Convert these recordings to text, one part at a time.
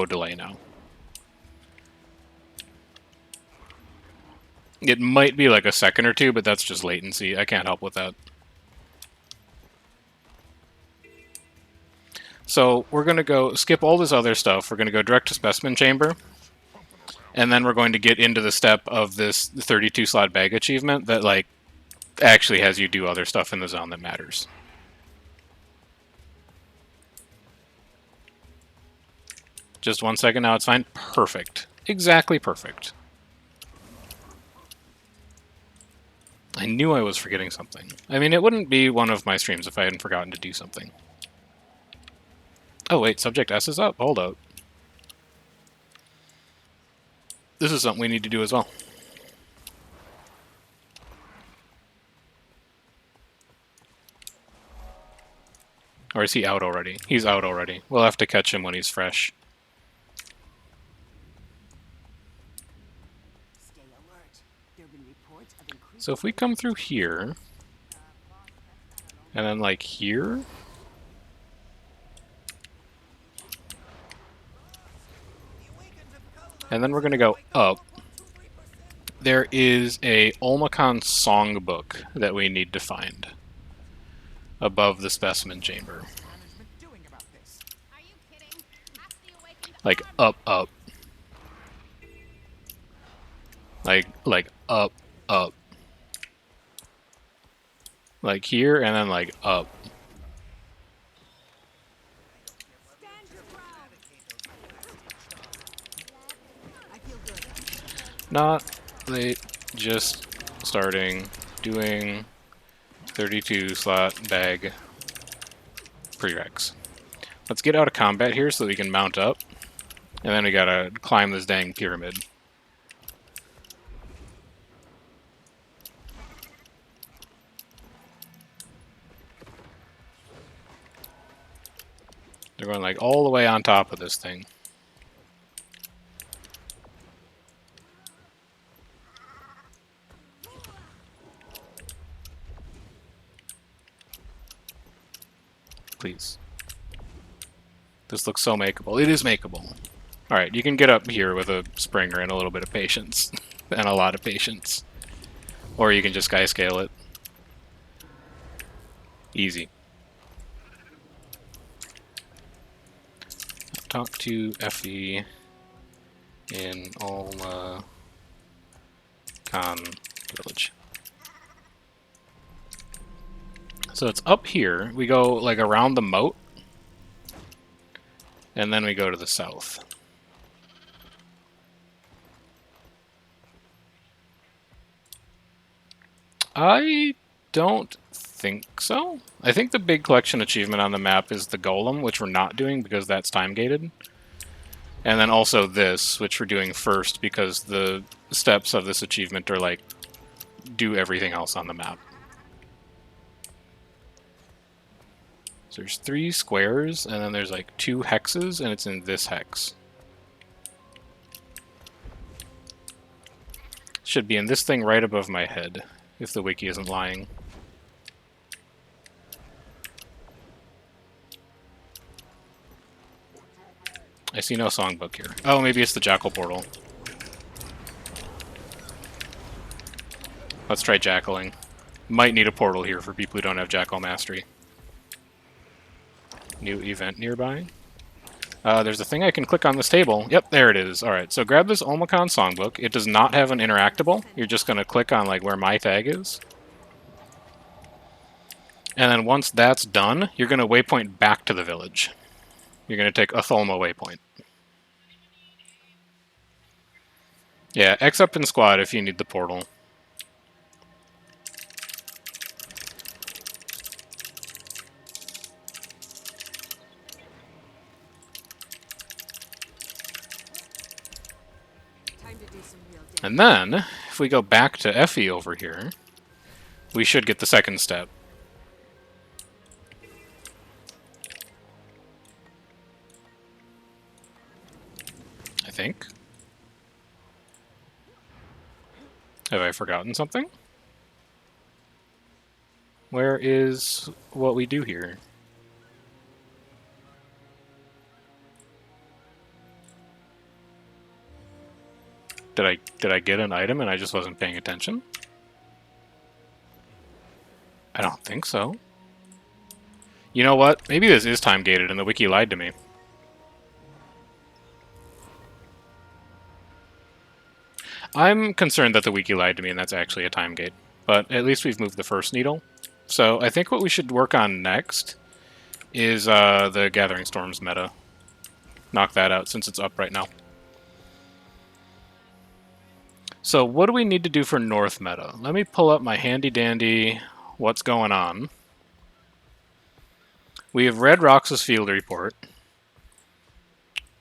no delay now. It might be like a second or two, but that's just latency. I can't help with that. So we're going to go skip all this other stuff. We're going to go direct to specimen chamber. And then we're going to get into the step of this 32 slot bag achievement that like actually has you do other stuff in the zone that matters. Just 1 second now, it's fine. Perfect. Exactly perfect. I knew I was forgetting something. I mean, it wouldn't be one of my streams if I hadn't forgotten to do something. Oh wait, subject S is up? Hold up. This is something we need to do as well. Or is he out already? He's out already. We'll have to catch him when he's fresh. So if we come through here, and then like here, and then we're going to go up, there is a Olmacon songbook that we need to find above the specimen chamber. Like up, up. Like up, up. Like here, and then like up. Not late, just starting, doing 32 slot bag prereqs. Let's get out of combat here so that we can mount up. And then we gotta climb this dang pyramid. They're going like all the way on top of this thing. Please. This looks so makeable. It is makeable. Alright, you can get up here with a Springer and a little bit of patience. And a lot of patience. Or you can just sky scale it. Easy. Talk to Effie in Olmacon Village. So it's up here. We go like around the moat. And then we go to the south. I don't think so. I think the big collection achievement on the map is the golem, which we're not doing because that's time gated. And then also this, which we're doing first because the steps of this achievement are like do everything else on the map. So there's 3 squares, and then there's like 2 hexes, and it's in this hex. Should be in this thing right above my head, if the wiki isn't lying. I see no songbook here. Oh, maybe it's the Jackal portal. Let's try jackaling. Might need a portal here for people who don't have Jackal Mastery. New event nearby. There's a thing I can click on this table. Yep, there it is. Alright, so grab this Olmacon songbook. It does not have an interactable. You're just going to click on like where my tag is. And then once that's done, you're going to waypoint back to the village. You're going to take a Tholma waypoint. Yeah, X up in squad if you need the portal. And then, if we go back to Effie over here, we should get the second step. I think. Have I forgotten something? Where is what we do here? Did I get an item and I just wasn't paying attention? I don't think so. You know what? Maybe this is time gated and the wiki lied to me. I'm concerned that the wiki lied to me and that's actually a time gate. But at least we've moved the first needle. So I think what we should work on next is the Gathering Storms meta. Knock that out since it's up right now. So what do we need to do for North meta? Let me pull up my handy-dandy what's going on. We have read Rox's field report.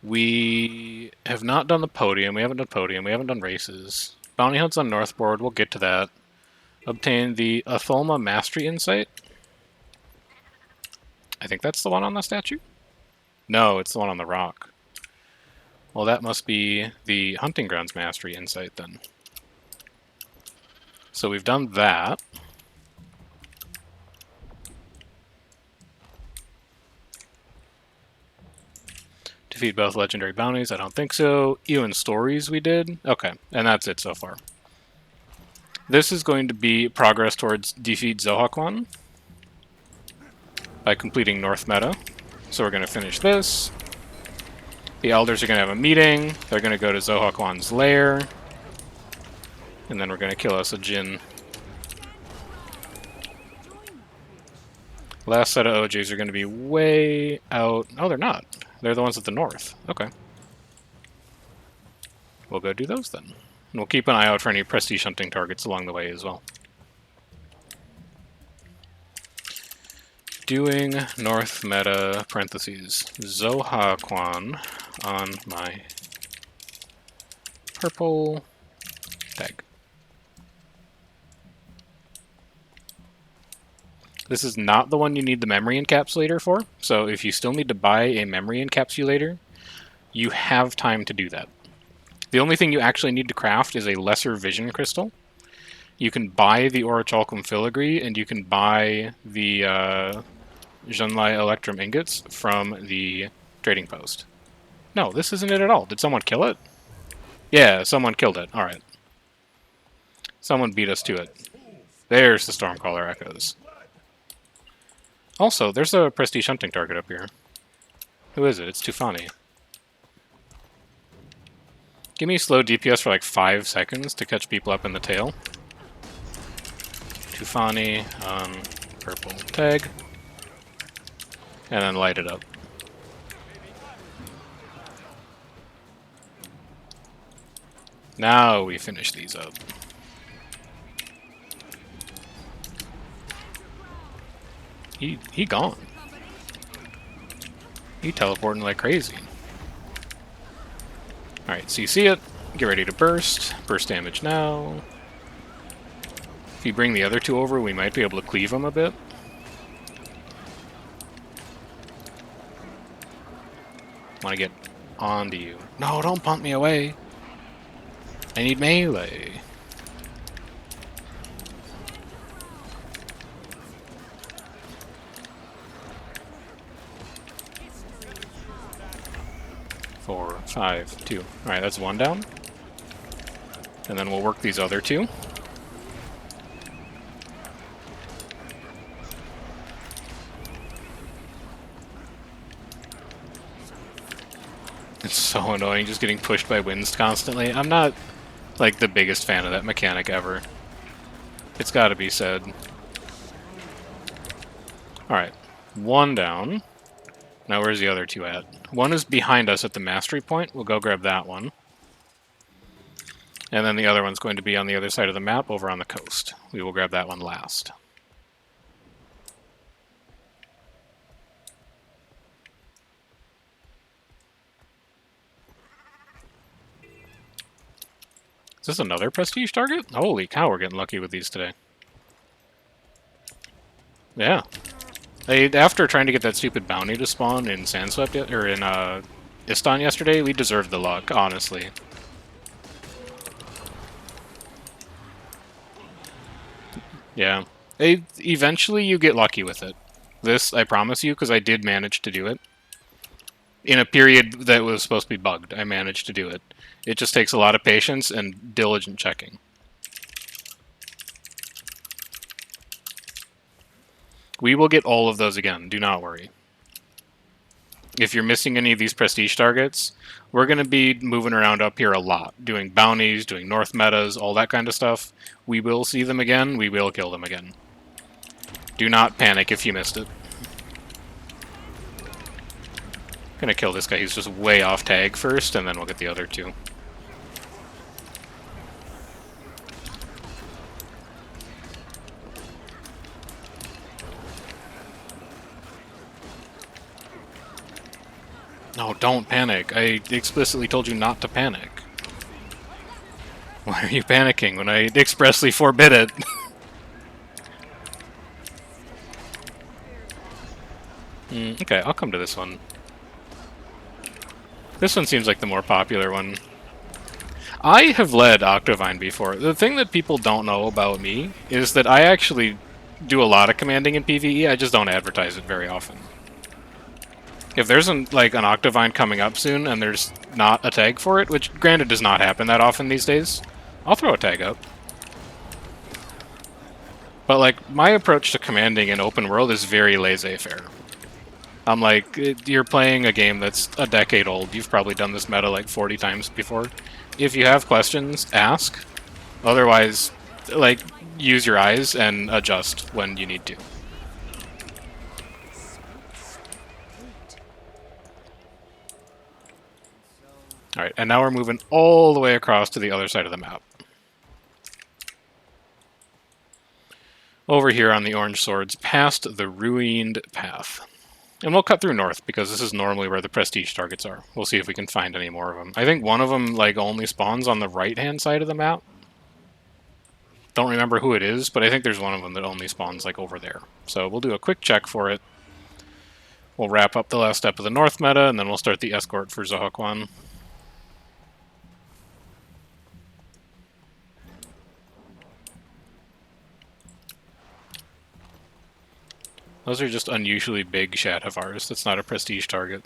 We have not done the podium. We haven't done podium. We haven't done races. Bounty hunts on Northboard. We'll get to that. Obtain the Atholma Mastery Insight. I think that's the one on the statue? No, it's the one on the rock. Well, that must be the Hunting Grounds Mastery Insight then. So we've done that. Defeat both legendary bounties, I don't think so. Ewan Stories we did. Okay, and that's it so far. This is going to be progress towards defeat Zohakwan by completing North meta. So we're going to finish this. The Elders are going to have a meeting. They're going to go to Zohakwan's lair. And then we're going to kill us a Jinn. Last set of OJs are going to be way out. Oh, they're not. They're the ones at the north. Okay. We'll go do those then. And we'll keep an eye out for any prestige hunting targets along the way as well. Doing North meta, parentheses, Zohakwan on my purple tag. This is not the one you need the memory encapsulator for, so if you still need to buy a memory encapsulator, you have time to do that. The only thing you actually need to craft is a lesser vision crystal. You can buy the Orichalcum filigree, and you can buy the Junlai Electrum ingots from the trading post. No, this isn't it at all. Did someone kill it? Yeah, someone killed it. Alright. Someone beat us to it. There's the Stormcaller Echoes. Also, there's a prestige hunting target up here. Who is it? It's Tufani. Give me slow DPS for like 5 seconds to catch people up in the tail. Tufani on purple tag. And then light it up. Now we finish these up. He gone. He teleporting like crazy. Alright, so you see it. Get ready to burst. Burst damage now. If you bring the other two over, we might be able to cleave them a bit. Want to get onto you. No, don't punt me away. I need melee. Four, five, two. Alright, that's one down. And then we'll work these other two. It's so annoying just getting pushed by winds constantly. I'm not, like, the biggest fan of that mechanic ever. It's gotta be said. Alright, one down. Now where's the other two at? One is behind us at the mastery point. We'll go grab that one. And then the other one's going to be on the other side of the map over on the coast. We will grab that one last. Is this another prestige target? Holy cow, we're getting lucky with these today. Yeah. After trying to get that stupid bounty to spawn in Sandswept, or in Istan yesterday, we deserved the luck, honestly. Yeah. Eventually you get lucky with it. This, I promise you, because I did manage to do it. In a period that was supposed to be bugged, I managed to do it. It just takes a lot of patience and diligent checking. We will get all of those again, do not worry. If you're missing any of these prestige targets, we're going to be moving around up here a lot, doing bounties, doing north metas, all that kind of stuff. We will see them again, we will kill them again. Do not panic if you missed it. Gonna kill this guy, he's just way off tag first, and then we'll get the other two. No, don't panic. I explicitly told you not to panic. Why are you panicking when I expressly forbid it? Okay, I'll come to this one. This one seems like the more popular one. I have led Octavine before. The thing that people don't know about me is that I actually do a lot of commanding in PvE, I just don't advertise it very often. If there's like an Octavine coming up soon and there's not a tag for it, which granted does not happen that often these days, I'll throw a tag up. But like, my approach to commanding in open world is very laissez-faire. I'm like, you're playing a game that's a decade old. You've probably done this meta like 40 times before. If you have questions, ask. Otherwise, like, use your eyes and adjust when you need to. Alright, and now we're moving all the way across to the other side of the map. Over here on the orange swords, past the ruined path. And we'll cut through north, because this is normally where the prestige targets are. We'll see if we can find any more of them. I think one of them, like, only spawns on the right-hand side of the map. Don't remember who it is, but I think there's one of them that only spawns, like, over there. So we'll do a quick check for it. We'll wrap up the last step of the north meta, and then we'll start the escort for Zohokwan. Those are just unusually big Shadowvars. That's not a prestige target.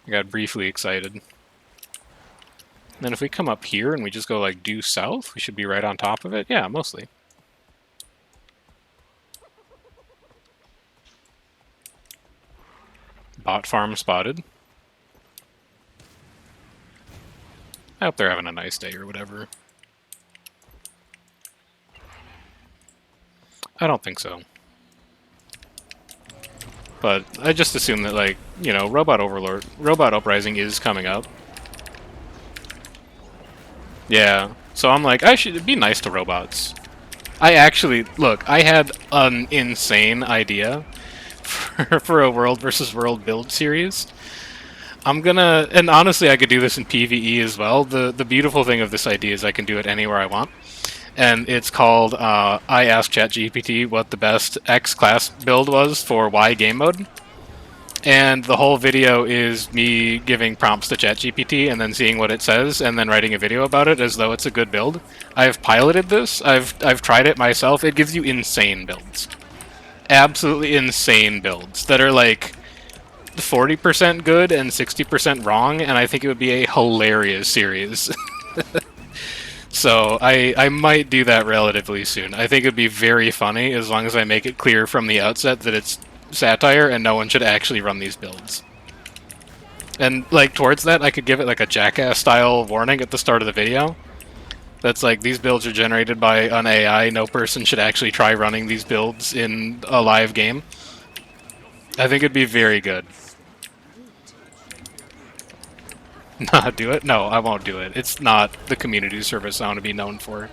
I got briefly excited. And then if we come up here and we just go like due south, we should be right on top of it. Yeah, mostly. Bot farm spotted. I hope they're having a nice day or whatever. I don't think so. But I just assume that, like, you know, Robot Uprising is coming up. Yeah. So I'm like, I should be nice to robots. I actually, look, I had an insane idea for a World versus World build series. I'm gonna, and honestly I could do this in PvE as well. The beautiful thing of this idea is I can do it anywhere I want. And it's called, I asked ChatGPT what the best X class build was for Y game mode. And the whole video is me giving prompts to ChatGPT and then seeing what it says and then writing a video about it as though it's a good build. I've piloted this, I've tried it myself, it gives you insane builds. Absolutely insane builds that are like 40% good and 60% wrong, and I think it would be a hilarious series. So I might do that relatively soon. I think it would be very funny as long as I make it clear from the outset that it's satire and no one should actually run these builds. And like towards that, I could give it like a Jackass style warning at the start of the video. That's like, these builds are generated by an AI, no person should actually try running these builds in a live game. I think it'd be very good. Not do it? No, I won't do it. It's not the community service I want to be known for.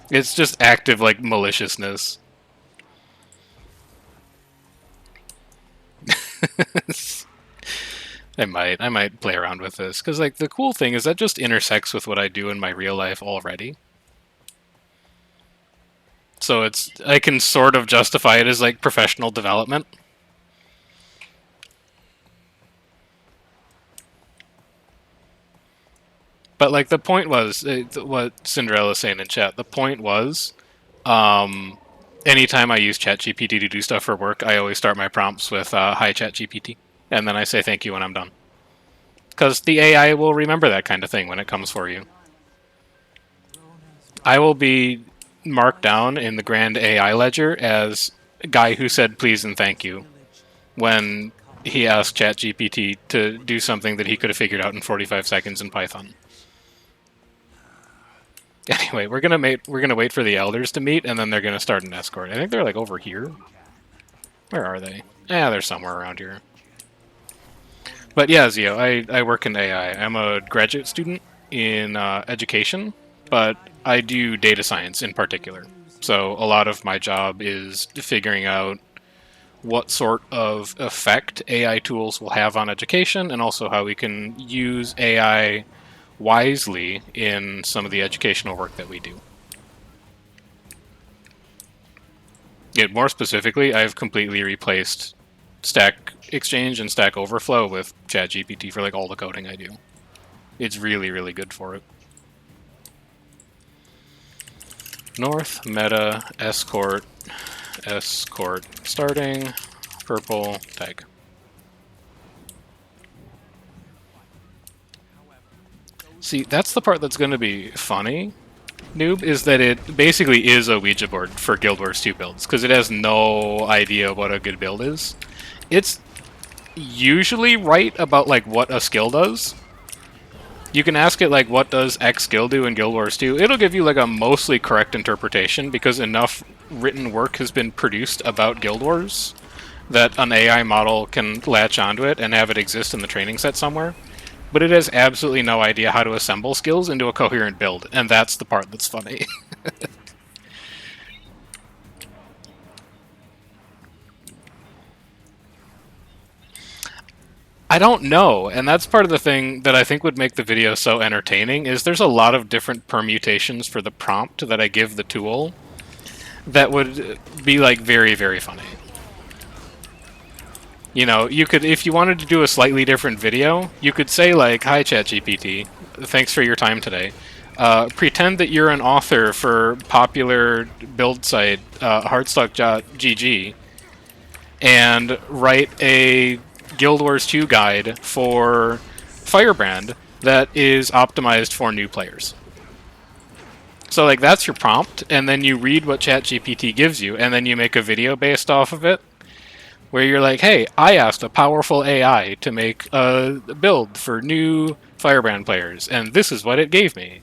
It's just active, like, maliciousness. I might play around with this, because, like, the cool thing is that just intersects with what I do in my real life already. So I can sort of justify it as, like, professional development. But, like, the point was, what Cinderella's saying in chat, the point was, anytime I use ChatGPT to do stuff for work, I always start my prompts with "Hi ChatGPT," and then I say thank you when I'm done. Because the AI will remember that kind of thing when it comes for you. I will be marked down in the grand AI ledger as a guy who said please and thank you when he asked ChatGPT to do something that he could have figured out in 45 seconds in Python. Anyway, we're gonna wait for the elders to meet, and then they're gonna start an escort. I think they're like over here. Where are they? Yeah, they're somewhere around here. But yeah, Zio, I work in AI. I'm a graduate student in education, but I do data science in particular. So a lot of my job is figuring out what sort of effect AI tools will have on education, and also how we can use AI wisely in some of the educational work that we do. Yet more specifically, I've completely replaced Stack Exchange and Stack Overflow with ChatGPT for like all the coding I do. It's really, really good for it. North, meta, escort, starting, purple, tag. See, that's the part that's going to be funny, Noob, is that it basically is a Ouija board for Guild Wars 2 builds, because it has no idea what a good build is. It's usually right about like what a skill does. You can ask it like, what does X skill do in Guild Wars 2? It'll give you like a mostly correct interpretation, because enough written work has been produced about Guild Wars that an AI model can latch onto it and have it exist in the training set somewhere. But it has absolutely no idea how to assemble skills into a coherent build, and that's the part that's funny. I don't know, and that's part of the thing that I think would make the video so entertaining, is there's a lot of different permutations for the prompt that I give the tool that would be like very, very funny. You know, you could, if you wanted to do a slightly different video, you could say like, "Hi ChatGPT, thanks for your time today. Pretend that you're an author for popular build site Heartstock.gg and write a Guild Wars 2 guide for Firebrand that is optimized for new players." So like that's your prompt, and then you read what ChatGPT gives you, and then you make a video based off of it, where you're like, hey, I asked a powerful AI to make a build for new Firebrand players, and this is what it gave me.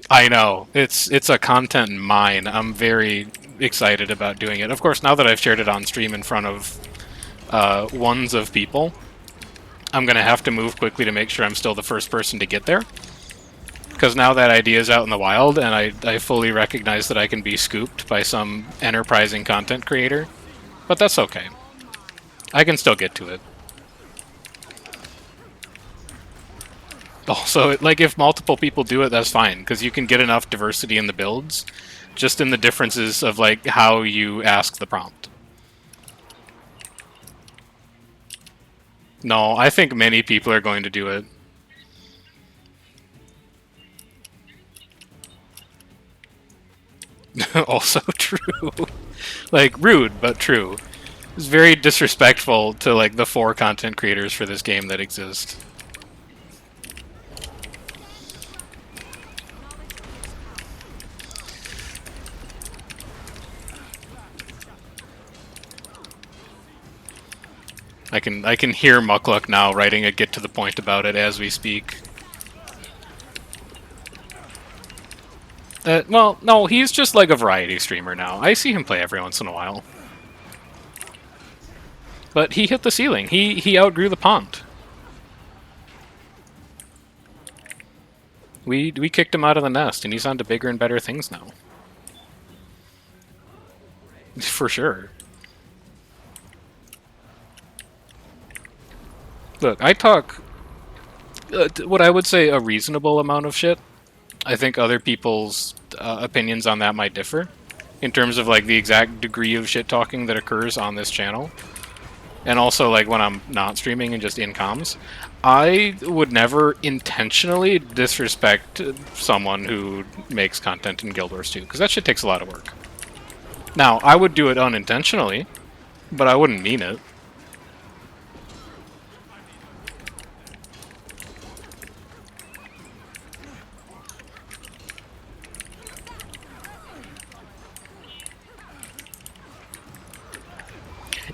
I know. It's a content mine. I'm very excited about doing it. Of course, now that I've shared it on stream in front of ones of people, I'm going to have to move quickly to make sure I'm still the first person to get there. Because now that idea is out in the wild, and I fully recognize that I can be scooped by some enterprising content creator. But that's okay. I can still get to it. Also, like, if multiple people do it, that's fine, because you can get enough diversity in the builds, just in the differences of, like, how you ask the prompt. No, I think many people are going to do it. Also true. Like, rude, but true. It's very disrespectful to, like, the 4 content creators for this game that exist. I can hear Muckluck now writing a get to the point about it as we speak. Well, no, he's just like a variety streamer now. I see him play every once in a while. But he hit the ceiling. He outgrew the pond. We kicked him out of the nest, and he's on to bigger and better things now. For sure. Look, I talk what I would say a reasonable amount of shit. I think other people's opinions on that might differ in terms of like the exact degree of shit talking that occurs on this channel. and also like when I'm not streaming and just in comms, I would never intentionally disrespect someone who makes content in Guild Wars 2, because that shit takes a lot of work. Now, I would do it unintentionally, but I wouldn't mean it.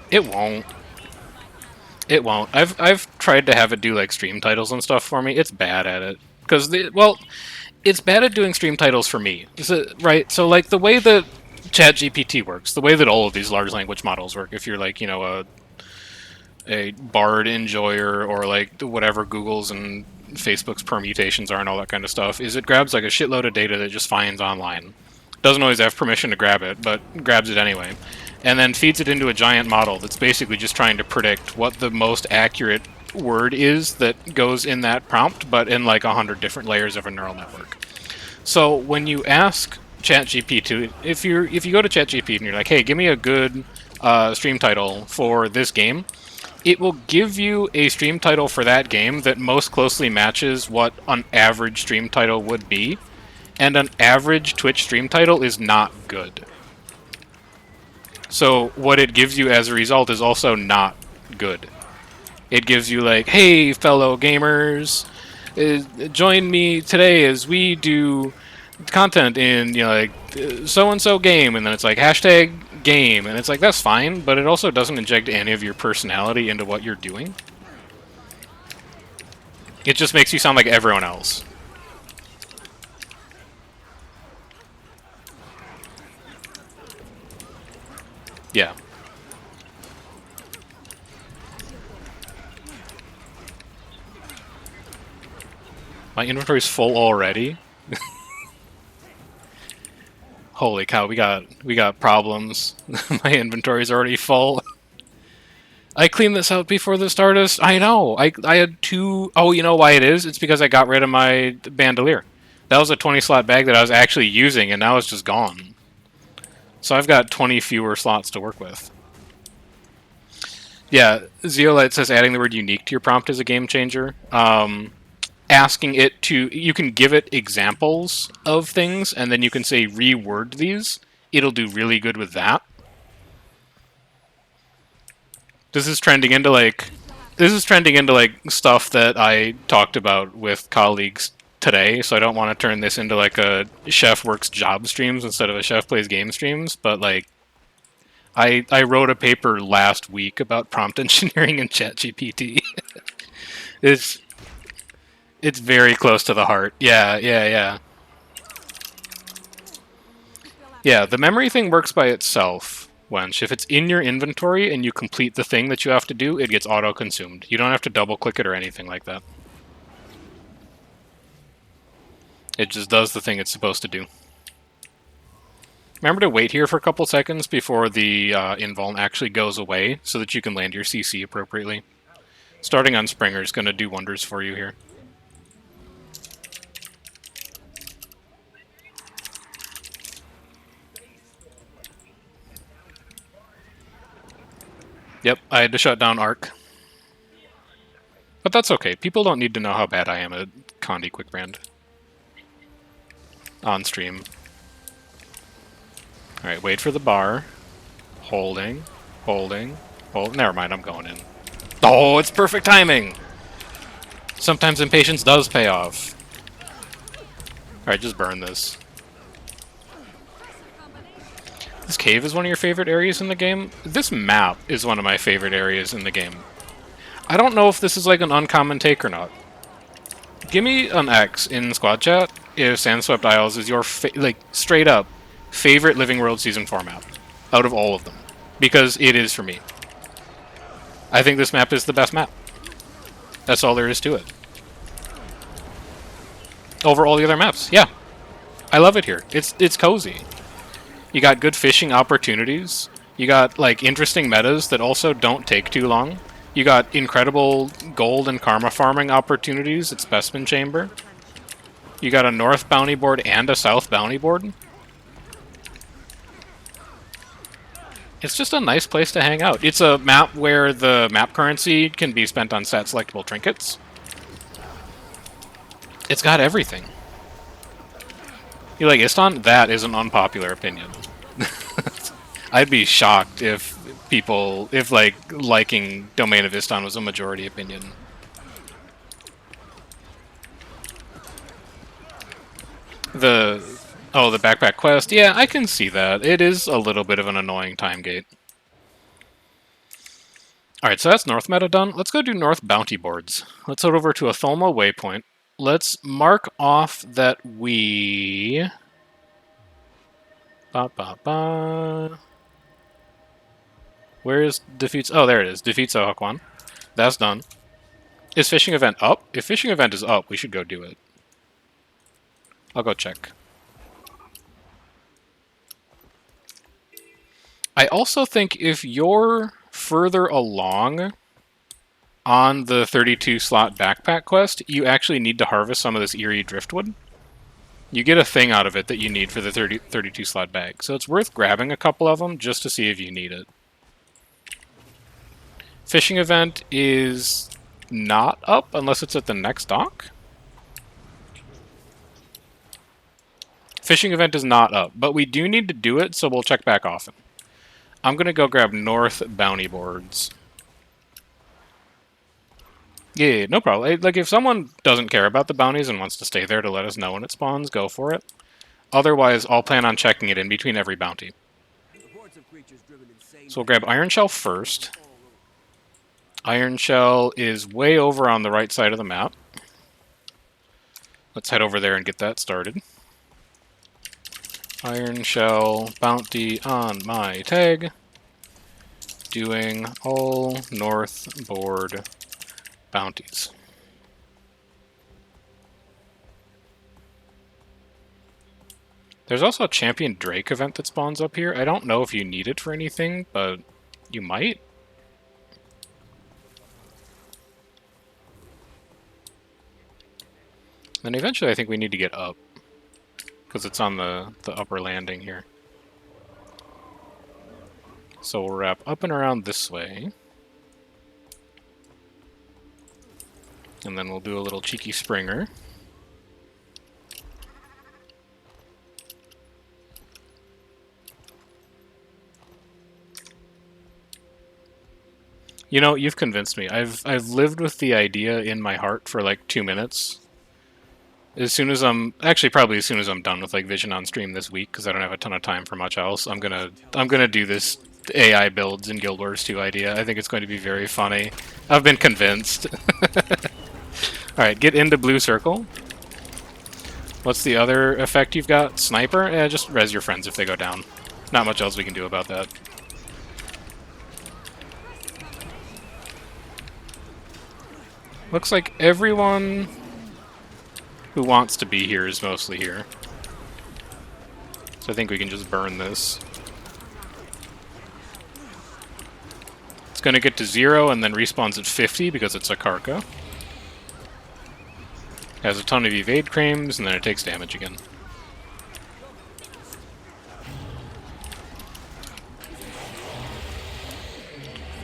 It won't. It won't. I've tried to have it do like stream titles and stuff for me. It's bad at it because well, it's bad at doing stream titles for me. Right? So like the way that ChatGPT works, the way that all of these large language models work. If you're like a Bard enjoyer or like whatever Google's and Facebook's permutations are and all that kind of stuff, is it grabs like a shitload of data that it just finds online. Doesn't always have permission to grab it, but grabs it anyway. And then feeds it into a giant model that's basically just trying to predict what the most accurate word is that goes in that prompt, but in like 100 different layers of a neural network. So when you ask ChatGPT, if you go to ChatGPT and you're like, hey, give me a good stream title for this game, it will give you a stream title for that game that most closely matches what an average stream title would be, and an average Twitch stream title is not good. So what it gives you as a result is also not good. It gives you like, hey, fellow gamers, join me today as we do content in like so-and-so game, and then it's like hashtag game, and it's like, that's fine, but it also doesn't inject any of your personality into what you're doing. It just makes you sound like everyone else. Yeah. My inventory's full already. Holy cow, we got problems. My inventory's already full. I cleaned this out before this started. I know. I had two. Oh, you know why it is? It's because I got rid of my bandolier. That was a 20 slot bag that I was actually using, and now it's just gone. So I've got 20 fewer slots to work with. Yeah, Zeolite says adding the word unique to your prompt is a game changer. Asking it to... You can give it examples of things, and then you can say reword these. It'll do really good with that. This is trending into like stuff that I talked about with colleagues today, so I don't want to turn this into like a chef works job streams instead of a chef plays game streams, but like I wrote a paper last week about prompt engineering in ChatGPT. it's very close to the heart. Yeah, the memory thing works by itself. Wench, if it's in your inventory and you complete the thing that you have to do, it gets auto-consumed. You don't have to double-click it or anything like that. It just does the thing it's supposed to do. Remember to wait here for a couple seconds before the invuln actually goes away so that you can land your CC appropriately. Starting on Springer is going to do wonders for you here. Yep, I had to shut down Arc. But that's okay. People don't need to know how bad I am at Condi Quickbrand. On stream. Alright, wait for the bar. Holding. Never mind, I'm going in. Oh, it's perfect timing! Sometimes impatience does pay off. Alright, just burn this. This cave is one of your favorite areas in the game? This map is one of my favorite areas in the game. I don't know if this is like an uncommon take or not. Give me an X in squad chat if Sandswept Isles is your, like, straight up favorite Living World Season 4 map. Out of all of them. Because it is for me. I think this map is the best map. That's all there is to it. Over all the other maps, yeah. I love it here. It's cozy. You got good fishing opportunities. You got, like, interesting metas that also don't take too long. You got incredible gold and karma farming opportunities at Specimen Chamber. You got a north bounty board and a south bounty board. It's just a nice place to hang out. It's a map where the map currency can be spent on stat selectable trinkets. It's got everything. You like Istan? That is an unpopular opinion. I'd be shocked if like, liking Domain of Istan was a majority opinion. The backpack quest? Yeah, I can see that. It is a little bit of an annoying time gate. Alright, so that's North Meta done. Let's go do North Bounty Boards. Let's head over to a Tholma waypoint. Let's mark off that we... Where is defeats? Oh, there it is. Defeats Ohakwan. That's done. Is fishing event up? If fishing event is up, we should go do it. I'll go check. I also think if you're further along on the 32 slot backpack quest, you actually need to harvest some of this eerie driftwood. You get a thing out of it that you need for the 32 slot bag, so it's worth grabbing a couple of them just to see if you need it. Fishing event is not up unless it's at the next dock. Fishing event is not up, but we do need to do it, so we'll check back often. I'm going to go grab North Bounty Boards. Yeah, no problem. Like, if someone doesn't care about the bounties and wants to stay there to let us know when it spawns, go for it. Otherwise, I'll plan on checking it in between every bounty. So we'll grab Iron Shell first. Iron Shell is way over on the right side of the map. Let's head over there and get that started. Iron Shell bounty on my tag. Doing all North Board bounties. There's also a Champion Drake event that spawns up here. I don't know if you need it for anything, but you might. Then eventually I think we need to get up, because it's on the upper landing here. So we'll wrap up and around this way. And then we'll do a little cheeky springer. You know, you've convinced me. I've lived with the idea in my heart for like 2 minutes. As soon as probably as soon as I'm done with like Vision on stream this week, because I don't have a ton of time for much else, I'm gonna do this AI builds in Guild Wars 2 idea. I think it's going to be very funny. I've been convinced. Alright, get into blue circle. What's the other effect you've got? Sniper? Yeah, just res your friends if they go down. Not much else we can do about that. Looks like everyone who wants to be here is mostly here. So I think we can just burn this. It's going to get to 0 and then respawns at 50 because it's a Karka. Has a ton of evade creams and then it takes damage again.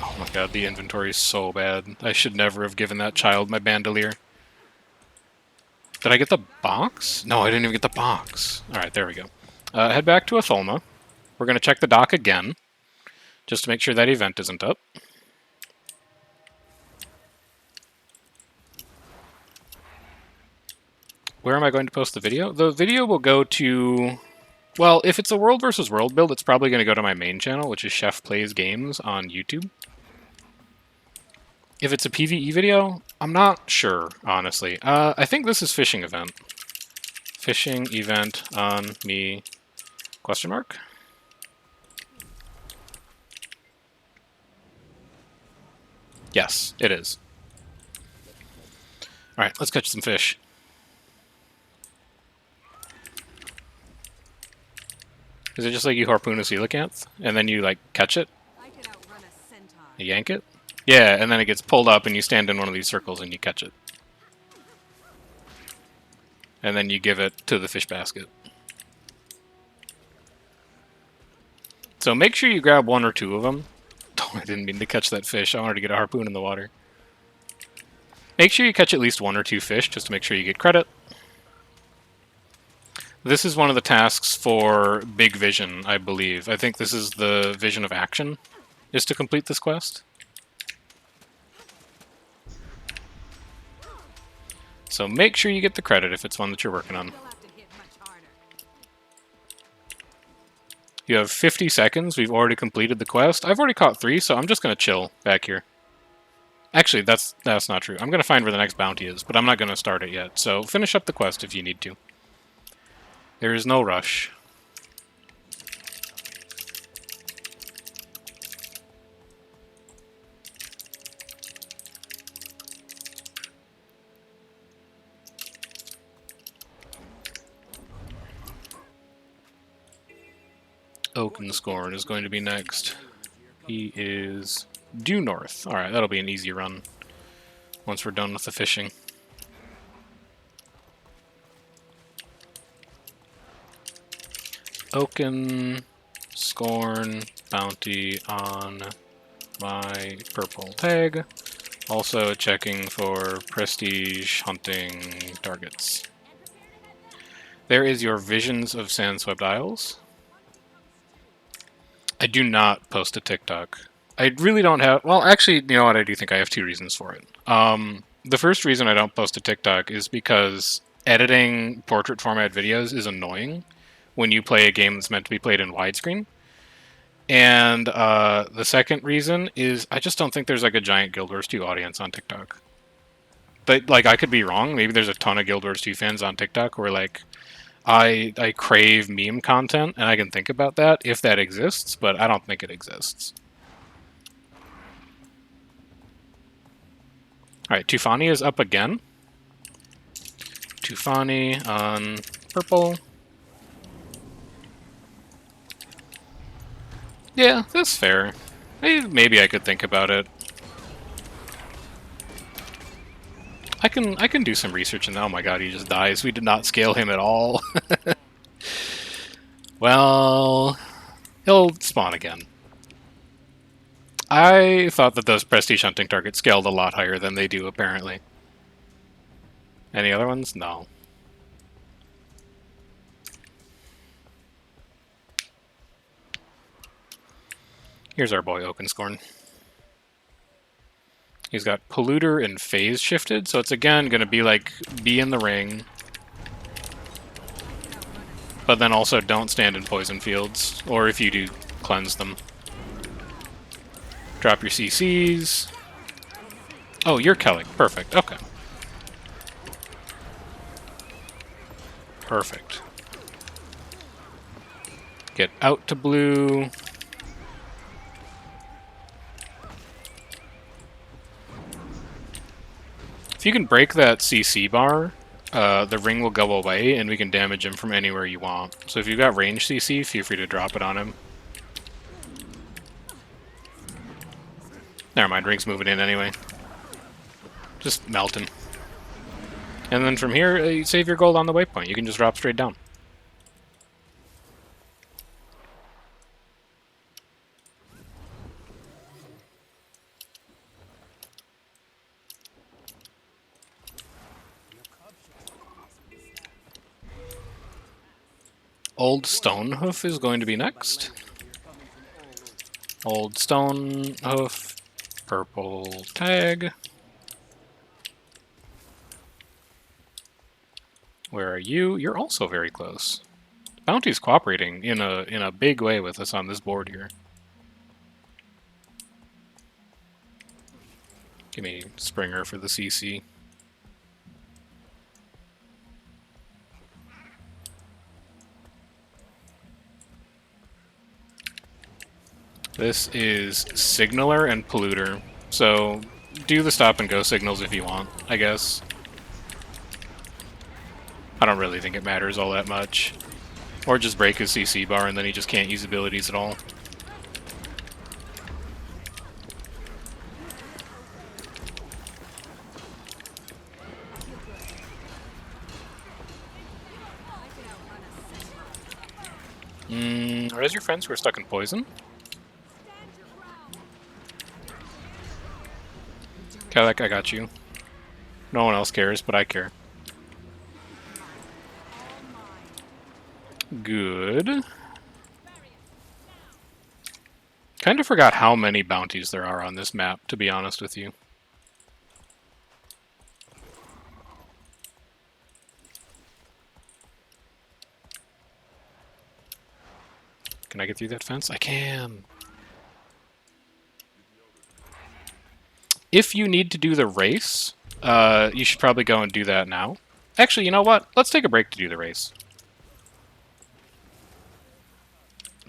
Oh my god, the inventory is so bad. I should never have given that child my bandolier. Did I get the box? No, I didn't even get the box. Alright, there we go. Head back to Atholma. We're going to check the dock again, just to make sure that event isn't up. Where am I going to post the video? The video will go to... Well, if it's a World vs. World build, it's probably going to go to my main channel, which is Chef Plays Games on YouTube. If it's a PvE video, I'm not sure, honestly. I think this is fishing event. Fishing event on me, question mark? Yes, it is. Alright, let's catch some fish. Is it just like you harpoon a coelacanth, and then you, like, catch it? You yank it? Yeah, and then it gets pulled up, and you stand in one of these circles, and you catch it. And then you give it to the fish basket. So make sure you grab 1 or 2 of them. Oh, I didn't mean to catch that fish. I wanted to get a harpoon in the water. Make sure you catch at least 1 or 2 fish, just to make sure you get credit. This is one of the tasks for Big Vision, I believe. I think this is the Vision of Action, is to complete this quest. So make sure you get the credit if it's one that you're working on. You have 50 seconds. We've already completed the quest. I've already caught 3, so I'm just going to chill back here. Actually, that's not true. I'm going to find where the next bounty is, but I'm not going to start it yet. So finish up the quest if you need to. There is no rush. Oakenscorn is going to be next. He is due north. Alright, that'll be an easy run once we're done with the fishing. Oakenscorn bounty on my purple tag. Also checking for prestige hunting targets. There is your Visions of Sandswept Isles. I do not post a TikTok. I really don't have... Well, actually, you know what? I do think I have 2 reasons for it. The first reason I don't post a TikTok is because editing portrait format videos is annoying when you play a game that's meant to be played in widescreen. And the second reason is I just don't think there's like a giant Guild Wars 2 audience on TikTok. But like, I could be wrong. Maybe there's a ton of Guild Wars 2 fans on TikTok where like I crave meme content, and I can think about that if that exists, but I don't think it exists. Alright, Tufani is up again. Tufani on purple. Yeah, that's fair. Maybe I could think about it. I can do some research, and oh my god, he just dies. We did not scale him at all. Well, he'll spawn again. I thought that those prestige hunting targets scaled a lot higher than they do, apparently. Any other ones? No. Here's our boy Oakenscorn. He's got Polluter and Phase shifted, so it's again going to be like, be in the ring. But then also don't stand in poison fields, or if you do, cleanse them. Drop your CCs. Oh, you're Kellic. Perfect. Okay. Perfect. Get out to blue. If you can break that CC bar, the ring will go away, and we can damage him from anywhere you want. So if you've got range CC, feel free to drop it on him. Never mind, ring's moving in anyway. Just melt him. And then from here, you save your gold on the waypoint. You can just drop straight down. Old Stonehoof is going to be next. Old Stonehoof, purple tag. Where are you? You're also very close. Bounty's cooperating in a big way with us on this board here. Give me Springer for the CC. This is Signaler and Polluter, so do the stop and go signals if you want, I guess. I don't really think it matters all that much. Or just break his CC bar and then he just can't use abilities at all. Are those your friends who are stuck in poison? Cadillac, I got you. No one else cares, but I care. Good. Kind of forgot how many bounties there are on this map, to be honest with you. Can I get through that fence? I can! If you need to do the race, you should probably go and do that now. Actually, you know what? Let's take a break to do the race.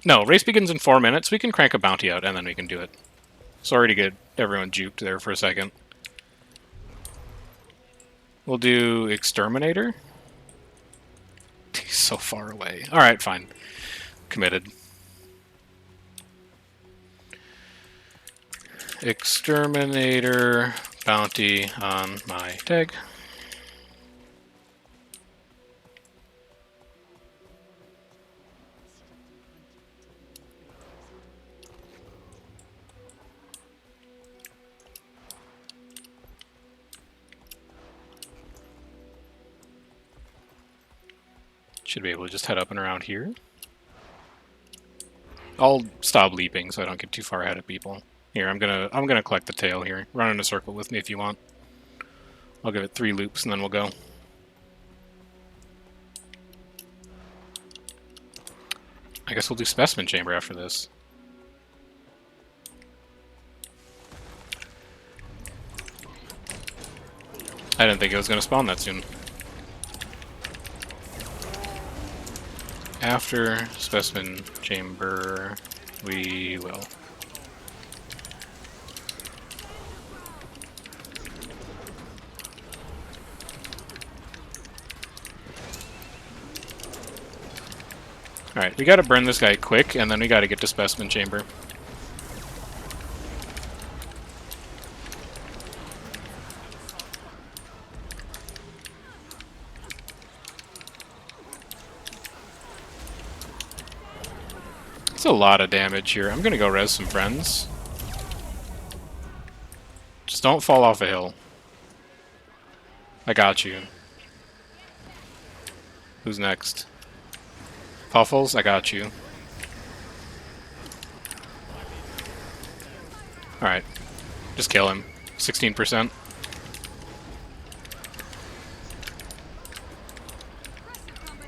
No, race begins in 4 minutes. We can crank a bounty out, and then we can do it. Sorry to get everyone juked there for a second. We'll do Exterminator. He's so far away. Alright, fine. Committed. Exterminator bounty on my tag. Should be able to just head up and around here. I'll stop leaping so I don't get too far ahead of people. Here, I'm gonna collect the tail here. Run in a circle with me if you want. I'll give it 3 loops and then we'll go. I guess we'll do Specimen Chamber after this. I didn't think it was gonna spawn that soon. After Specimen Chamber, we will. Alright, we gotta burn this guy quick, and then we gotta get to Specimen Chamber. It's a lot of damage here. I'm gonna go res some friends. Just don't fall off a hill. I got you. Who's next? Puffles, I got you. Alright. Just kill him. 16%.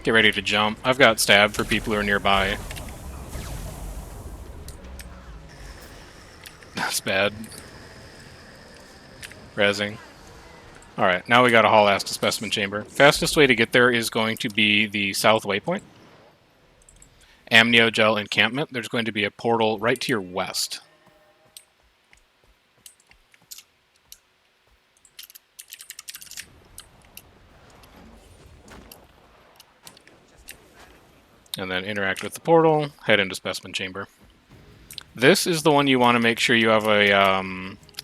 Get ready to jump. I've got stab for people who are nearby. That's bad. Rezzing. Alright, now we gotta haul ass to Specimen Chamber. Fastest way to get there is going to be the south waypoint. Amniogel encampment. There's going to be a portal right to your west. And then interact with the portal, head into Specimen Chamber. This is the one you want to make sure you have a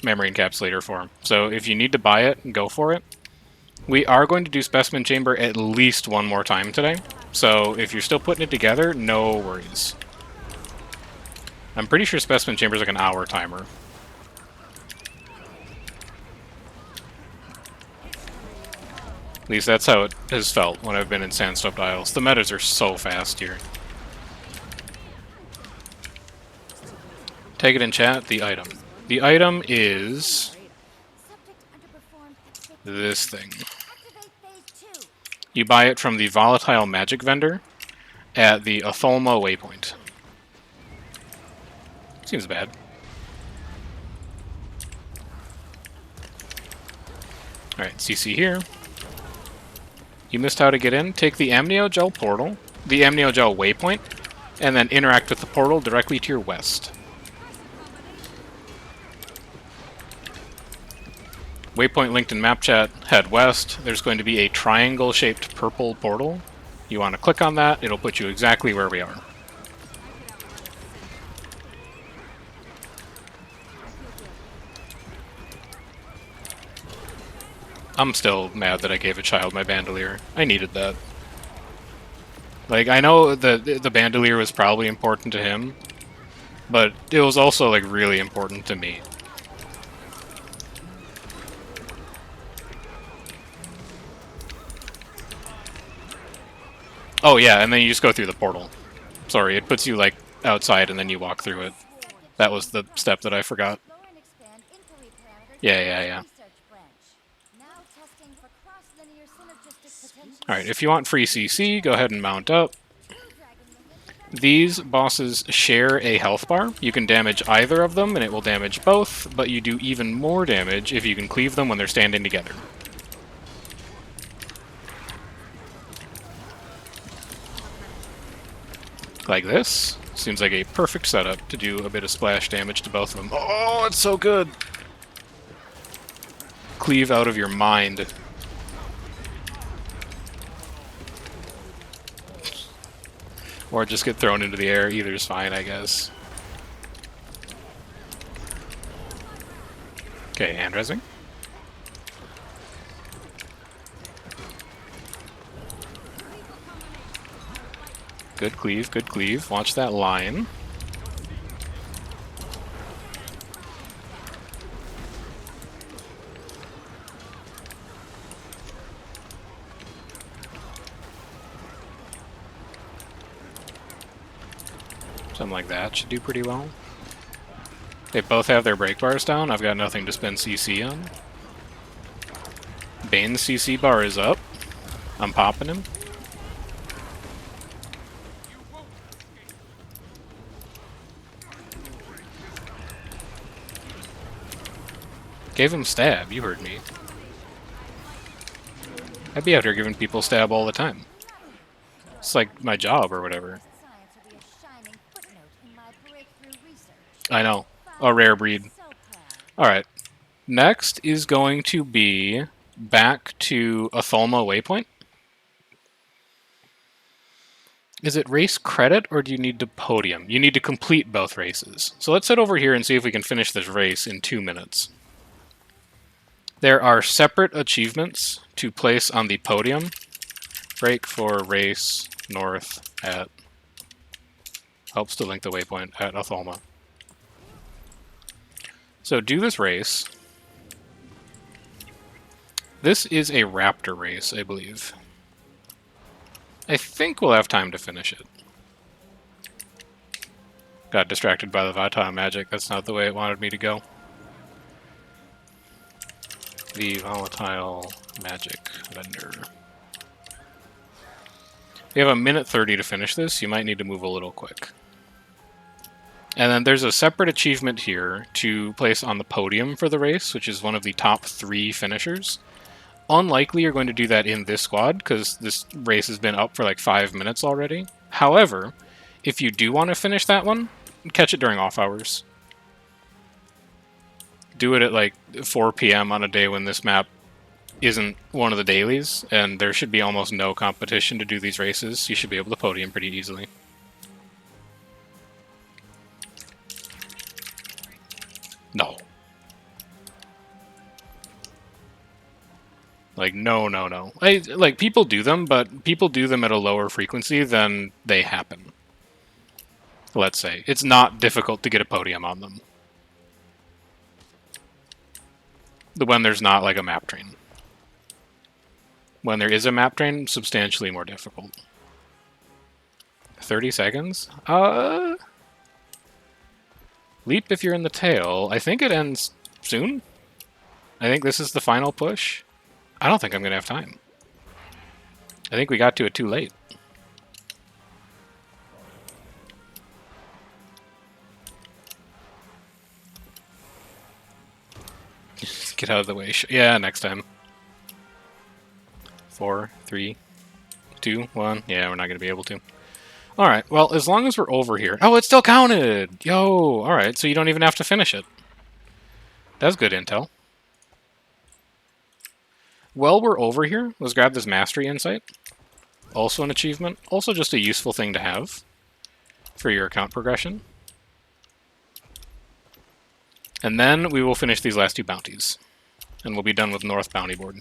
memory encapsulator for. So if you need to buy it, go for it. We are going to do Specimen Chamber at least one more time today. So if you're still putting it together, no worries. I'm pretty sure Specimen Chamber is like an hour timer. At least that's how it has felt when I've been in Sandswept Isles. The metas are so fast here. Take it in chat, the item. The item is this thing. You buy it from the Volatile Magic vendor at the Atholma waypoint. Seems bad. Alright, CC here. You missed how to get in. Take the Amniogel portal, the Amniogel waypoint, and then interact with the portal directly to your west. Waypoint linked in map chat, head west. There's going to be a triangle-shaped purple portal. You want to click on that, it'll put you exactly where we are. I'm still mad that I gave a child my bandolier. I needed that. Like, I know the bandolier was probably important to him, but it was also, like, really important to me. Oh, yeah, and then you just go through the portal. Sorry, it puts you, like, outside and then you walk through it. That was the step that I forgot. Yeah, yeah, yeah. Alright, if you want free CC, go ahead and mount up. These bosses share a health bar. You can damage either of them, and it will damage both, but you do even more damage if you can cleave them when they're standing together. Like this. Seems like a perfect setup to do a bit of splash damage to both of them. Oh, it's so good! Cleave out of your mind. Or just get thrown into the air. Either's fine, I guess. Okay, hand resing. Good cleave, good cleave. Watch that line. Something like that should do pretty well. They both have their break bars down. I've got nothing to spend CC on. Bane's CC bar is up. I'm popping him. Gave him stab, you heard me. I'd be out here giving people stab all the time. It's like my job or whatever. I know. A rare breed. Alright. Next is going to be back to Atholma Waypoint. Is it race credit, or do you need to podium? You need to complete both races. So let's head over here and see if we can finish this race in 2 minutes. There are separate achievements to place on the podium. Break for race north at... Helps to link the waypoint at Atholma. So do this race. This is a raptor race, I believe. I think we'll have time to finish it. Got distracted by the Vata magic. That's not the way it wanted me to go. The volatile magic vendor. We have a minute 30 to finish this. You might need to move a little quick. And then there's a separate achievement here to place on the podium for the race, which is one of the top 3 finishers. Unlikely you're going to do that in this squad, because this race has been up for like 5 minutes already. However, if you do want to finish that one, catch it during off hours. Do it at like 4 PM on a day when this map isn't one of the dailies, and there should be almost no competition to do these races. You should be able to podium pretty easily. No. Like, no, no, no. Like, people do them, but people do them at a lower frequency than they happen. Let's say. It's not difficult to get a podium on them. When there's not, like, a map train. When there is a map train, substantially more difficult. 30 seconds? Leap if you're in the tail. I think it ends soon. I think this is the final push. I don't think I'm going to have time. I think we got to it too late. Just get out of the way. Yeah, next time. 4, 3, 2, 1. Yeah, we're not going to be able to. Alright, well, as long as we're over here... Oh, it still counted! Yo! Alright, so you don't even have to finish it. That's good intel. While we're over here, let's grab this Mastery Insight. Also an achievement. Also just a useful thing to have for your account progression. And then we will finish these last 2 bounties. And we'll be done with North Bounty Board.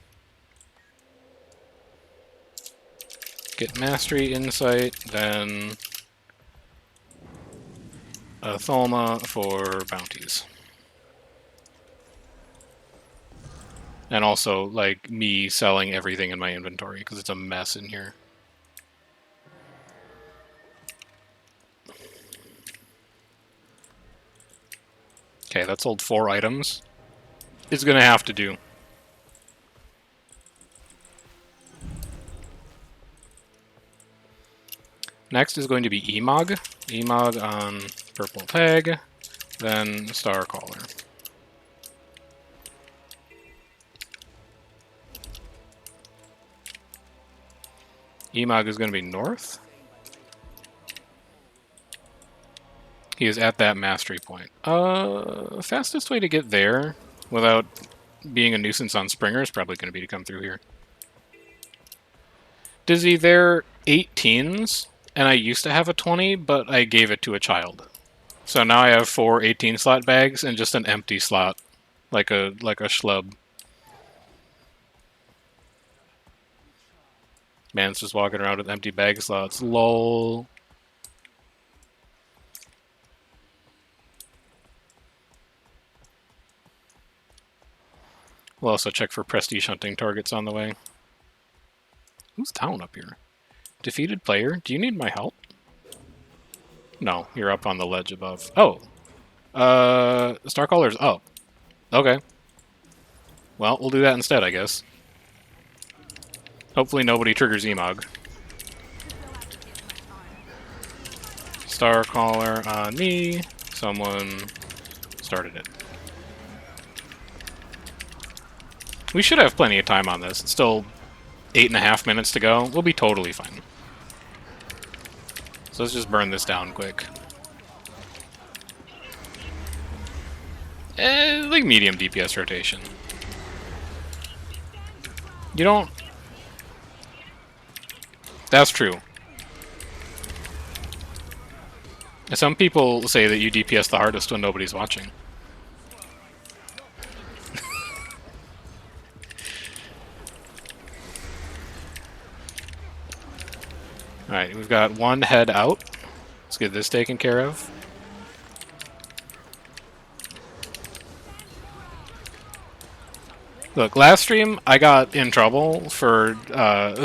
Get Mastery, Insight, then a Thalma for bounties. And also, like, me selling everything in my inventory, because it's a mess in here. Okay, that sold 4 items. It's gonna have to do. Next is going to be Emog. Emog on purple tag, then Star Caller. Emog is going to be north. He is at that mastery point. Fastest way to get there without being a nuisance on Springer is probably going to be to come through here. Dizzy, they're 18s, and I used to have a 20, but I gave it to a child. So now I have 4 18-slot bags and just an empty slot, like a schlub. Man's just walking around with empty bag slots. Lol. We'll also check for prestige hunting targets on the way. Who's down up here? Defeated player, do you need my help? No, you're up on the ledge above. Oh! Starcaller's up. Okay. Well, we'll do that instead, I guess. Hopefully nobody triggers Emog. Starcaller on me. Someone started it. We should have plenty of time on this. It's still 8.5 minutes to go. We'll be totally fine. So let's just burn this down quick. Like medium DPS rotation. You don't... That's true. Some people say that you DPS the hardest when nobody's watching. Alright, we've got one head out. Let's get this taken care of. Look, last stream I got in trouble for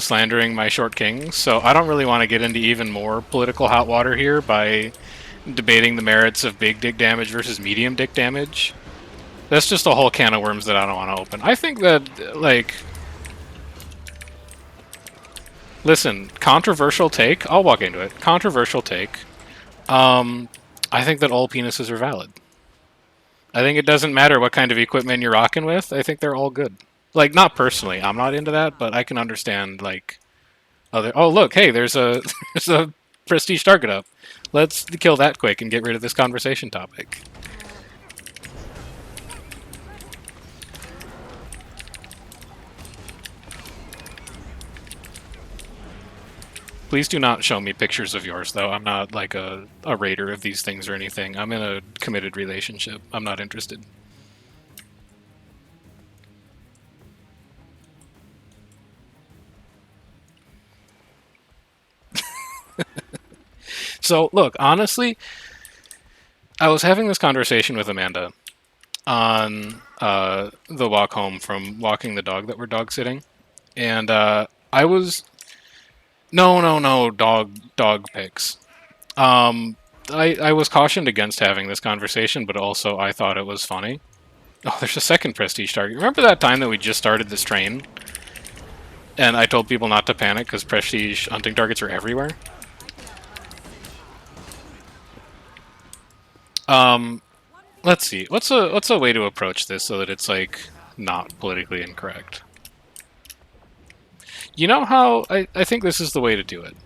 slandering my short kings, so I don't really want to get into even more political hot water here by debating the merits of big dick damage versus medium dick damage. That's just a whole can of worms that I don't want to open. I think that, like... Listen, controversial take. I'll walk into it. Controversial take. I think that all penises are valid. I think it doesn't matter what kind of equipment you're rocking with. I think they're all good. Like, not personally. I'm not into that, but I can understand, like, other... Oh, look, hey, there's a, there's a prestige target up. Let's kill that quick and get rid of this conversation topic. Please do not show me pictures of yours, though. I'm not, like, a raider of these things or anything. I'm in a committed relationship. I'm not interested. So, look, honestly, I was having this conversation with Amanda on the walk home from walking the dog that we're dog sitting, and I was... No, dog pics. I was cautioned against having this conversation, but also I thought it was funny. Oh, there's a second prestige target. Remember that time that we just started this train? And I told people not to panic because prestige hunting targets are everywhere? Let's see. What's a way to approach this so that it's, like, not politically incorrect? You know how... I think this is the way to do it.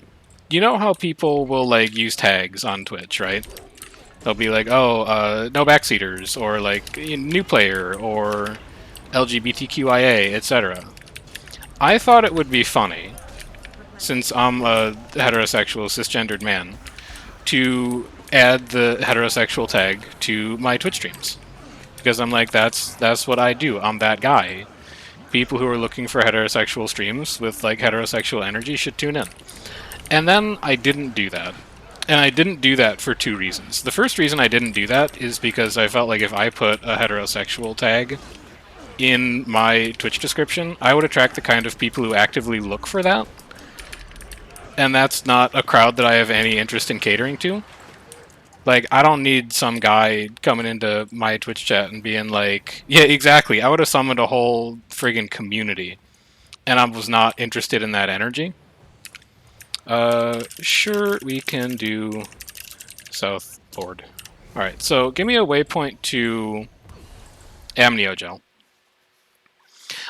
You know how people will, like, use tags on Twitch, right? They'll be like, oh, no backseaters, or, like, new player, or LGBTQIA, etc. I thought it would be funny, since I'm a heterosexual cisgendered man, to add the heterosexual tag to my Twitch streams. Because I'm like, that's what I do. I'm that guy people who are looking for heterosexual streams with like heterosexual energy should tune in. And then I didn't do that. And I didn't do that for two reasons. The first reason I didn't do that is because I felt like if I put a heterosexual tag in my Twitch description, I would attract the kind of people who actively look for that. And that's not a crowd that I have any interest in catering to. Like, I don't need some guy coming into my Twitch chat and being like, yeah, exactly, I would have summoned a whole friggin' community. And I was not interested in that energy. Sure, we can do south board. Alright, so give me a waypoint to Amniogel.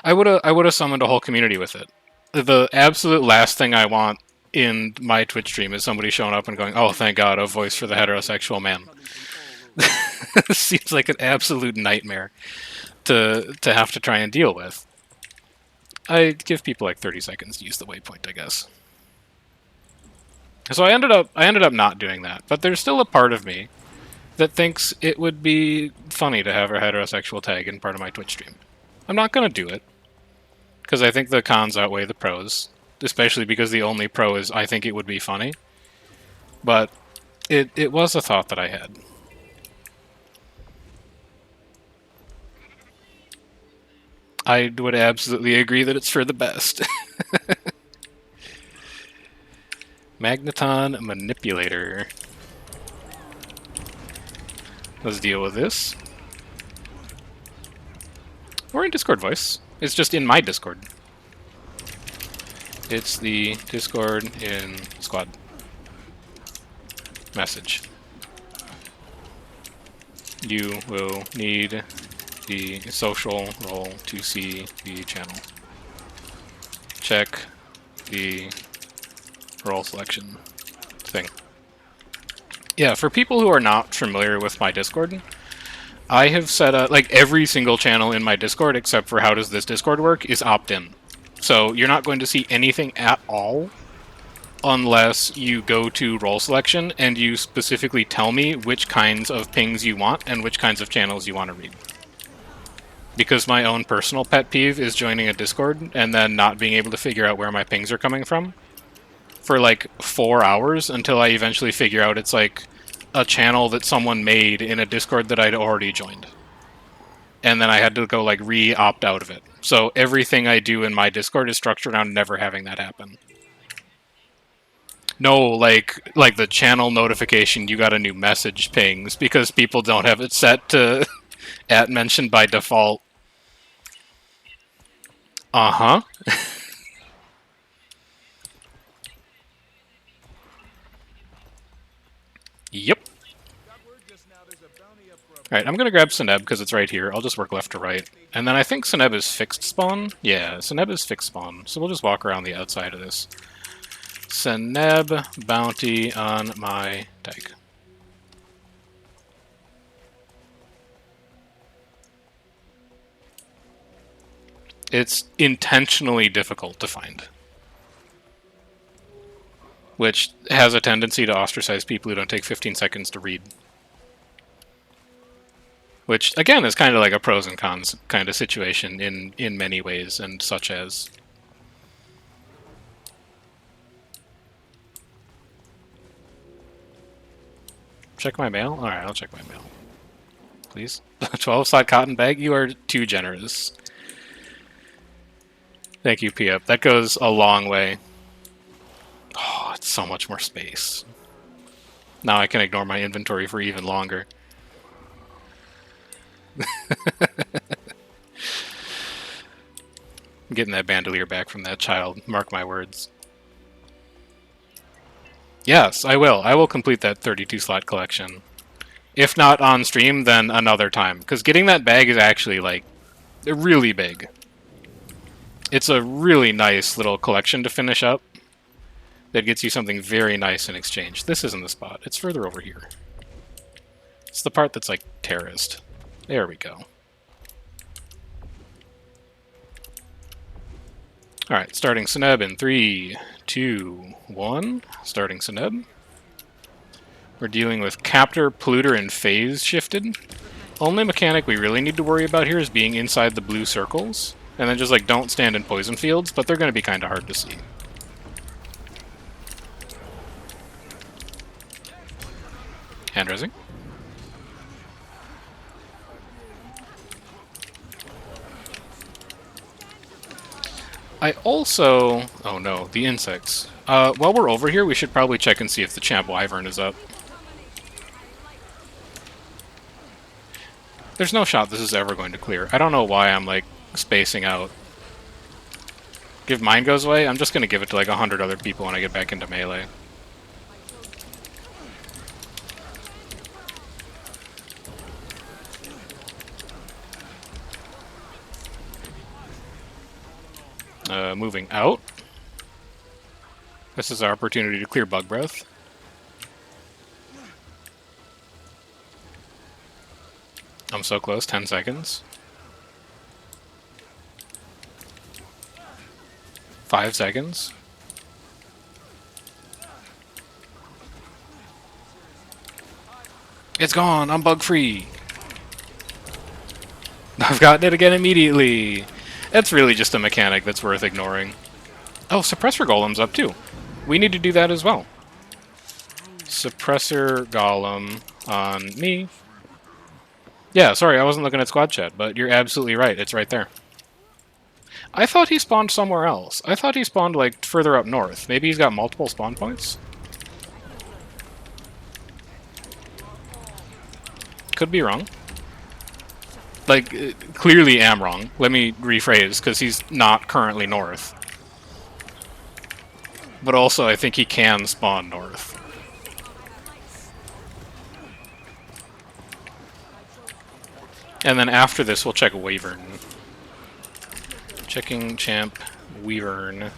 I would have summoned a whole community with it. The absolute last thing I want in my Twitch stream is somebody showing up and going, oh, thank God, a voice for the heterosexual man. Seems like an absolute nightmare to have to try and deal with. I give people like 30 seconds to use the waypoint, I guess. So I ended up not doing that, but there's still a part of me that thinks it would be funny to have a heterosexual tag in part of my Twitch stream. I'm not going to do it, because I think the cons outweigh the pros, especially because the only pro is I think it would be funny. But it was a thought that I had. I would absolutely agree that it's for the best. Magneton Manipulator. Let's deal with this. We're in Discord voice. It's just in my Discord. It's the Discord in squad. Message. You will need the social role to see the channel. Check the role selection thing. Yeah, for people who are not familiar with my Discord, I have set up, like, every single channel in my Discord, except for how does this Discord work, is opt-in. So you're not going to see anything at all unless you go to role selection and you specifically tell me which kinds of pings you want and which kinds of channels you want to read. Because my own personal pet peeve is joining a Discord and then not being able to figure out where my pings are coming from for like 4 hours until I eventually figure out it's like a channel that someone made in a Discord that I'd already joined. And then I had to go like re-opt out of it. So everything I do in my Discord is structured around never having that happen. No, like the channel notification, you got a new message pings, because people don't have it set to at mentioned by default. Uh-huh. Yep. Alright, I'm gonna grab Seneb because it's right here. I'll just work left to right. And then I think Seneb is fixed spawn. Yeah, Seneb is fixed spawn. So we'll just walk around the outside of this. Seneb bounty on my tag. It's intentionally difficult to find, which has a tendency to ostracize people who don't take 15 seconds to read. Which, again, is kind of like a pros and cons kind of situation in many ways, and such as... Check my mail? Alright, I'll check my mail. Please. 12-slot cotton bag? You are too generous. Thank you, P-Up. That goes a long way. Oh, it's so much more space. Now I can ignore my inventory for even longer. I'm getting that bandolier back from that child. Mark my words. Yes, I will. I will complete that 32-slot collection. If not on stream, then another time. Because getting that bag is actually, like, really big. It's a really nice little collection to finish up that gets you something very nice in exchange. This isn't the spot. It's further over here. It's the part that's, like, terraced. There we go. Alright, starting Seneb in 3, 2, 1. Starting Seneb. We're dealing with Captor, Polluter, and Phase shifted. Only mechanic we really need to worry about here is being inside the blue circles. And then just, like, don't stand in poison fields, but they're going to be kind of hard to see. Hand raising. I also... Oh no, the insects. While we're over here, we should probably check and see if the Champ Wyvern is up. There's no shot this is ever going to clear. I don't know why I'm, like, spacing out. If mine goes away, I'm just going to give it to, like, 100 other people when I get back into melee. Moving out. This is our opportunity to clear Bug Breath. I'm so close, 10 seconds. 5 seconds. It's gone, I'm bug free. I've gotten it again immediately. That's really just a mechanic that's worth ignoring. Oh, Suppressor Golem's up too. We need to do that as well. Suppressor Golem on me. Yeah, sorry, I wasn't looking at squad chat, but you're absolutely right. It's right there. I thought he spawned somewhere else. I thought he spawned, like, further up north. Maybe he's got multiple spawn points? Could be wrong. Like, clearly am wrong. Let me rephrase, because he's not currently north. But also, I think he can spawn north. And then after this, we'll check Wyvern. Checking Champ Wyvern.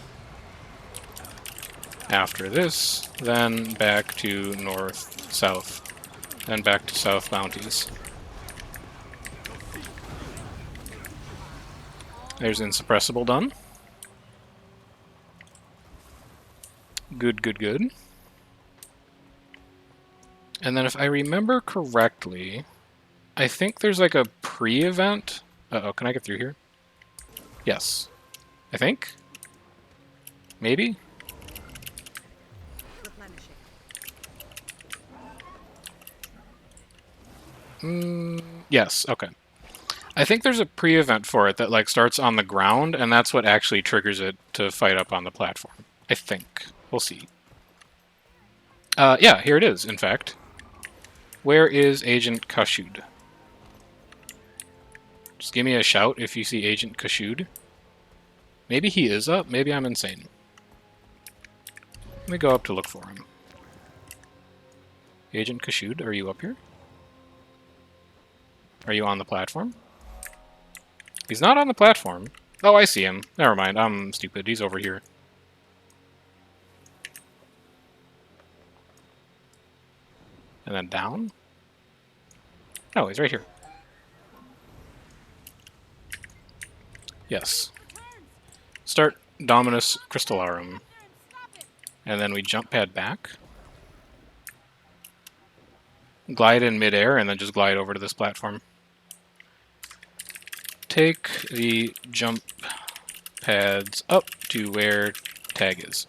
After this, then back to north, south. Then back to south bounties. There's Insuppressible done. Good, good, good. And then if I remember correctly, I think there's like a pre-event. Uh-oh, can I get through here? Yes. I think? Maybe? Yes, okay. I think there's a pre-event for it that like starts on the ground, and that's what actually triggers it to fight up on the platform. I think. We'll see. Yeah, here it is, in fact. Where is Agent Kashud? Just give me a shout if you see Agent Kashud. Maybe he is up, maybe I'm insane. Let me go up to look for him. Agent Kashud, are you up here? Are you on the platform? He's not on the platform. Oh, I see him. Never mind, I'm stupid. He's over here. And then down? No, he's right here. Yes. Start Dominus Crystallorum. And then we jump pad back. Glide in midair, and then just glide over to this platform. Take the jump pads up to where tag is.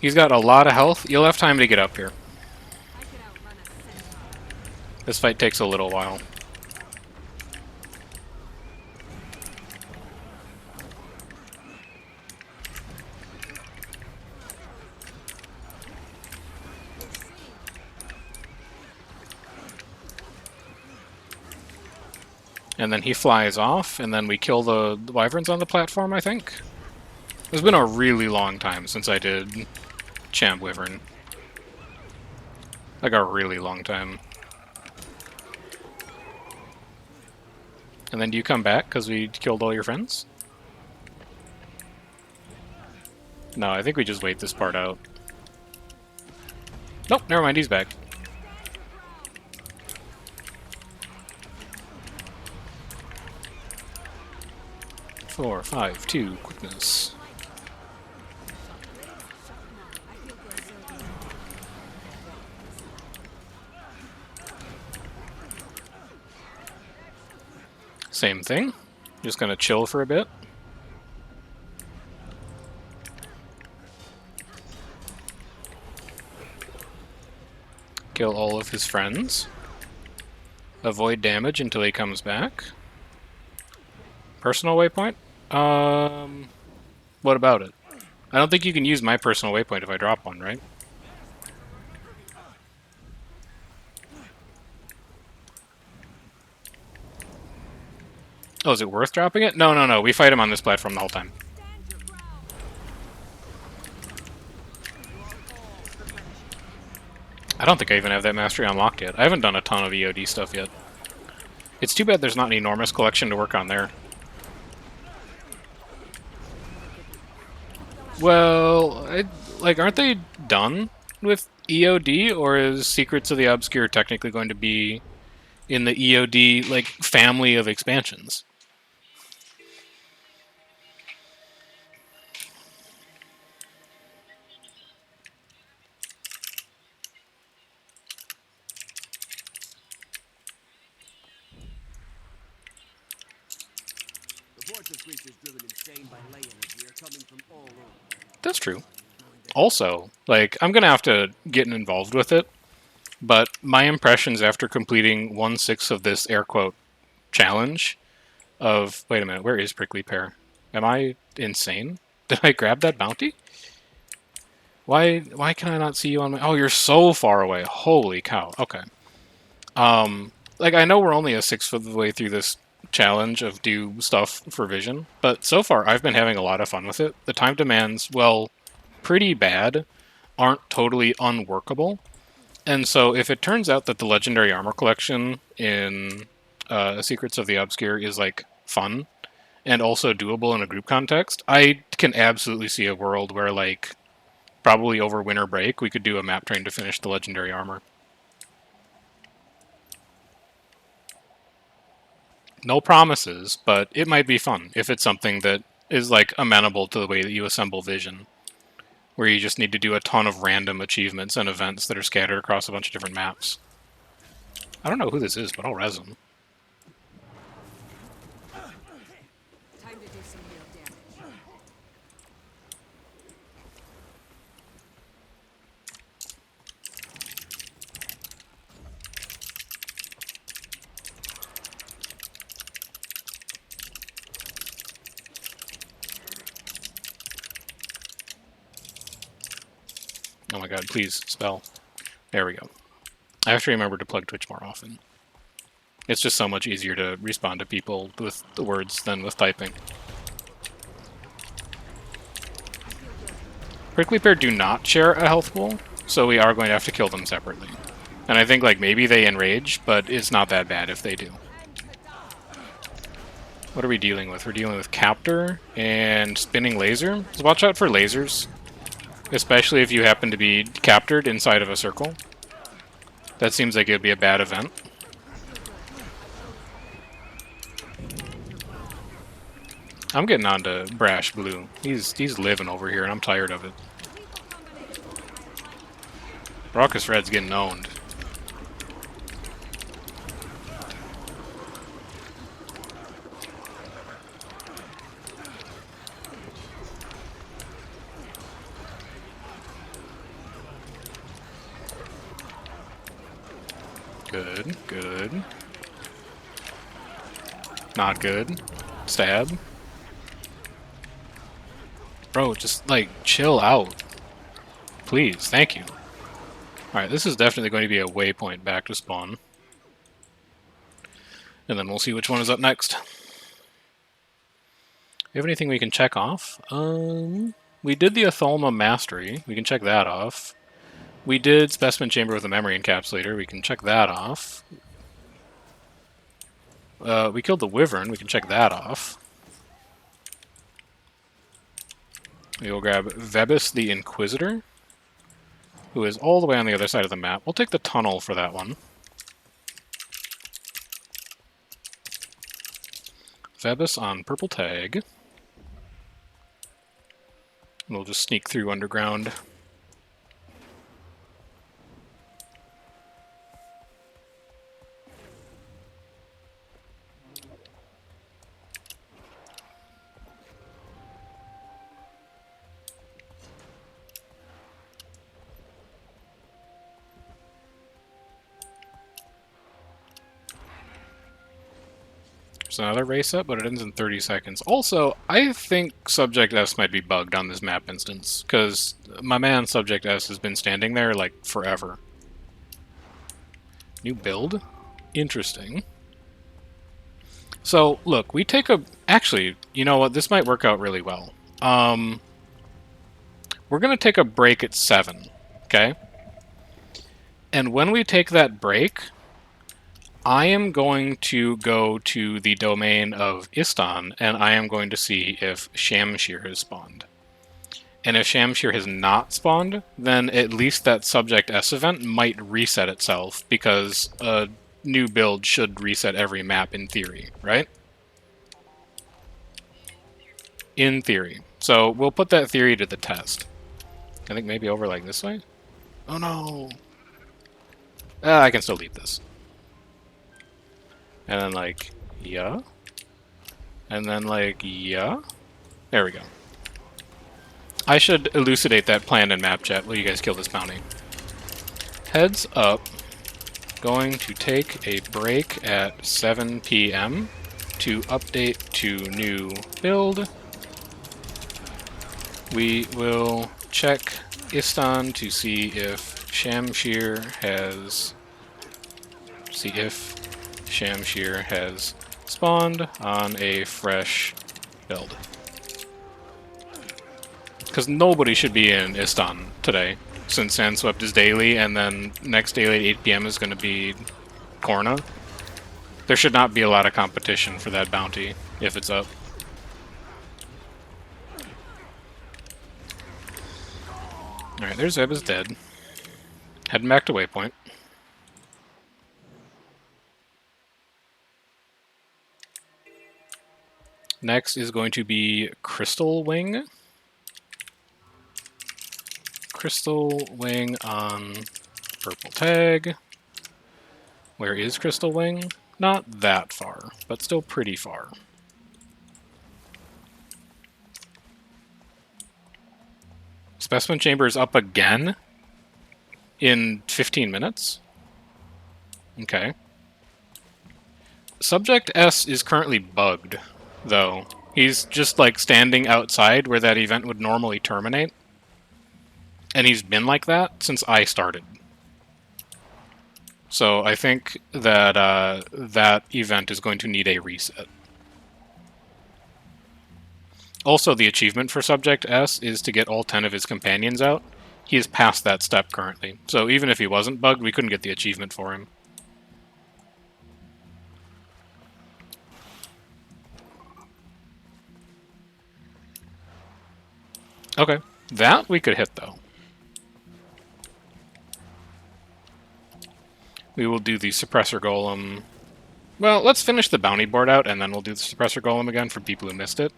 He's got a lot of health. You'll have time to get up here. This fight takes a little while. And then he flies off, and then we kill the wyverns on the platform, I think. It's been a really long time since I did Champ Wyvern. Like a really long time. And then do you come back because we killed all your friends? No, I think we just wait this part out. Nope, never mind, he's back. Four, five, two, quickness. Same thing. Just gonna chill for a bit. Kill all of his friends. Avoid damage until he comes back. Personal waypoint? What about it? I don't think you can use my personal waypoint if I drop one, right? Oh, is it worth dropping it? No, no, no. We fight him on this platform the whole time. I don't think I even have that mastery unlocked yet. I haven't done a ton of EOD stuff yet. It's too bad there's not an enormous collection to work on there. Well, aren't they done with EOD, or is Secrets of the Obscure technically going to be in the EOD, like, family of expansions? That's true. Also, like, I'm gonna have to get involved with it, but my impressions after completing 1/6 of this air quote challenge of, wait a minute, where is Prickly Pear? Am I insane? Did I grab that bounty? Why can I not see you on my... Oh, you're so far away. Holy cow. Okay. Like, I know we're only a sixth of the way through this challenge of do stuff for vision, but so far I've been having a lot of fun with it. The time demands, well, pretty bad, aren't totally unworkable. And so if it turns out that the Legendary Armor Collection in Secrets of the Obscure is, like, fun, and also doable in a group context, I can absolutely see a world where, like, probably over winter break, we could do a map train to finish the Legendary Armor. No promises, but it might be fun if it's something that is, like, amenable to the way that you assemble vision, where you just need to do a ton of random achievements and events that are scattered across a bunch of different maps. I don't know who this is, but I'll res him. Oh my god, please, spell. There we go. I have to remember to plug Twitch more often. It's just so much easier to respond to people with the words than with typing. Prickly Pear do not share a health pool, so we are going to have to kill them separately. And I think, like, maybe they enrage, but it's not that bad if they do. What are we dealing with? We're dealing with Captor and Spinning Laser. So watch out for lasers, especially if you happen to be captured inside of a circle. That seems like it would be a bad event. I'm getting on to Brash Blue. He's living over here, and I'm tired of it. Raucous Red's getting owned. Good, good. Not good. Stab. Bro, just, like, chill out. Please, thank you. Alright, this is definitely going to be a waypoint back to spawn. And then we'll see which one is up next. We have anything we can check off? We did the Atholma Mastery. We can check that off. We did Specimen Chamber with a Memory Encapsulator. We can check that off. We killed the Wyvern. We can check that off. We will grab Vebis the Inquisitor, who is all the way on the other side of the map. We'll take the tunnel for that one. Vebis on purple tag. We'll just sneak through underground. It's another race up, but it ends in 30 seconds. Also, I think Subject S might be bugged on this map instance, because my man Subject S has been standing there, like, forever. New build? Interesting. So, look, we take a... Actually, you know what? This might work out really well. We're going to take a break at 7, okay? And when we take that break, I am going to go to the domain of Istan, and I am going to see if Shamshir has spawned. And if Shamshir has not spawned, then at least that Subject S event might reset itself, because a new build should reset every map in theory, right? In theory. So we'll put that theory to the test. I think maybe over like this way? Oh no! I can still leave this. And then like, yeah. And then like, yeah. There we go. I should elucidate that plan in map chat while you guys kill this bounty. Heads up. Going to take a break at 7 p.m. to update to new build. We will check Istan to see if Shamshir has spawned on a fresh build. Because nobody should be in Istan today, since Sandswept is daily, and then next daily at 8 p.m. is going to be Korna. There should not be a lot of competition for that bounty, if it's up. Alright, there's Zeb is dead. Heading back to Waypoint. Next is going to be Crystal Wing. Crystal Wing on purple tag. Where is Crystal Wing? Not that far, but still pretty far. Specimen Chamber is up again in 15 minutes? Okay. Subject S is currently bugged, though. He's just, like, standing outside where that event would normally terminate. And he's been like that since I started. So I think that that event is going to need a reset. Also, the achievement for Subject S is to get all 10 of his companions out. He is past that step currently. So even if he wasn't bugged, we couldn't get the achievement for him. Okay. That we could hit, though. We will do the Suppressor Golem. Well, let's finish the bounty board out, and then we'll do the Suppressor Golem again for people who missed it.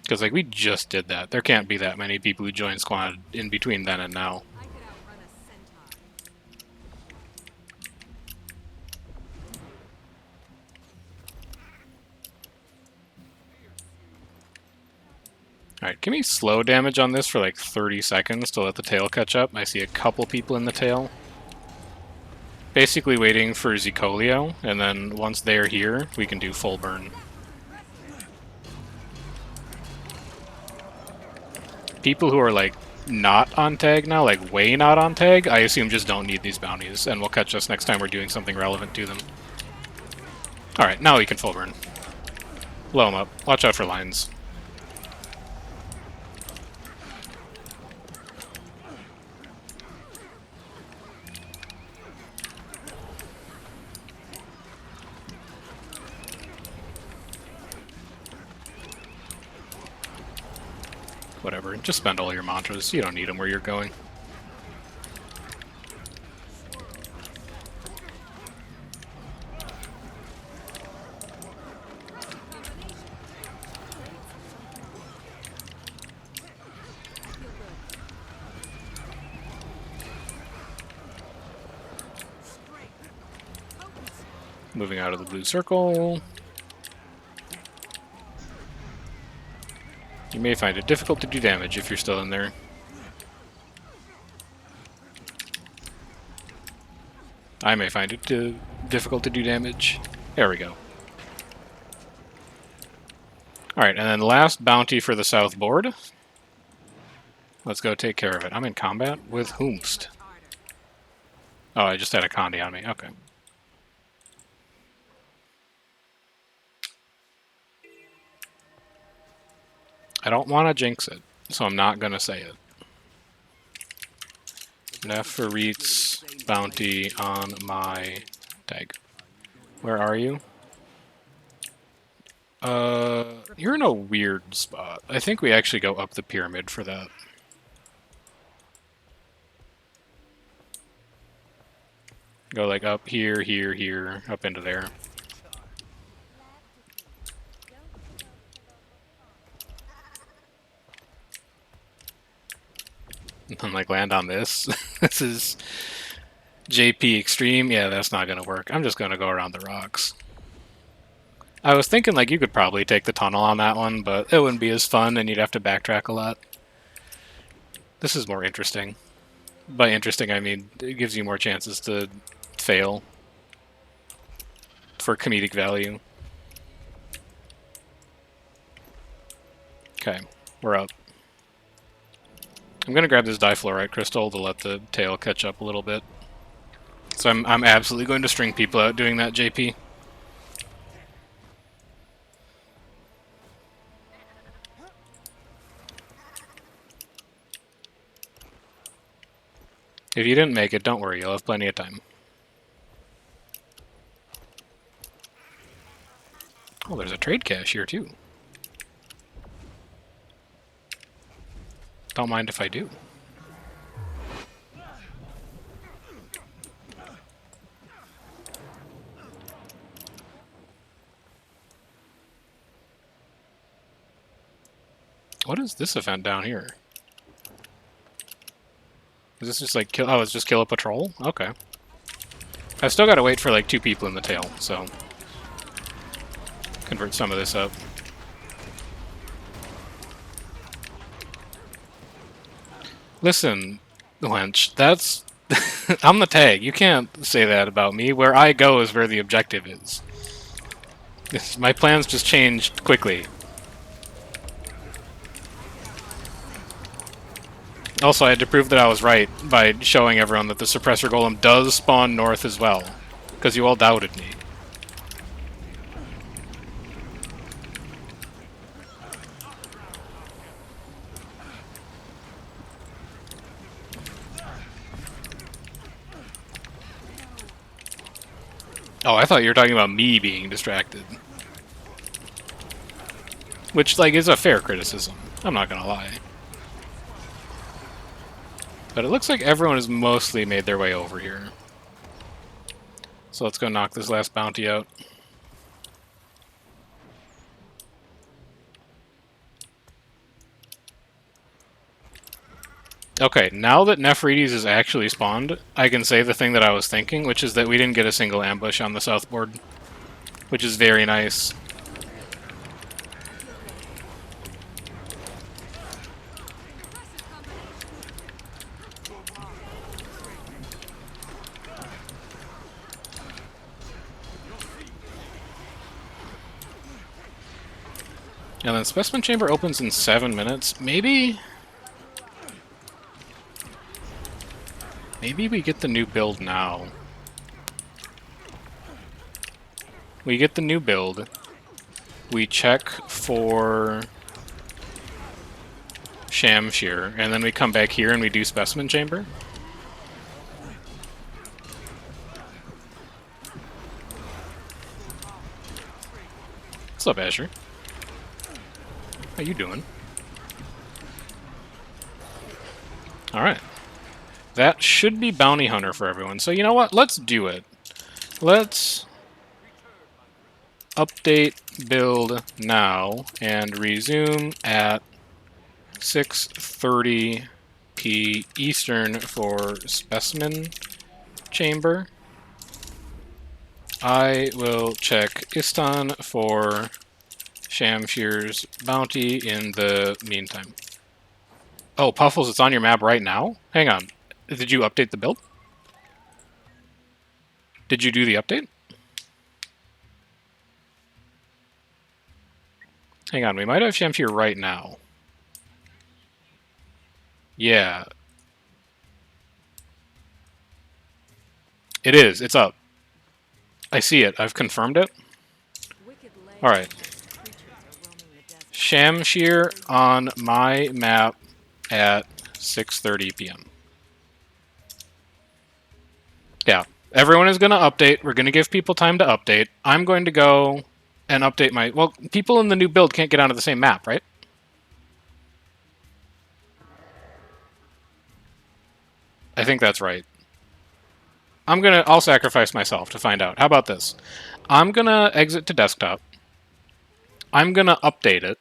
Because, like, we just did that. There can't be that many people who joined squad in between then and now. Alright, give me slow damage on this for like 30 seconds to let the tail catch up. I see a couple people in the tail. Basically waiting for Zicolio, and then once they're here, we can do full burn. People who are like not on tag now, like way not on tag, I assume just don't need these bounties, and will catch us next time we're doing something relevant to them. Alright, now we can full burn. Blow them up. Watch out for lines. Whatever, just spend all your mantras. You don't need them where you're going. Moving out of the blue circle. You may find it difficult to do damage if you're still in there. I may find it difficult to do damage. There we go. Alright, and then last bounty for the south board. Let's go take care of it. I'm in combat with whomst. Oh, I just had a Condi on me. Okay. I don't want to jinx it, so I'm not going to say it. Neferit's bounty on my tag. Where are you? You're in a weird spot. I think we actually go up the pyramid for that. Go like up here, here, here, up into there. And like land on this. This is JP Extreme. Yeah, that's not gonna work. I'm just gonna go around the rocks. I was thinking like you could probably take the tunnel on that one, but it wouldn't be as fun and you'd have to backtrack a lot. This is more interesting. By interesting, I mean it gives you more chances to fail for comedic value. Okay, we're up. I'm gonna grab this difluorite crystal to let the tail catch up a little bit. So I'm absolutely going to string people out doing that, JP. If you didn't make it, don't worry, you'll have plenty of time. Oh, there's a trade cache here too. Don't mind if I do. What is this event down here? Is this just like kill? Oh, it's just kill a patrol? Okay. I've still got to wait for like 2 people in the tail, so convert some of this up. Listen, wench, that's... I'm the tag. You can't say that about me. Where I go is where the objective is. My plans just changed quickly. Also, I had to prove that I was right by showing everyone that the suppressor golem does spawn north as well, because you all doubted me. Oh, I thought you were talking about me being distracted. Which, like, is a fair criticism. I'm not gonna lie. But it looks like everyone has mostly made their way over here. So let's go knock this last bounty out. Okay, now that Nephrites is actually spawned, I can say the thing that I was thinking, which is that we didn't get a single ambush on the south board. Which is very nice. And then Specimen Chamber opens in 7 minutes. Maybe we get the new build now. We get the new build. We check for Shamshir, and then we come back here and we do Specimen Chamber. What's up, Asher? How you doing? Alright. That should be Bounty Hunter for everyone. So you know what? Let's do it. Let's update build now and resume at 6:30 p. Eastern for Specimen Chamber. I will check Istan for Shamshir's bounty in the meantime. Oh, Puffles, it's on your map right now? Hang on. Did you update the build? Did you do the update? Hang on, we might have Shamshir right now. Yeah. It is. It's up. I see it. I've confirmed it. Alright. Shamshir on my map at 6:30 p.m. Yeah. Everyone is going to update. We're going to give people time to update. I'm going to go and update my... Well, people in the new build can't get onto the same map, right? I think that's right. I'll sacrifice myself to find out. How about this? I'm gonna exit to desktop. I'm gonna update it.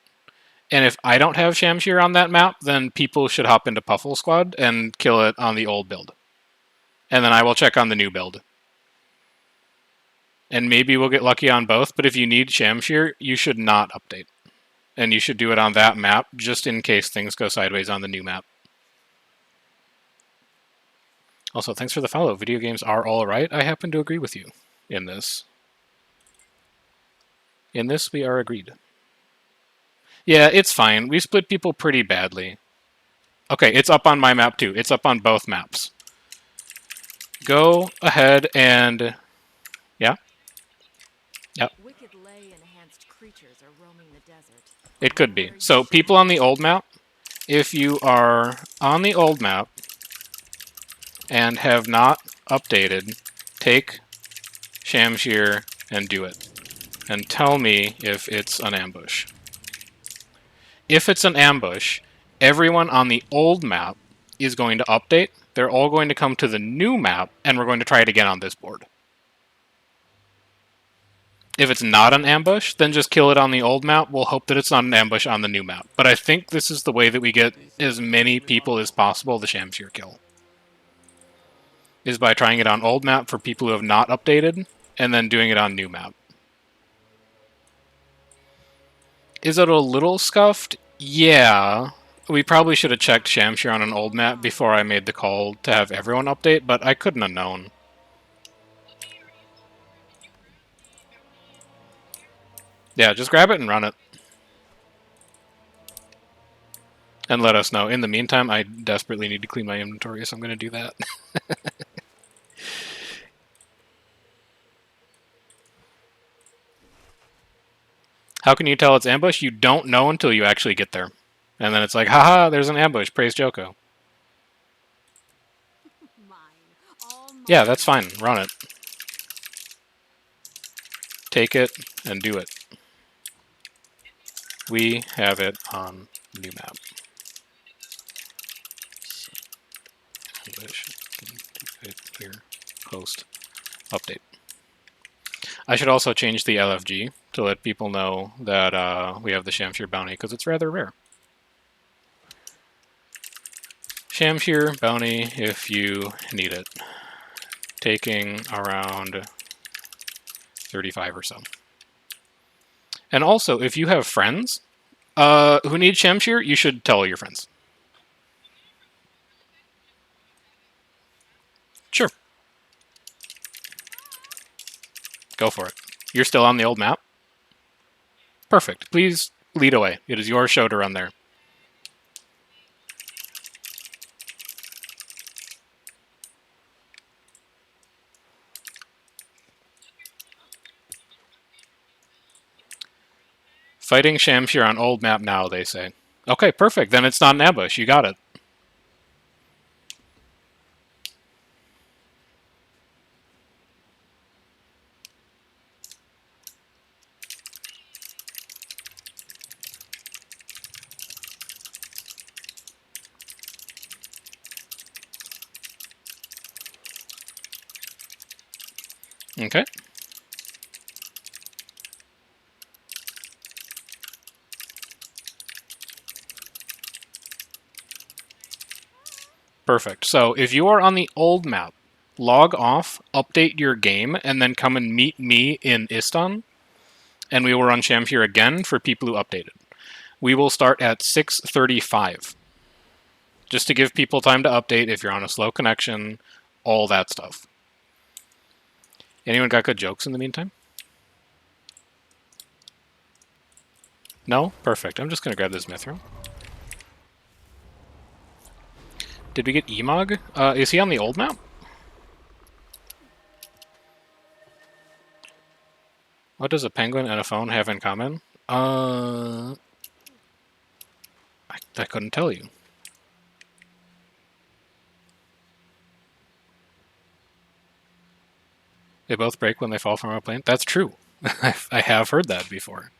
And if I don't have Shamshir on that map, then people should hop into Puffle Squad and kill it on the old build. And then I will check on the new build. And maybe we'll get lucky on both, but if you need Shamshir, you should not update. And you should do it on that map, just in case things go sideways on the new map. Also, thanks for the follow. Video games are all right. I happen to agree with you in this. In this, we are agreed. Yeah, it's fine. We split people pretty badly. Okay, it's up on my map too. It's up on both maps. Go ahead and... Yeah? Yep. It could be. So, people on the old map, if you are on the old map and have not updated, take Shamshir and do it. And tell me if it's an ambush. If it's an ambush, everyone on the old map is going to update. They're all going to come to the new map, and we're going to try it again on this board. If it's not an ambush, then just kill it on the old map. We'll hope that it's not an ambush on the new map. But I think this is the way that we get as many people as possible the Shamshir kill. Is by trying it on old map for people who have not updated, and then doing it on new map. Is it a little scuffed? Yeah. We probably should have checked Shamshir on an old map before I made the call to have everyone update, but I couldn't have known. Yeah, just grab it and run it. And let us know. In the meantime, I desperately need to clean my inventory, so I'm going to do that. How can you tell it's ambush? You don't know until you actually get there. And then it's like, haha, there's an ambush. Praise Joko. Yeah, that's fine. Run it. Take it and do it. We have it on new map. Ambush. Here. Post. Update. I should also change the LFG to let people know that we have the Shamshir bounty, because it's rather rare. Shamshir bounty if you need it. Taking around 35 or so. And also, if you have friends who need Shamshir, you should tell your friends. Sure. Go for it. You're still on the old map? Perfect. Please lead away. It is your show to run there. Fighting Shamshir on old map now, they say. Okay, perfect. Then it's not an ambush. You got it. Okay. Perfect. So if you are on the old map, log off, update your game, and then come and meet me in Istan, and we will run Shamshir again for people who updated. We will start at 6:35. Just to give people time to update if you're on a slow connection, all that stuff. Anyone got good jokes in the meantime? No? Perfect. I'm just going to grab this Mithril. Did we get Emog? Is he on the old map? What does a penguin and a phone have in common? I couldn't tell you. They both break when they fall from a plane? That's true. I have heard that before.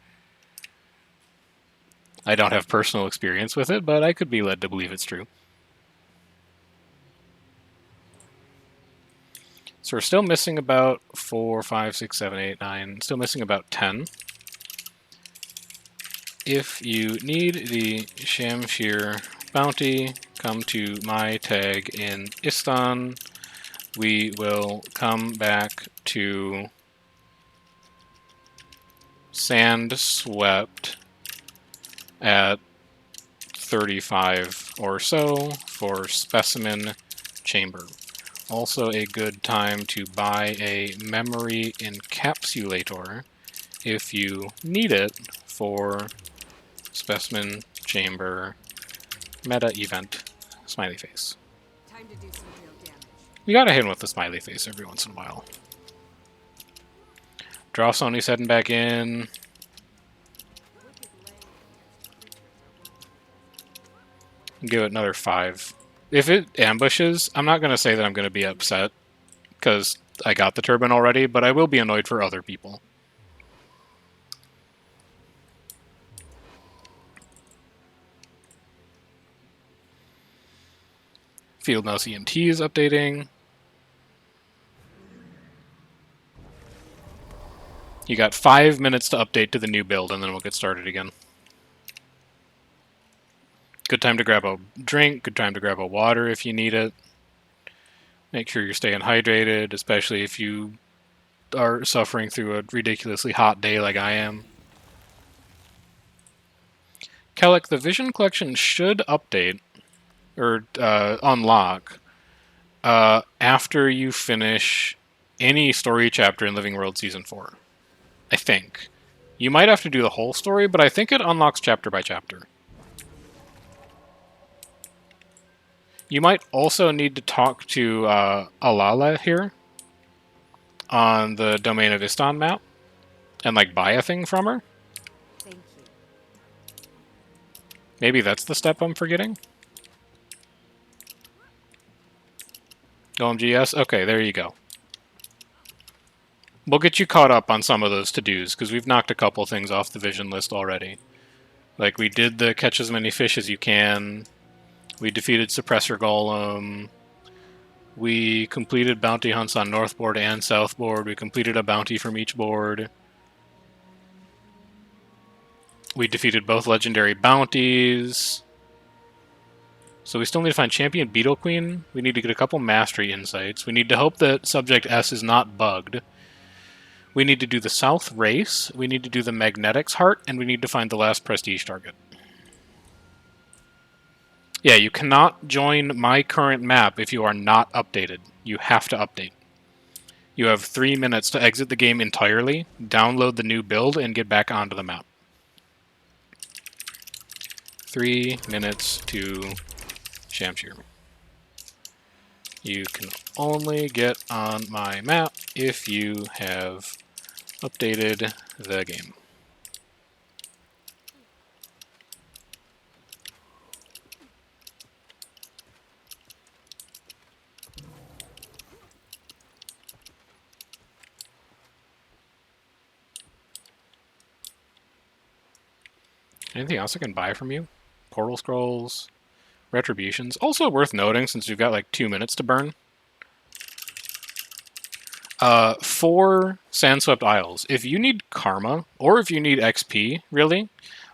I don't have personal experience with it, but I could be led to believe it's true. So we're still missing about 4, 5, 6, 7, 8, 9. Still missing about 10. If you need the Shamshir bounty, come to my tag in Istan. We will come back to Sandswept at 35 or so for Specimen Chamber. Also a good time to buy a memory encapsulator if you need it for Specimen Chamber meta event smiley face. Time to do some real damage. You gotta hit him with the smiley face every once in a while. Draw Sony's heading back in. Give it another 5. If it ambushes, I'm not going to say that I'm going to be upset, because I got the turban already, but I will be annoyed for other people. Field Mouse EMT is updating. You got 5 minutes to update to the new build, and then we'll get started again. Good time to grab a drink, good time to grab a water if you need it. Make sure you're staying hydrated, especially if you are suffering through a ridiculously hot day like I am. Kellic, the Vision Collection should update, or unlock, after you finish any story chapter in Living World Season 4. I think. You might have to do the whole story, but I think it unlocks chapter by chapter. You might also need to talk to Alala here on the Domain of Istan map and like buy a thing from her. Thank you. Maybe that's the step I'm forgetting. OMGS? Okay, there you go. We'll get you caught up on some of those to-dos, because we've knocked a couple things off the vision list already. Like, we did the catch as many fish as you can. We defeated Suppressor Golem. We completed bounty hunts on North Board and South Board. We completed a bounty from each board. We defeated both legendary bounties. So we still need to find Champion Beetle Queen. We need to get a couple Mastery Insights. We need to hope that Subject S is not bugged. We need to do the South Race. We need to do the Magnetics Heart. And we need to find the last Prestige target. Yeah, you cannot join my current map if you are not updated. You have to update. You have 3 minutes to exit the game entirely, download the new build, and get back onto the map. 3 minutes to Shamshir. You can only get on my map if you have updated the game. Anything else I can buy from you? Portal Scrolls, Retributions. Also worth noting, since we've got like 2 minutes to burn. For Sandswept Isles, if you need Karma, or if you need XP, really,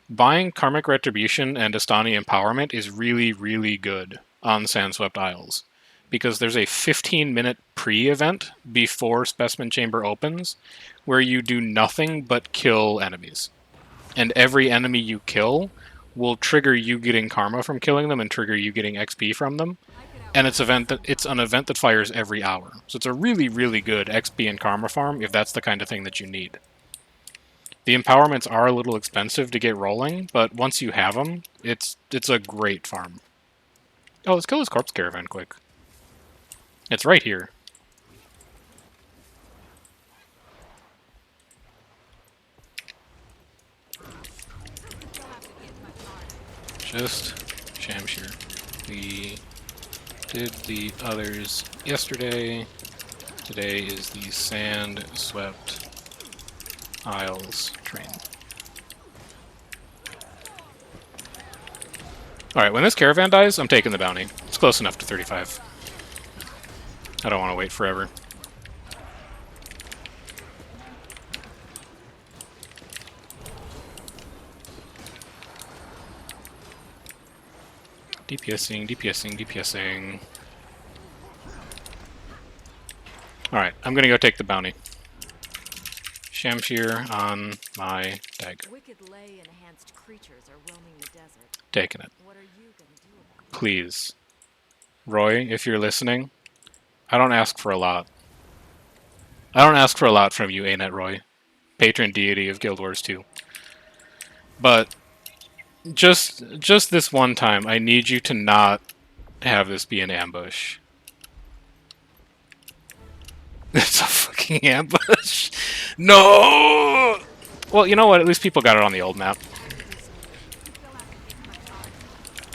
buying Karmic Retribution and Astani Empowerment is really, really good on Sandswept Isles. Because there's a 15-minute pre-event before Specimen Chamber opens, where you do nothing but kill enemies. And every enemy you kill will trigger you getting karma from killing them and trigger you getting XP from them. and it's an event that fires every hour. So it's a really, really good XP and karma farm if that's the kind of thing that you need. The empowerments are a little expensive to get rolling, but once you have them, it's a great farm. Oh, let's kill this corpse caravan quick. It's right here. Just Shamshir. We did the others yesterday. Today is the Sandswept Isles train. Alright, when this caravan dies, I'm taking the bounty. It's close enough to 35. I don't want to wait forever. DPSing, DPSing, DPSing. Alright, I'm gonna go take the bounty. Shamshir on my dag. Wicked ley-enhanced creatures are roaming the desert. Taking it. What are you gonna do about it? Please. Roy, if you're listening, I don't ask for a lot. I don't ask for a lot from you, ANET Roy. Patron deity of Guild Wars 2. But just this one time, I need you to not have this be an ambush. It's a fucking ambush. No! Well, you know what? At least people got it on the old map.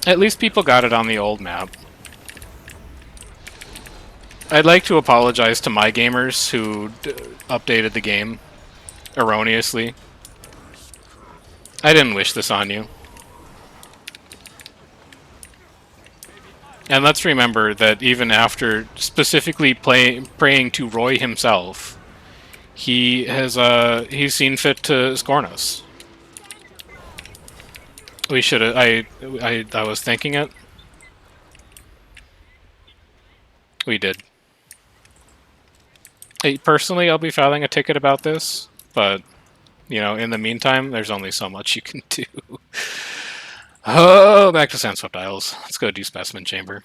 At least people got it on the old map. I'd like to apologize to my gamers who updated the game erroneously. I didn't wish this on you. And let's remember that even after specifically praying to Roy himself, he's seen fit to scorn us. We should have. I was thinking it. We did. Personally, I'll be filing a ticket about this, but you know, in the meantime, there's only so much you can do. Oh, back to Sandswept Isles. Let's go do Specimen Chamber.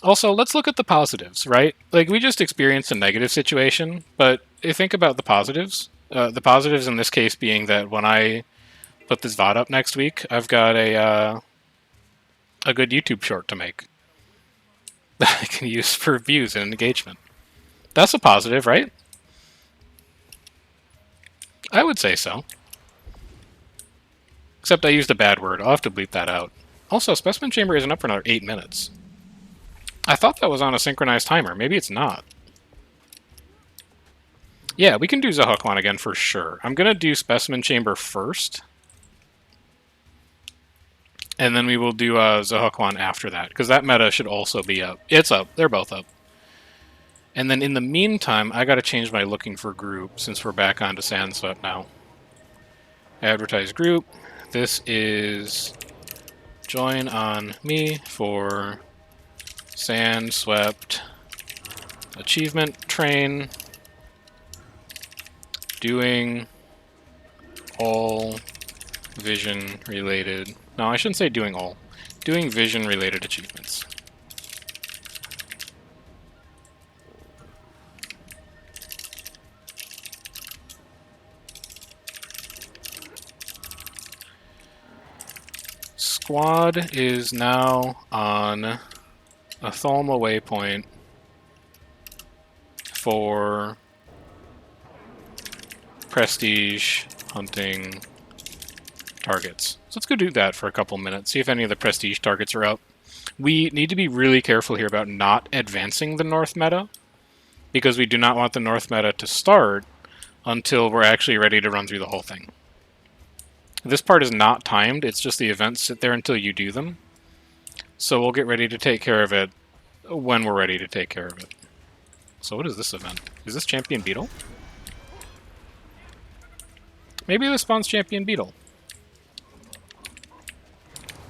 Also, let's look at the positives, right? Like, we just experienced a negative situation, but think about the positives. The positives in this case being that when I put this VOD up next week, I've got a good YouTube short to make that I can use for views and engagement. That's a positive, right? I would say so. Except I used a bad word. I'll have to bleep that out. Also, Specimen Chamber isn't up for another 8 minutes. I thought that was on a synchronized timer. Maybe it's not. Yeah, we can do Zahukwan again for sure. I'm going to do Specimen Chamber first. And then we will do Zahukwan after that, because that meta should also be up. It's up. They're both up. And then in the meantime, I got to change my looking for group, since we're back onto Sandswept now. Advertise group. This is join on me for Sandswept achievement train. Doing all vision related. No, I shouldn't say doing all. Doing vision related achievements. Squad is now on a Thalma waypoint for prestige hunting targets. So let's go do that for a couple minutes, see if any of the prestige targets are up. We need to be really careful here about not advancing the north meta, because we do not want the north meta to start until we're actually ready to run through the whole thing. This part is not timed, it's just the events sit there until you do them. So we'll get ready to take care of it when we're ready to take care of it. So what is this event? Is this Champion Beetle? Maybe this spawns Champion Beetle.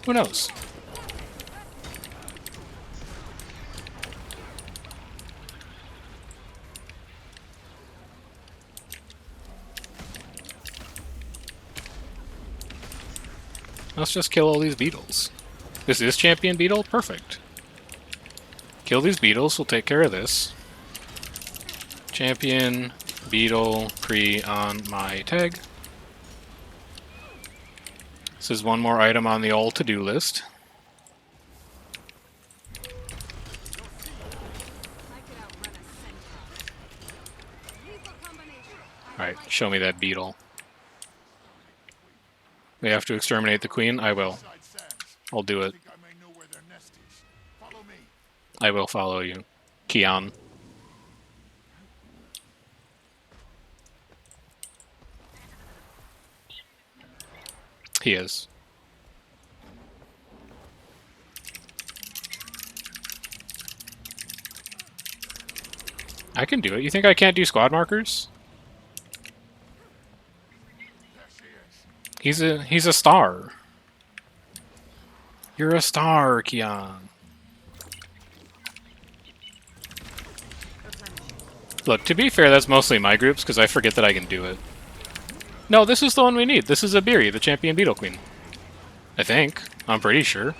Who knows? Let's just kill all these beetles. This is champion beetle? Perfect. Kill these beetles, we'll take care of this. Champion beetle pre on my tag. This is one more item on the all to-do list. Alright, show me that beetle. We have to exterminate the queen? I will. I'll do it. I will follow you. Kian. He is. I can do it. You think I can't do squad markers? He's a star. You're a star, Kian. Look, to be fair, that's mostly my groups, because I forget that I can do it. No, this is the one we need. This is Abiri, the champion beetle queen. I think. I'm pretty sure.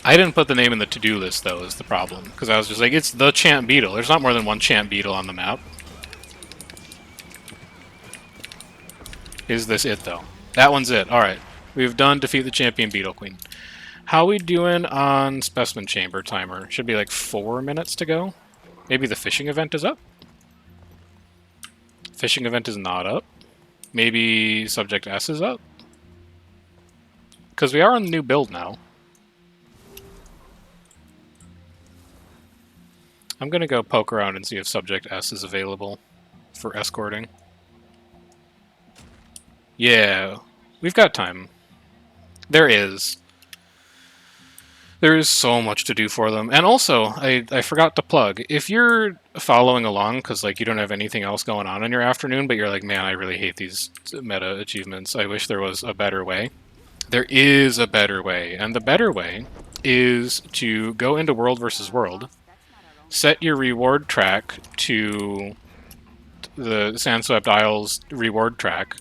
I didn't put the name in the to-do list, though, is the problem. Because I was just like, it's the champ beetle. There's not more than one champ beetle on the map. Is this it, though? That one's it. Alright. We've done defeat the champion beetle queen. How we doing on specimen chamber timer? Should be like 4 minutes to go. Maybe the fishing event is up? Fishing event is not up. Maybe subject S is up? Because we are on the new build now. I'm going to go poke around and see if subject S is available for escorting. Yeah, we've got time. There is. There is so much to do for them. And also, I forgot to plug. If you're following along, because like you don't have anything else going on in your afternoon, but you're like, man, I really hate these meta achievements. I wish there was a better way. There is a better way. And the better way is to go into World versus World, set your reward track to the Sandswept Isles reward track,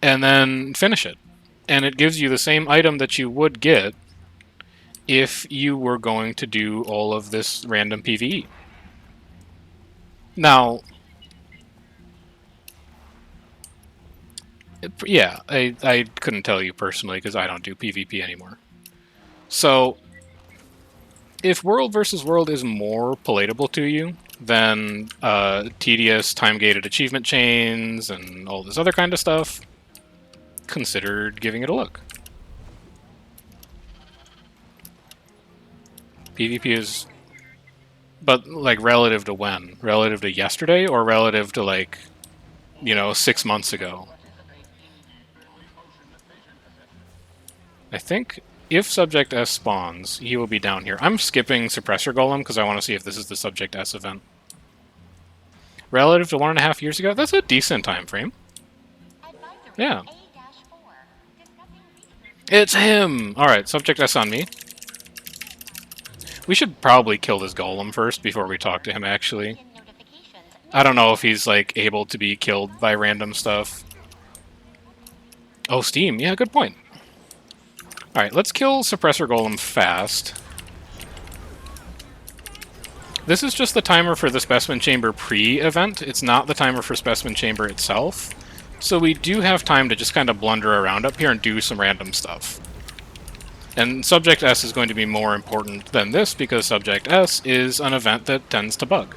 and then finish it. And it gives you the same item that you would get if you were going to do all of this random PvE. Now, yeah, I couldn't tell you personally because I don't do PvP anymore. So, if World versus World is more palatable to you than tedious time-gated achievement chains and all this other kind of stuff, consider giving it a look. PvP is... But, like, relative to when? Relative to yesterday, or relative to, like, you know, 6 months ago? I think if Subject S spawns, he will be down here. I'm skipping Suppressor Golem because I want to see if this is the Subject S event. Relative to 1.5 years ago, that's a decent time frame. Yeah. It's him! Alright, Subject S on me. We should probably kill this golem first before we talk to him, actually. I don't know if he's, like, able to be killed by random stuff. Oh, Steam. Yeah, good point. Alright, let's kill Suppressor Golem fast. This is just the timer for the Specimen Chamber pre-event. It's not the timer for Specimen Chamber itself. So we do have time to just kind of blunder around up here and do some random stuff. And Subject S is going to be more important than this because Subject S is an event that tends to bug.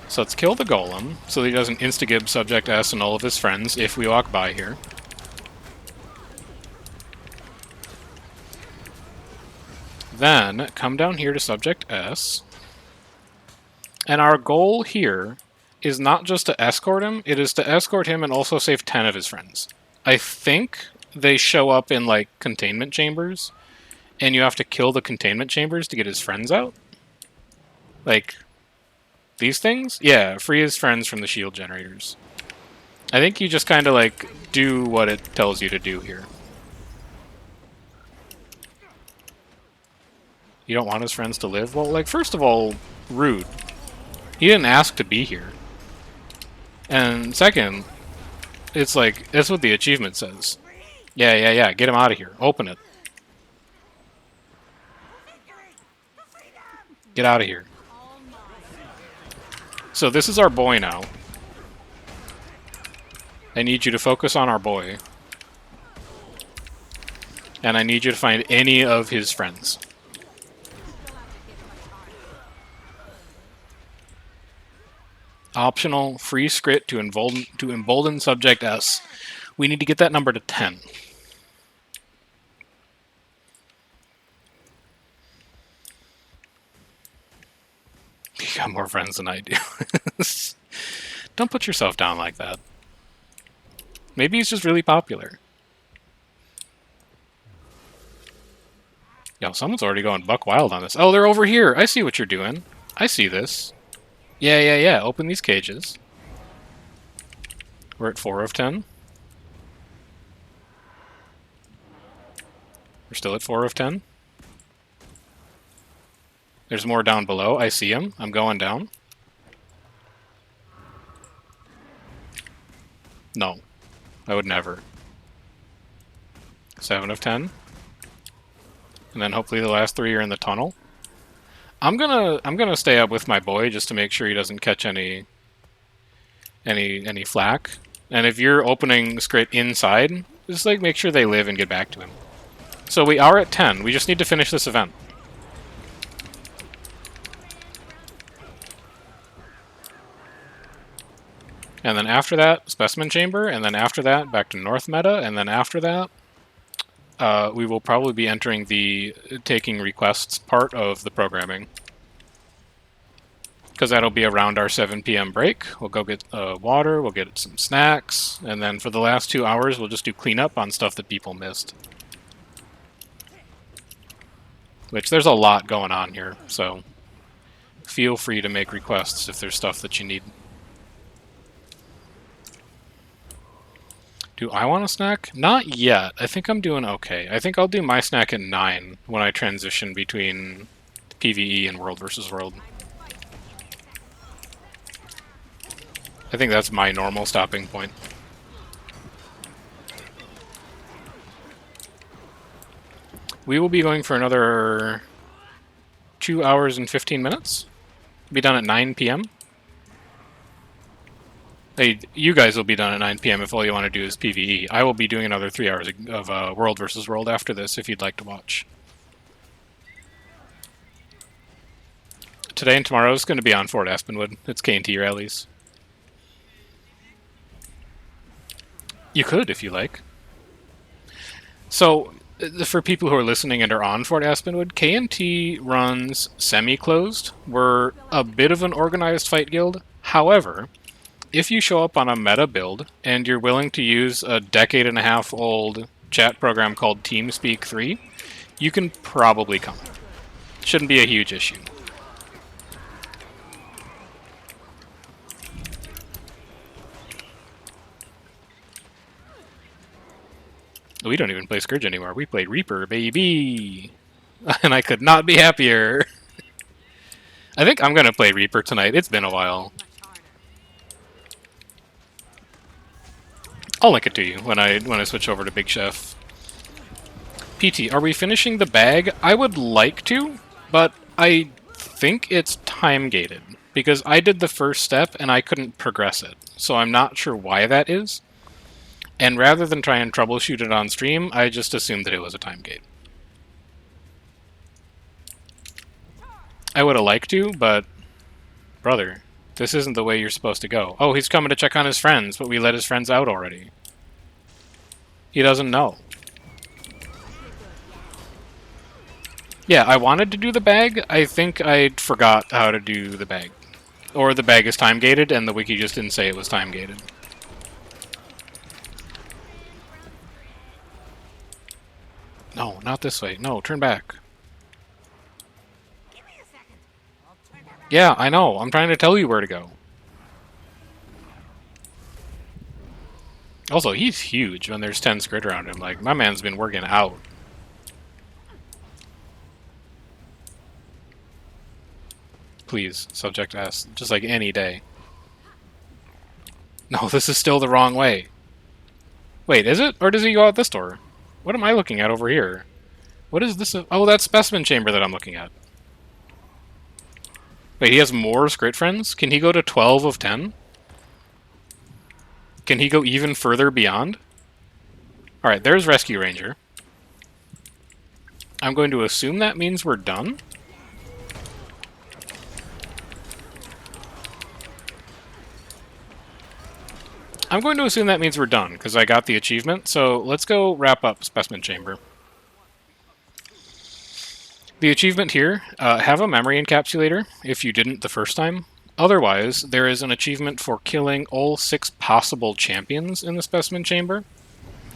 So let's kill the Golem so that he doesn't insta-gib Subject S and all of his friends if we walk by here. Then come down here to Subject S. And our goal here is not just to escort him, it is to escort him and also save 10 of his friends. I think they show up in, like, containment chambers, and you have to kill the containment chambers to get his friends out. Like, these things? Yeah, free his friends from the shield generators. I think you just kind of, like, do what it tells you to do here. You don't want his friends to live? Well, like, first of all, rude. He didn't ask to be here. And second, it's like, that's what the achievement says. Yeah, get him out of here. Open it. Get out of here. So this is our boy now. I need you to focus on our boy. And I need you to find any of his friends. Optional, free script to embolden subject S. We need to get that number to 10. You got more friends than I do. Don't put yourself down like that. Maybe he's just really popular. Yo, someone's already going buck wild on this. Oh, they're over here. I see what you're doing. I see this. Yeah. Open these cages. We're at 4 of 10. We're still at 4 of 10. There's more down below. I see him. I'm going down. No. I would never. 7 of 10. And then hopefully the last 3 are in the tunnel. I'm gonna stay up with my boy just to make sure he doesn't catch any flack. And if you're opening script inside, just like make sure they live and get back to him. So we are at 10. We just need to finish this event. And then after that, Specimen Chamber, and then after that, back to North Meta, and then after that, we will probably be entering the taking requests part of the programming. Because that'll be around our 7 p.m. break. We'll go get water, we'll get some snacks, and then for the last 2 hours, we'll just do cleanup on stuff that people missed. Which, there's a lot going on here, so feel free to make requests if there's stuff that you need. Do I want a snack? Not yet. I think I'm doing okay. I think I'll do my snack at 9 when I transition between PvE and World vs. World. I think that's my normal stopping point. We will be going for another 2 hours and 15 minutes. Be done at 9 p.m. Hey, you guys will be done at 9 p.m. if all you want to do is PvE. I will be doing another 3 hours of World vs. World after this if you'd like to watch. Today and tomorrow is going to be on Fort Aspenwood. It's K&T rallies. You could if you like. So, for people who are listening and are on Fort Aspenwood, K&T runs semi-closed. We're a bit of an organized fight guild. However, if you show up on a meta build and you're willing to use a decade-and-a-half-old chat program called TeamSpeak 3, you can probably come. Shouldn't be a huge issue. We don't even play Scourge anymore. We play Reaper, baby! And I could not be happier. I think I'm gonna play Reaper tonight. It's been a while. I'll link it to you when I switch over to Big Chef. PT, are we finishing the bag? I would like to, but I think it's time-gated. Because I did the first step and I couldn't progress it. So I'm not sure why that is. And rather than try and troubleshoot it on stream, I just assumed that it was a time gate. I would have liked to, but... Brother, this isn't the way you're supposed to go. Oh, he's coming to check on his friends, but we let his friends out already. He doesn't know. Yeah, I wanted to do the bag. I think I forgot how to do the bag. Or the bag is time-gated, and the wiki just didn't say it was time-gated. No, not this way. No, turn back. Yeah, I know. I'm trying to tell you where to go. Also, he's huge when there's 10 squid around him. Like, my man's been working out. Please, subject S. Just like any day. No, this is still the wrong way. Wait, is it? Or does he go out this door? What am I looking at over here? What is this? Oh, that's specimen chamber that I'm looking at. Wait, he has more Scrit Friends? Can he go to 12 of 10? Can he go even further beyond? Alright, there's Rescue Ranger. I'm going to assume that means we're done. I'm going to assume that means we're done, because I got the achievement, so let's go wrap up Specimen Chamber. The achievement here, have a memory encapsulator, if you didn't the first time. Otherwise, there is an achievement for killing all 6 possible champions in the Specimen Chamber.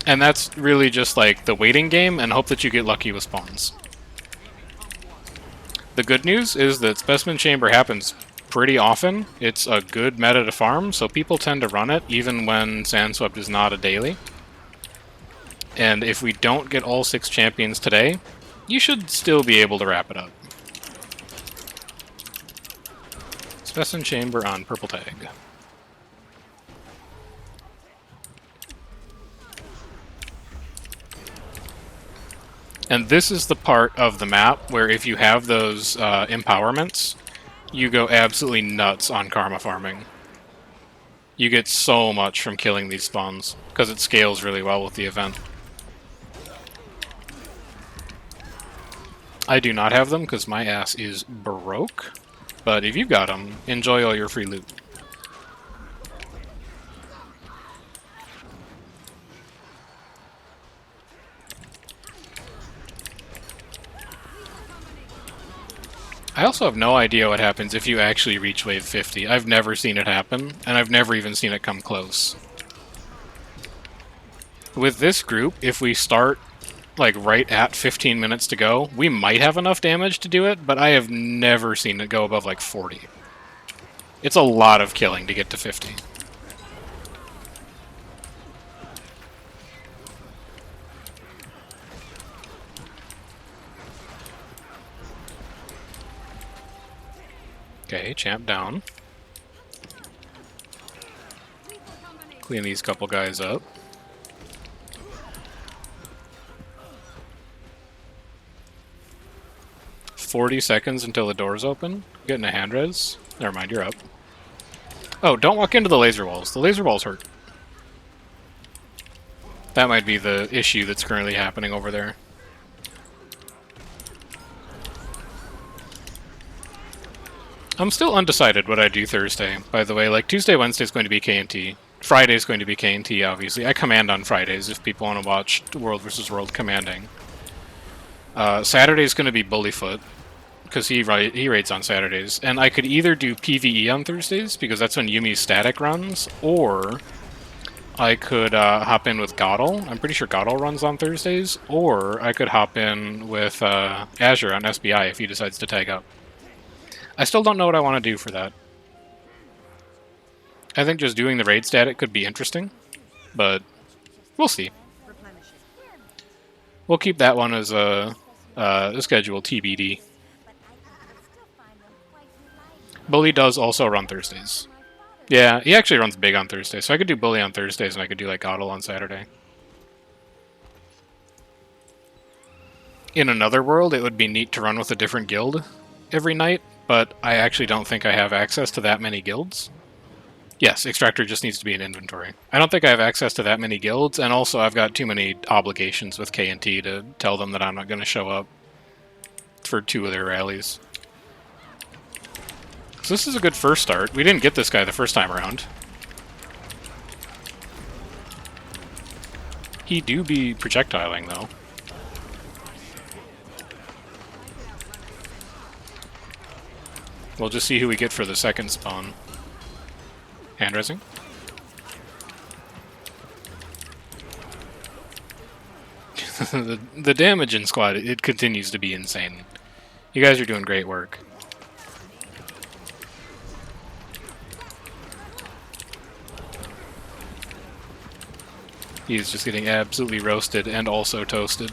And that's really just like the waiting game, and hope that you get lucky with spawns. The good news is that Specimen Chamber happens pretty often. It's a good meta to farm, so people tend to run it even when Sandswept is not a daily. And if we don't get all 6 champions today, you should still be able to wrap it up. Specimen Chamber on purple tag. And this is the part of the map where if you have those empowerments, you go absolutely nuts on karma farming. You get so much from killing these spawns, because it scales really well with the event. I do not have them, because my ass is broke. But if you've got them, enjoy all your free loot. I also have no idea what happens if you actually reach wave 50. I've never seen it happen, and I've never even seen it come close. With this group, if we start like right at 15 minutes to go, we might have enough damage to do it, but I have never seen it go above like 40. It's a lot of killing to get to 50. Okay, champ down. Clean these couple guys up. "40 seconds until the doors open. Getting a hand res. Never mind, you're up. Oh, don't walk into the laser walls. The laser walls hurt. That might be the issue that's currently happening over there. I'm still undecided what I do Thursday, by the way. Like, Tuesday, Wednesday is going to be KNT. Friday is going to be KNT, obviously. I command on Fridays if people want to watch World vs. World commanding. Saturday is going to be Bullyfoot, because he raids on Saturdays. And I could either do PvE on Thursdays, because that's when Yumi's static runs, or I could hop in with Goddle. I'm pretty sure Goddle runs on Thursdays. Or I could hop in with Azure on SBI if he decides to tag up. I still don't know what I want to do for that. I think just doing the raid static could be interesting, but we'll see. We'll keep that one as a schedule TBD. Bully does also run Thursdays. Yeah, he actually runs big on Thursdays, so I could do Bully on Thursdays and I could do like Goddle on Saturday. In another world, it would be neat to run with a different guild every night, but I actually don't think I have access to that many guilds. Yes, Extractor just needs to be in inventory. I don't think I have access to that many guilds, and also I've got too many obligations with KNT to tell them that I'm not going to show up for 2 of their rallies. So this is a good first start. We didn't get this guy the first time around. He do be projectiling, though. We'll just see who we get for the second spawn. Hand resing. the damage in squad, it continues to be insane. You guys are doing great work. He's just getting absolutely roasted and also toasted.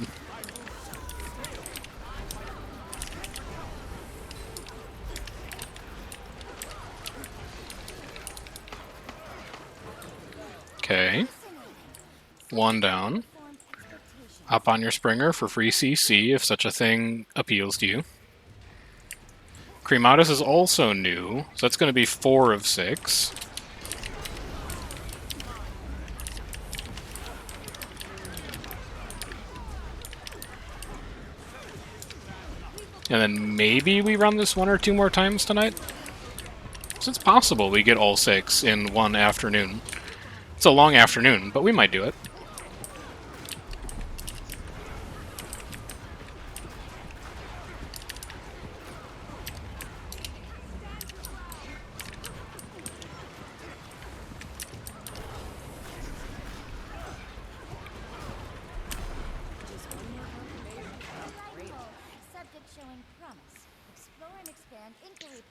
Okay. One down. Hop on your Springer for free CC if such a thing appeals to you. Crematus is also new, so that's going to be 4 of 6. And then maybe we run this 1 or 2 more times tonight? So it's possible we get all 6 in one afternoon. It's a long afternoon, but we might do it.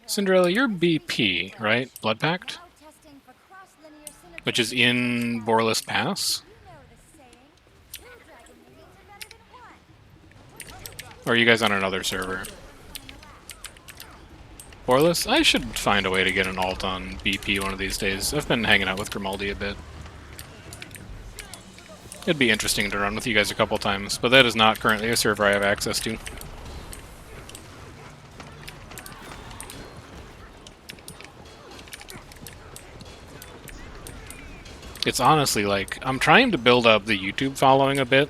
Cinderella, you're BP, right? Blood Pact? Which is in Borless Pass? Or are you guys on another server? Borless? I should find a way to get an alt on BP one of these days. I've been hanging out with Grimaldi a bit. It'd be interesting to run with you guys a couple times, but that is not currently a server I have access to. It's honestly like, I'm trying to build up the YouTube following a bit,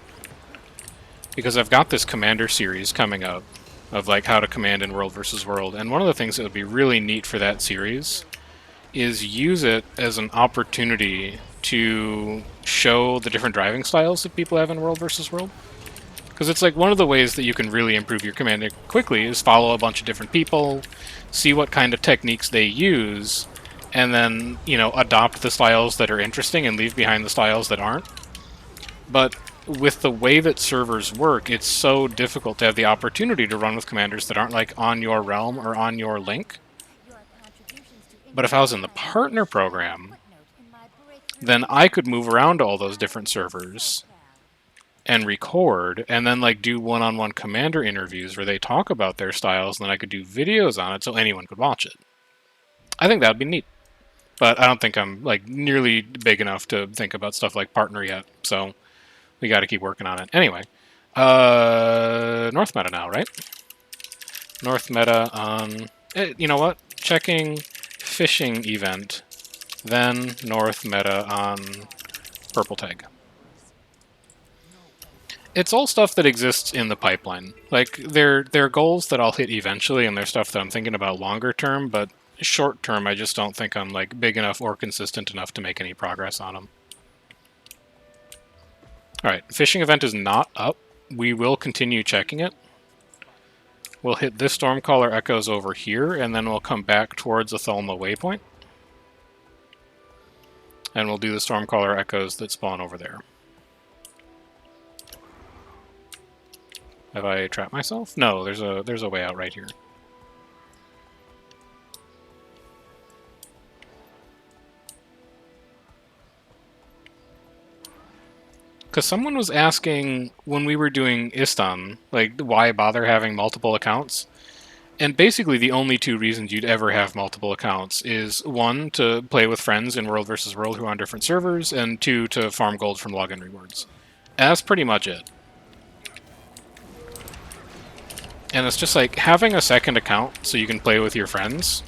because I've got this Commander series coming up, of like how to command in World versus World, and one of the things that would be really neat for that series is use it as an opportunity to show the different driving styles that people have in World versus World. Because it's like one of the ways that you can really improve your commanding quickly is follow a bunch of different people, see what kind of techniques they use, and then, you know, adopt the styles that are interesting and leave behind the styles that aren't. But with the way that servers work, it's so difficult to have the opportunity to run with commanders that aren't like on your realm or on your link. But if I was in the partner program, then I could move around to all those different servers and record, and then like do one-on-one commander interviews where they talk about their styles, and then I could do videos on it so anyone could watch it. I think that would be neat. But I don't think I'm like nearly big enough to think about stuff like partner yet, so we got to keep working on it. Anyway, North meta now, right? North meta on, you know what? Checking fishing event, then North meta on purple tag. It's all stuff that exists in the pipeline. Like, they're goals that I'll hit eventually, and they're stuff that I'm thinking about longer term, but short term, I just don't think I'm like big enough or consistent enough to make any progress on them. Alright, fishing event is not up. We will continue checking it. We'll hit this Stormcaller Echoes over here, and then we'll come back towards the Thelma waypoint. And we'll do the Stormcaller Echoes that spawn over there. Have I trapped myself? No, there's a way out right here. Because someone was asking when we were doing Istan, like, why bother having multiple accounts? And basically the only 2 reasons you'd ever have multiple accounts is 1, to play with friends in World vs. World who are on different servers, and 2, to farm gold from login rewards. And that's pretty much it. And it's just like, having a second account so you can play with your friends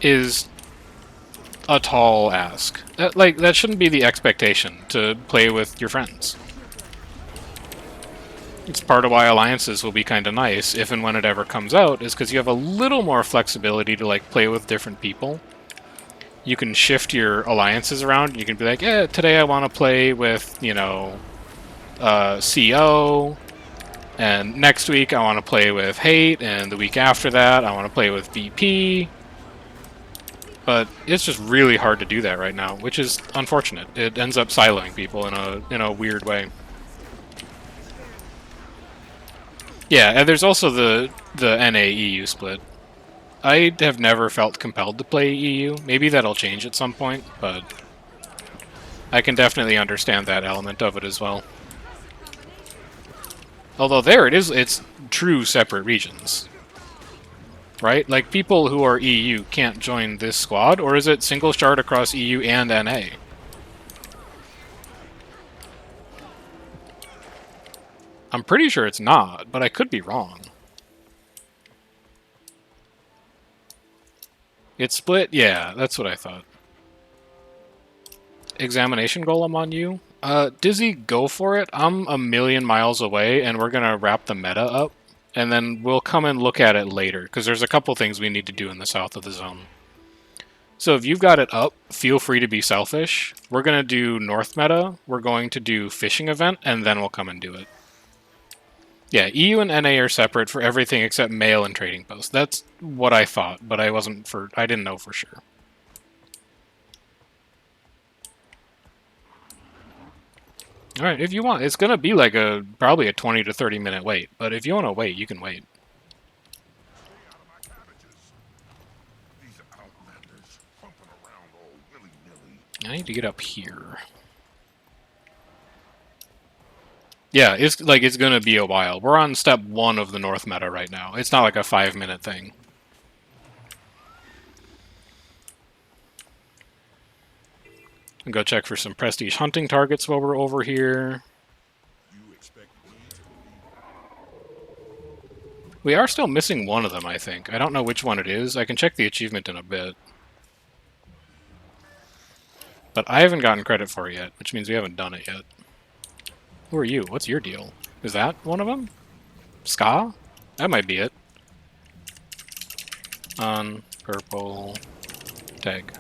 is a tall ask. That shouldn't be the expectation, to play with your friends. It's part of why alliances will be kind of nice, if and when it ever comes out, is because you have a little more flexibility to like play with different people. You can shift your alliances around. You can be like, yeah, today I want to play with, you know, CO, and next week I want to play with Hate, and the week after that I want to play with BP. But it's just really hard to do that right now, which is unfortunate. It ends up siloing people in a weird way. Yeah, and there's also the NA-EU split. I have never felt compelled to play EU. Maybe that'll change at some point, but I can definitely understand that element of it as well. Although there it is, it's true separate regions. Right? Like, people who are EU can't join this squad, or is it single shard across EU and NA? I'm pretty sure it's not, but I could be wrong. It's split? Yeah, that's what I thought. Examination golem on you? Dizzy, go for it. I'm a million miles away, and we're gonna wrap the meta up, and then we'll come and look at it later, because there's a couple things we need to do in the south of the zone. So if you've got it up, feel free to be selfish. We're gonna do north meta, we're going to do fishing event, and then we'll come and do it. Yeah, EU and NA are separate for everything except mail and trading posts. That's what I thought, but I didn't know for sure. All right, if you want, it's gonna be like probably a 20 to 30 minute wait. But if you want to wait, you can wait. I need to get up here. Yeah, it's gonna be a while. We're on step 1 of the North meta right now. It's not like a 5-minute thing. I'll go check for some prestige hunting targets while we're over here. We are still missing one of them, I think. I don't know which one it is. I can check the achievement in a bit. But I haven't gotten credit for it yet, which means we haven't done it yet. Who are you? What's your deal? Is that one of them? Ska? That might be it. On purple tag.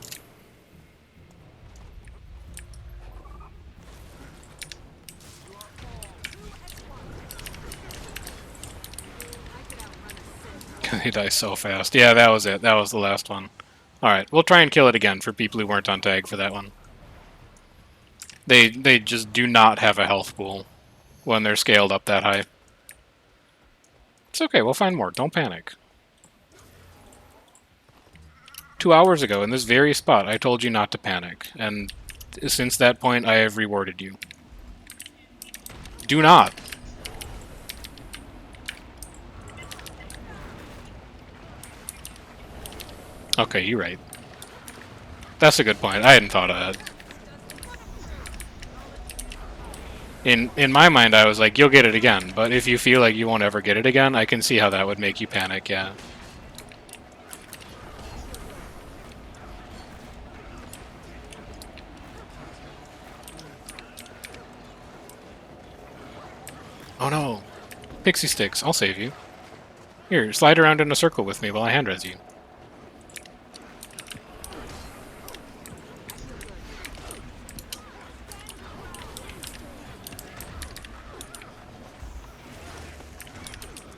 He dies so fast. Yeah, that was it. That was the last one. Alright, we'll try and kill it again for people who weren't on tag for that one. They just do not have a health pool when they're scaled up that high. It's okay, we'll find more. Don't panic. 2 hours ago, in this very spot, I told you not to panic. And since that point, I have rewarded you. Do not! Okay, you're right. That's a good point. I hadn't thought of that. In my mind, I was like, you'll get it again. But if you feel like you won't ever get it again, I can see how that would make you panic, yeah. Oh no! Pixie sticks, I'll save you. Here, slide around in a circle with me while I hand-res you.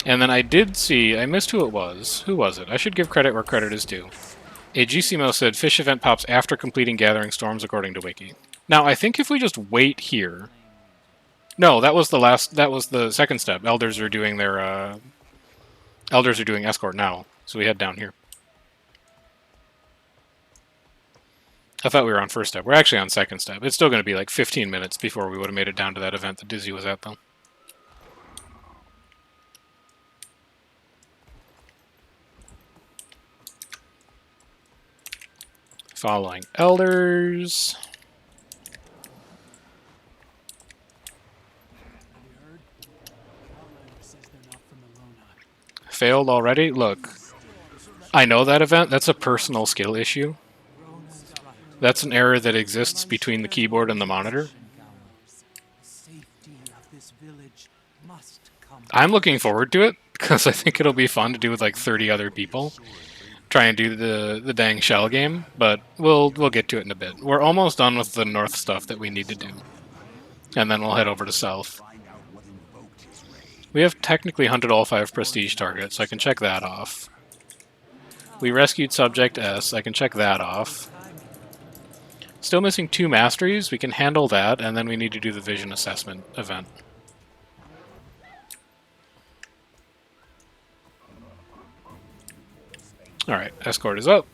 And then I did see, I missed who it was. Who was it? I should give credit where credit is due. A GCMO said, fish event pops after completing Gathering Storms according to Wiki. Now, I think if we just wait here... No, that was the second step. Elders are doing escort now, so we head down here. I thought we were on first step. We're actually on second step. It's still going to be like 15 minutes before we would have made it down to that event that Dizzy was at, though. Following elders. Failed already? Look, I know that event. That's a personal skill issue. That's an error that exists between the keyboard and the monitor. I'm looking forward to it, because I think it'll be fun to do with like 30 other people. Try and do the dang shell game, but we'll get to it in a bit. We're almost done with the north stuff that we need to do. And then we'll head over to south. We have technically hunted all 5 prestige targets, so I can check that off. We rescued Subject S, I can check that off. Still missing 2 masteries, we can handle that, and then we need to do the vision assessment event. Alright, escort is up.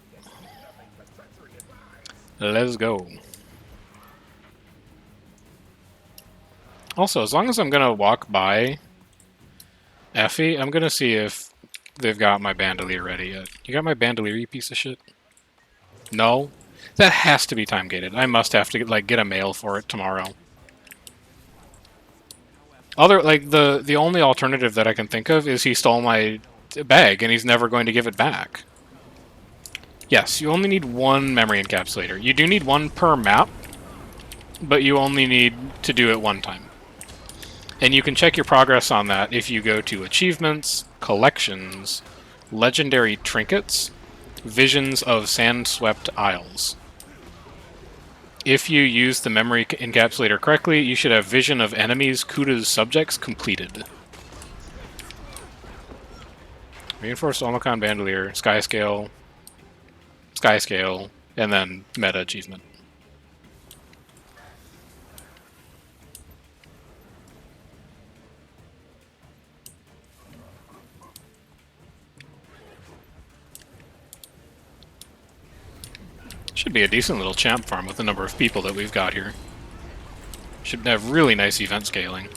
Let's go. Also, as long as I'm gonna walk by Effie, I'm gonna see if they've got my bandolier ready yet. You got my bandolier, you piece of shit? No? That has to be time gated. I must have to get a mail for it tomorrow. Other like the only alternative that I can think of is he stole my bag and he's never going to give it back. Yes, you only need one memory encapsulator. You do need one per map, but you only need to do it one time. And you can check your progress on that if you go to Achievements, Collections, Legendary Trinkets, Visions of Sandswept Isles. If you use the memory encapsulator correctly, you should have Vision of Enemies, Kuda's Subjects completed. Reinforced Omicron Bandolier, Skyscale, and then Meta Achievement. Should be a decent little champ farm with the number of people that we've got here. Should have really nice event scaling.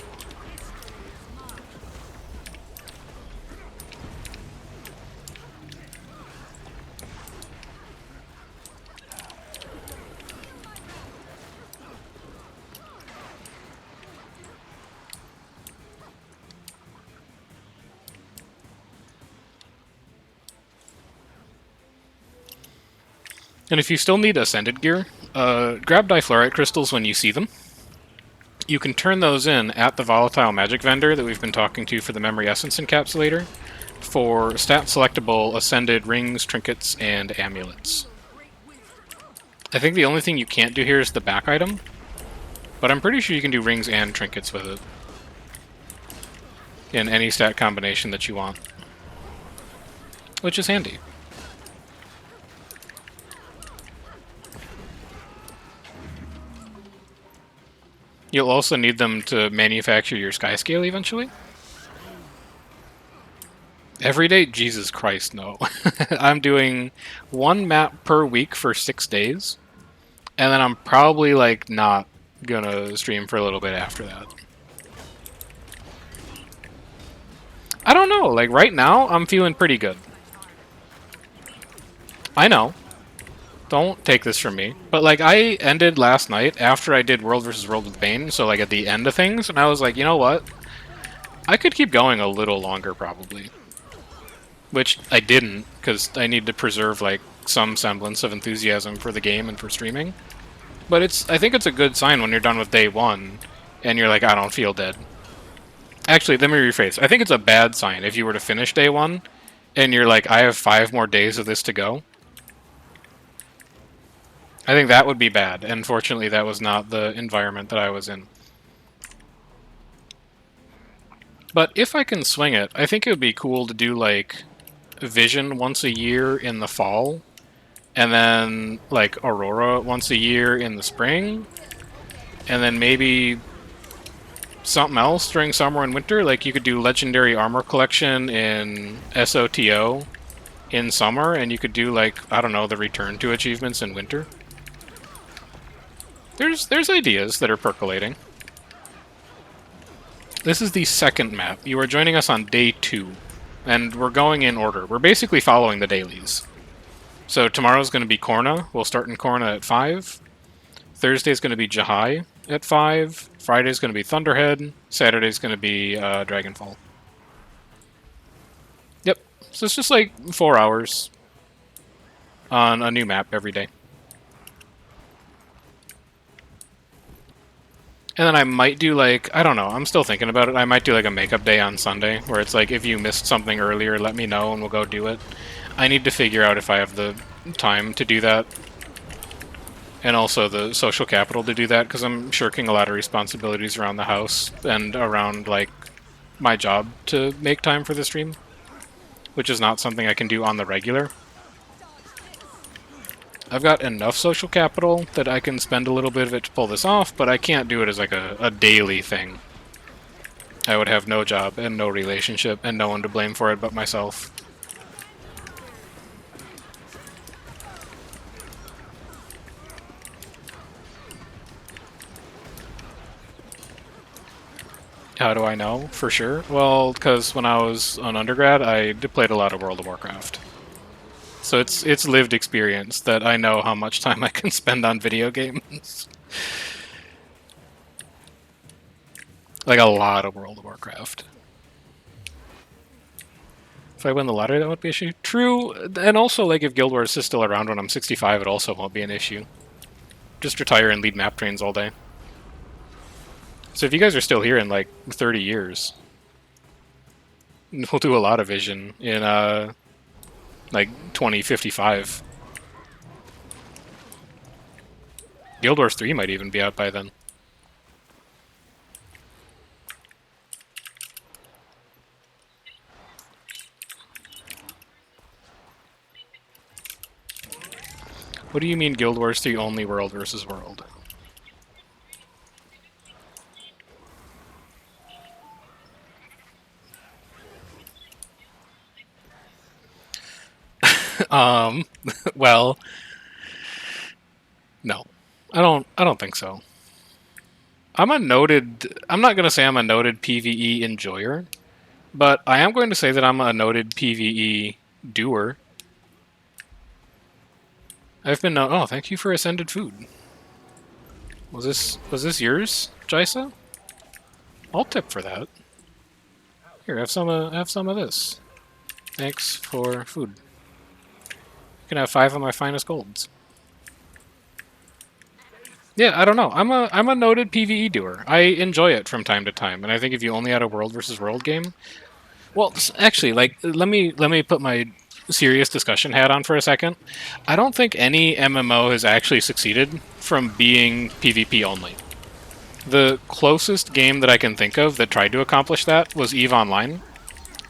And if you still need Ascended gear, grab Difluorite crystals when you see them. You can turn those in at the Volatile Magic vendor that we've been talking to for the Memory Essence Encapsulator for stat-selectable Ascended rings, trinkets, and amulets. I think the only thing you can't do here is the back item, but I'm pretty sure you can do rings and trinkets with it in any stat combination that you want, which is handy. You'll also need them to manufacture your Skyscale eventually. Every day? Jesus Christ, no. I'm doing one map per week for 6 days, and then I'm probably, like, not gonna stream for a little bit after that. I don't know, like, right now, I'm feeling pretty good. I know. Don't take this from me. But, like, I ended last night after I did World vs. World with Bane, so, like, at the end of things, and I was like, you know what? I could keep going a little longer, probably. Which I didn't, because I need to preserve, like, some semblance of enthusiasm for the game and for streaming. But I think it's a good sign when you're done with day one, and you're like, I don't feel dead. Actually, let me rephrase. I think it's a bad sign if you were to finish day one, and you're like, I have 5 more days of this to go. I think that would be bad, and fortunately that was not the environment that I was in. But if I can swing it, I think it would be cool to do, like, Vision once a year in the fall, and then, like, Aurora once a year in the spring, and then maybe something else during summer and winter. Like, you could do Legendary Armor Collection in SOTO in summer, and you could do, like, I don't know, the Return to achievements in winter. There's ideas that are percolating. This is the second map. You are joining us on day 2, and we're going in order. We're basically following the dailies. So tomorrow's going to be Korna. We'll start in Korna at 5. Thursday's going to be Jahai at 5. Friday's going to be Thunderhead. Saturday's going to be Dragonfall. Yep. So it's just like 4 hours on a new map every day. And then I might do, like, I don't know, I'm still thinking about it. I might do, like, a makeup day on Sunday, where it's like, if you missed something earlier, let me know and we'll go do it. I need to figure out if I have the time to do that. And also the social capital to do that, because I'm shirking a lot of responsibilities around the house and around, like, my job to make time for the stream. Which is not something I can do on the regular. I've got enough social capital that I can spend a little bit of it to pull this off, but I can't do it as like a daily thing. I would have no job and no relationship and no one to blame for it but myself. How do I know? For sure? Well, because when I was an undergrad, I played a lot of World of Warcraft. So it's lived experience that I know how much time I can spend on video games. Like a lot of World of Warcraft. If I win the lottery, that won't be an issue. True, and also, like, if Guild Wars is still around when I'm 65, it also won't be an issue. Just retire and lead map trains all day. So if you guys are still here in, like, 30 years, we'll do a lot of Vision in, like, 2055. Guild Wars 3 might even be out by then. What do you mean Guild Wars 3 only world versus world? Well, no. I don't think so. I'm not going to say I'm a noted PvE enjoyer, but I am going to say that I'm a noted PvE doer. I've been oh, thank you for ascended food. Was this yours, Jaisa? I'll tip for that. Here, have some of this. Thanks for food. You can have 5 of my finest golds. Yeah, I don't know. I'm a noted PvE doer. I enjoy it from time to time, and I think if you only had a world versus world game, well, actually, like let me put my serious discussion hat on for a second. I don't think any MMO has actually succeeded from being PvP only. The closest game that I can think of that tried to accomplish that was EVE Online,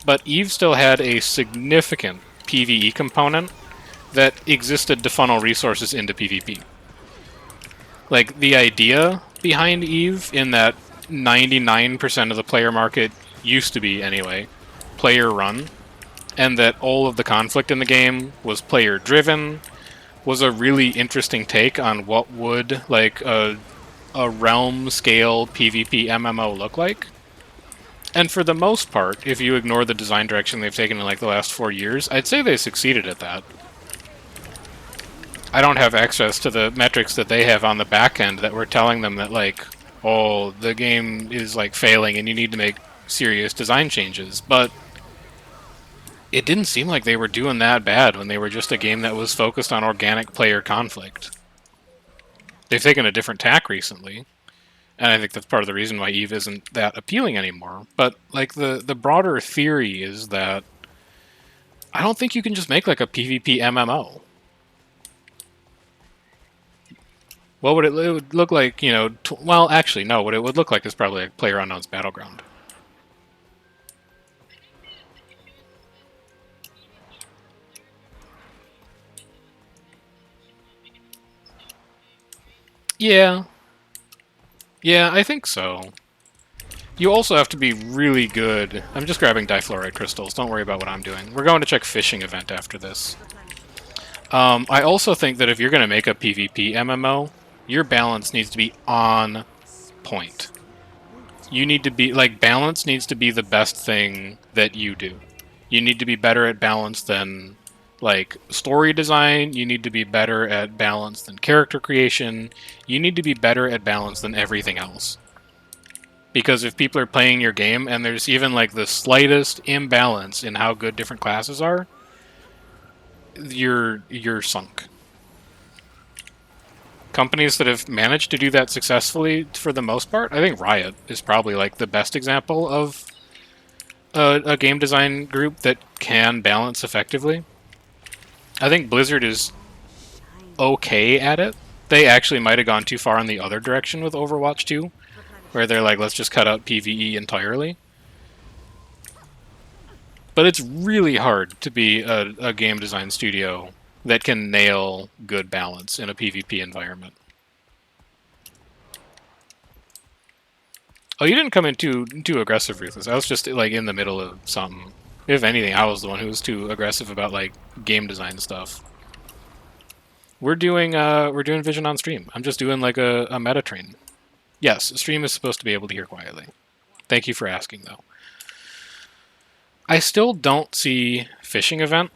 but EVE still had a significant PvE component that existed to funnel resources into PvP. Like, the idea behind EVE, in that 99% of the player market used to be, anyway, player run, and that all of the conflict in the game was player driven, was a really interesting take on what would, like, a realm scale PvP MMO look like. And for the most part, if you ignore the design direction they've taken in, like, the last 4 years, I'd say they succeeded at that. I don't have access to the metrics that they have on the back end that were telling them that, like, oh, the game is, like, failing and you need to make serious design changes. But it didn't seem like they were doing that bad when they were just a game that was focused on organic player conflict. They've taken a different tack recently, and I think that's part of the reason why EVE isn't that appealing anymore. But, like, the broader theory is that I don't think you can just make, like, a PvP MMO. What would it would look like, you know... well, actually, no. What it would look like is probably like PlayerUnknown's Battleground. Yeah. Yeah, I think so. You also have to be really good... I'm just grabbing difluoride crystals. Don't worry about what I'm doing. We're going to check fishing event after this. I also think that if you're going to make a PvP MMO, your balance needs to be on point. You need to be... like, balance needs to be the best thing that you do. You need to be better at balance than, like, story design. You need to be better at balance than character creation. You need to be better at balance than everything else. Because if people are playing your game and there's even, like, the slightest imbalance in how good different classes are, you're sunk. Companies that have managed to do that successfully, for the most part, I think Riot is probably, like, the best example of a game design group that can balance effectively. I think Blizzard is okay at it. They actually might have gone too far in the other direction with Overwatch 2, where they're like, let's just cut out PvE entirely. But it's really hard to be a game design studio that can nail good balance in a PvP environment. Oh, you didn't come in too aggressive, Ruthless. I was just, like, in the middle of something. If anything, I was the one who was too aggressive about, like, game design stuff. We're doing Vision on stream. I'm just doing, like, a meta train. Yes, stream is supposed to be able to hear quietly. Thank you for asking, though. I still don't see fishing event.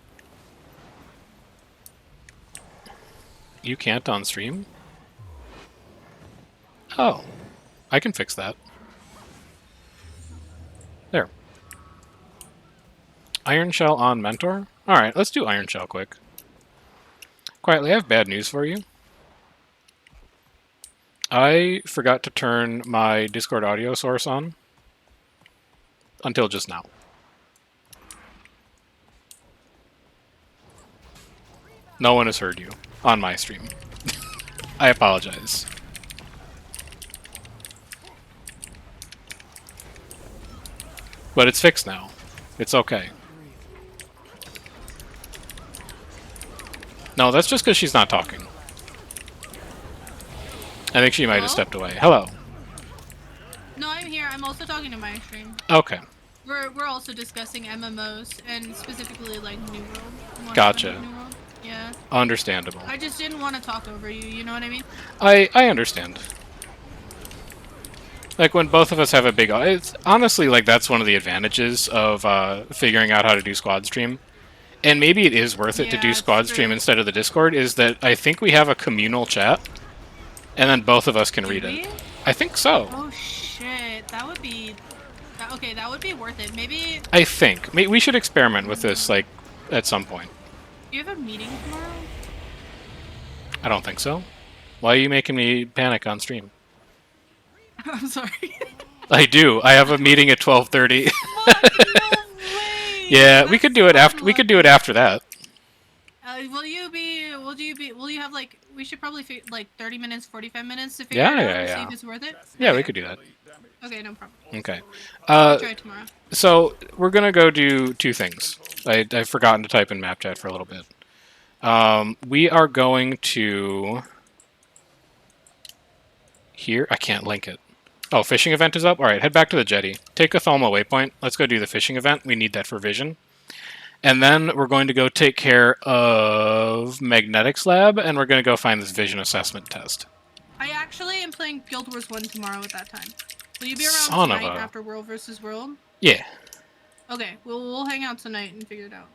You can't on stream? Oh, I can fix that. Iron Shell on Mentor? Alright, let's do Iron Shell quick. Quietly, I have bad news for you. I forgot to turn my Discord audio source on until just now. No one has heard you on my stream. I apologize. But it's fixed now. It's okay. No, that's just because she's not talking. I think she might have stepped away. Hello. No, I'm here. I'm also talking to my stream. Okay. We're also discussing MMOs and specifically like New World. Gotcha. New World. Yeah. Understandable. I just didn't want to talk over you. You know what I mean? I understand. Like when both of us have a big, it's honestly like that's one of the advantages of figuring out how to do squad stream. And maybe it is worth it to do squad stream instead of the Discord, is that I think we have a communal chat, and then both of us can read it. I think so. Oh shit, that would be... Okay, that would be worth it. Maybe... I think. We should experiment with this, like, at some point. Do you have a meeting tomorrow? I don't think so. Why are you making me panic on stream? I'm sorry. I do. I have a meeting at 12:30. No way! Yeah, we could do it after. We could do it after that. Will you have like... We should probably like 30 minutes, 45 minutes to figure it out and see if it's worth it? Yeah, we could do that. Okay, no problem. Okay. I'll try tomorrow. So we're gonna go do two things. I've forgotten to type in map chat for a little bit. We are going to here. I can't link it. Oh, fishing event is up. All right, head back to the jetty. Take a Thalma waypoint. Let's go do the fishing event. We need that for vision. And then we're going to go take care of Magnetics Lab, and we're going to go find this vision assessment test. I actually am playing Guild Wars 1 tomorrow at that time. Will you be around Son of tonight a... after World vs. World? Yeah. Okay, we'll hang out tonight and figure it out.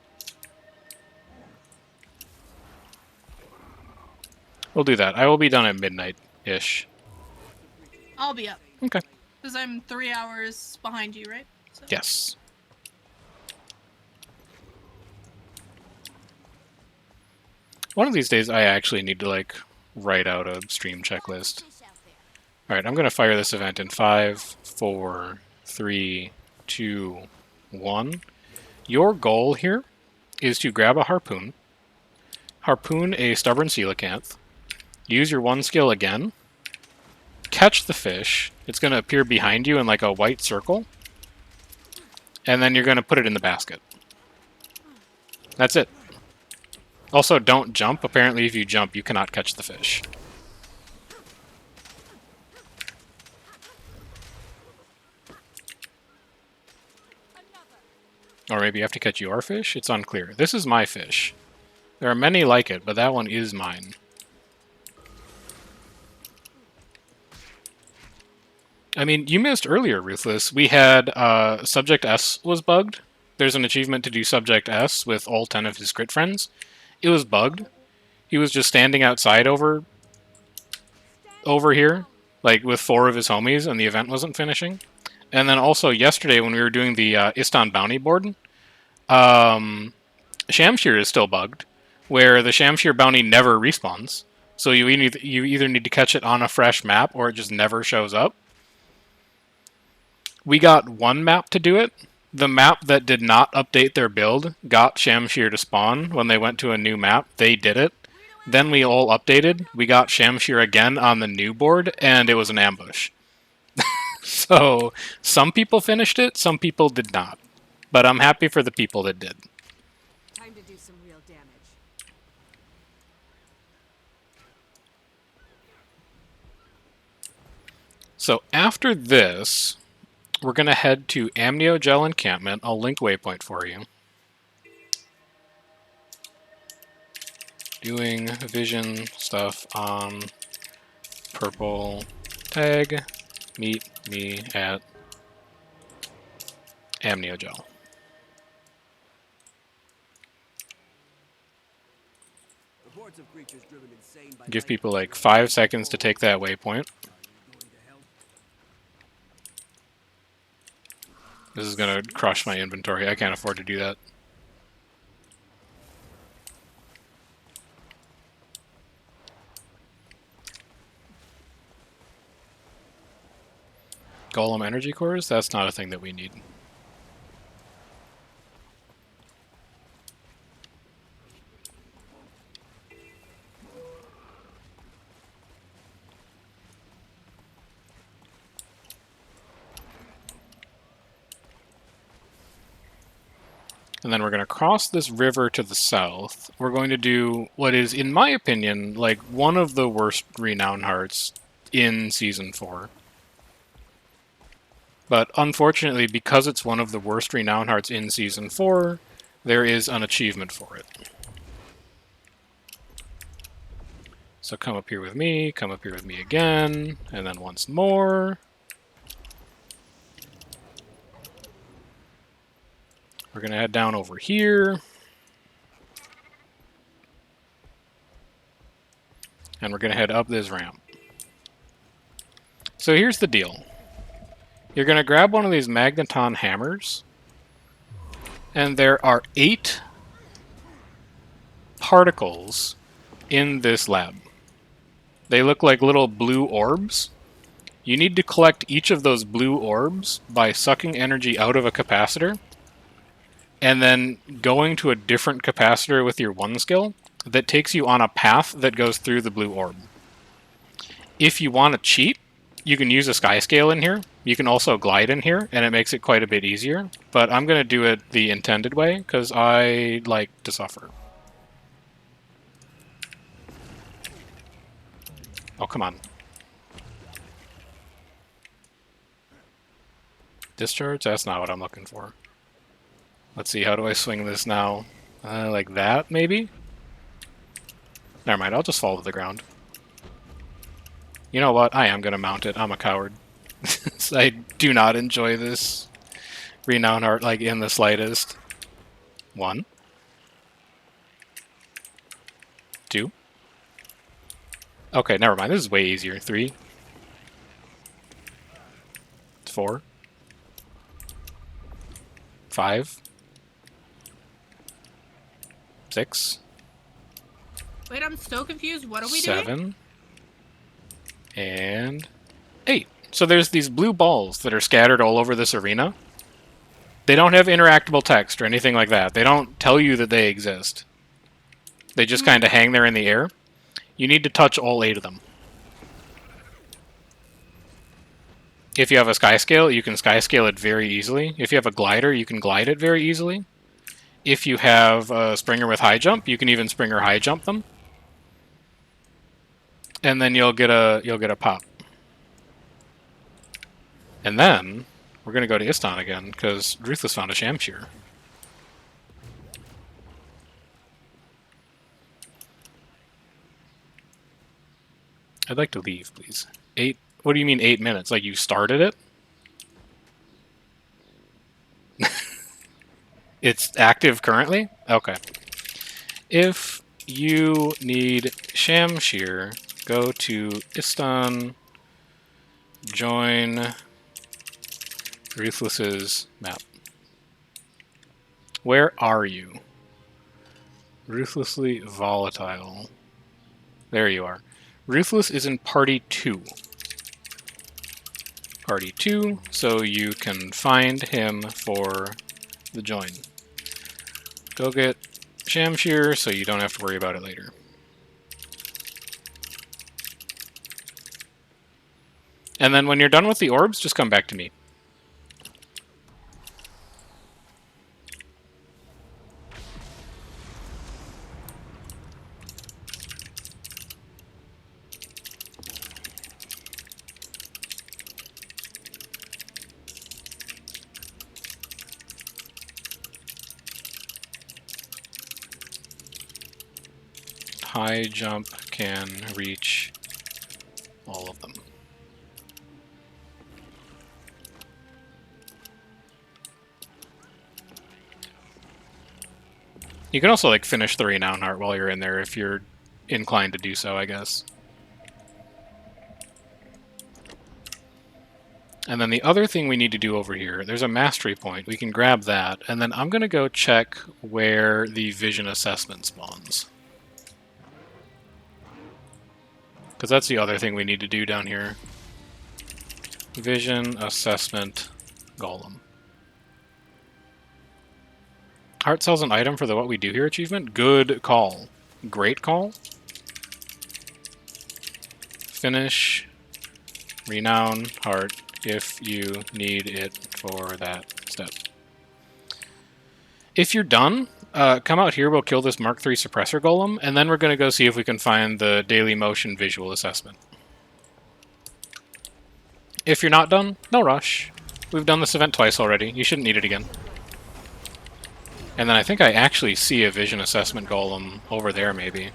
We'll do that. I will be done at midnight-ish. I'll be up. Okay. Because I'm 3 hours behind you, right? So. Yes. One of these days, I actually need to, like, write out a stream checklist. Alright, I'm going to fire this event in 5, 4, 3, 2, 1. Your goal here is to grab a harpoon, harpoon a stubborn coelacanth, use your one skill again, catch the fish. It's going to appear behind you in like a white circle, and then you're going to put it in the basket. That's it. Also, don't jump. Apparently, if you jump, you cannot catch the fish. Or maybe you have to catch your fish? It's unclear. This is my fish. There are many like it, but that one is mine. I mean, you missed earlier, Ruthless. We had Subject S was bugged. There's an achievement to do Subject S with all 10 of his crit friends. It was bugged. He was just standing outside over here, like with 4 of his homies, and the event wasn't finishing. And then also yesterday when we were doing the Istan bounty board, Shamshir is still bugged, where the Shamshir bounty never respawns. So you either need to catch it on a fresh map or it just never shows up. We got one map to do it. The map that did not update their build got Shamshir to spawn when they went to a new map. They did it. Then we all updated. We got Shamshir again on the new board, and it was an ambush. So, some people finished it, some people did not. But I'm happy for the people that did. Time to do some real damage. So after this, we're going to head to Amniogel Encampment. I'll link waypoint for you. Doing vision stuff on purple tag. Meet me at Amniogel. Give people like 5 seconds to take that waypoint. This is going to crush my inventory. I can't afford to do that. Golem energy cores? That's not a thing that we need. And then we're going to cross this river to the south. We're going to do what is, in my opinion, like one of the worst renown hearts in Season 4. But unfortunately, because it's one of the worst renown hearts in Season 4, there is an achievement for it. So come up here with me again, and then once more. We're going to head down over here. And we're going to head up this ramp. So here's the deal. You're going to grab one of these magneton hammers, and there are 8 particles in this lab. They look like little blue orbs. You need to collect each of those blue orbs by sucking energy out of a capacitor, and then going to a different capacitor with your 1 skill that takes you on a path that goes through the blue orb. If you want to cheat, you can use a sky scale in here. You can also glide in here, and it makes it quite a bit easier. But I'm going to do it the intended way, because I like to suffer. Oh, come on. Discharge? That's not what I'm looking for. Let's see, how do I swing this now? Like that, maybe? Never mind, I'll just fall to the ground. You know what? I am going to mount it. I'm a coward. I do not enjoy this renown art, like, in the slightest. 1. 2. Okay, never mind. This is way easier. 3. 4. 5. 6. Wait, I'm so confused. What are we 7. doing? And 8. So there's these blue balls that are scattered all over this arena. They don't have interactable text or anything like that. They don't tell you that they exist. They just kind of hang there in the air. You need to touch all 8 of them. If you have a sky scale, you can sky scale it very easily. If you have a glider, you can glide it very easily. If you have a Springer with high jump, you can even Springer high jump them. And then you'll get a pop. And then we're going to go to Istan again, because Ruthless found a Shamshir. I'd like to leave, please. 8. What do you mean 8 minutes? Like you started it? It's active currently? Okay. If you need Shamshir, go to Istan, join Ruthless's map. Where are you? Ruthlessly volatile. There you are. Ruthless is in Party 2. Party 2, so you can find him for the join. Go get Shamshir so you don't have to worry about it later. And then when you're done with the orbs, just come back to me. High jump can reach all of them. You can also like finish the renown heart while you're in there if you're inclined to do so, I guess. And then the other thing we need to do over here, there's a mastery point. We can grab that, and then I'm going to go check where the vision assessment spawns. Because that's the other thing we need to do down here. Vision assessment golem. Heart sells an item for the what we do here achievement. Good call. Great call. Finish. Renown heart if you need it for that step. If you're done, come out here, we'll kill this Mark III suppressor golem, and then we're going to go see if we can find the daily motion visual assessment. If you're not done, no rush. We've done this event twice already. You shouldn't need it again. And then I think I actually see a vision assessment golem over there, maybe.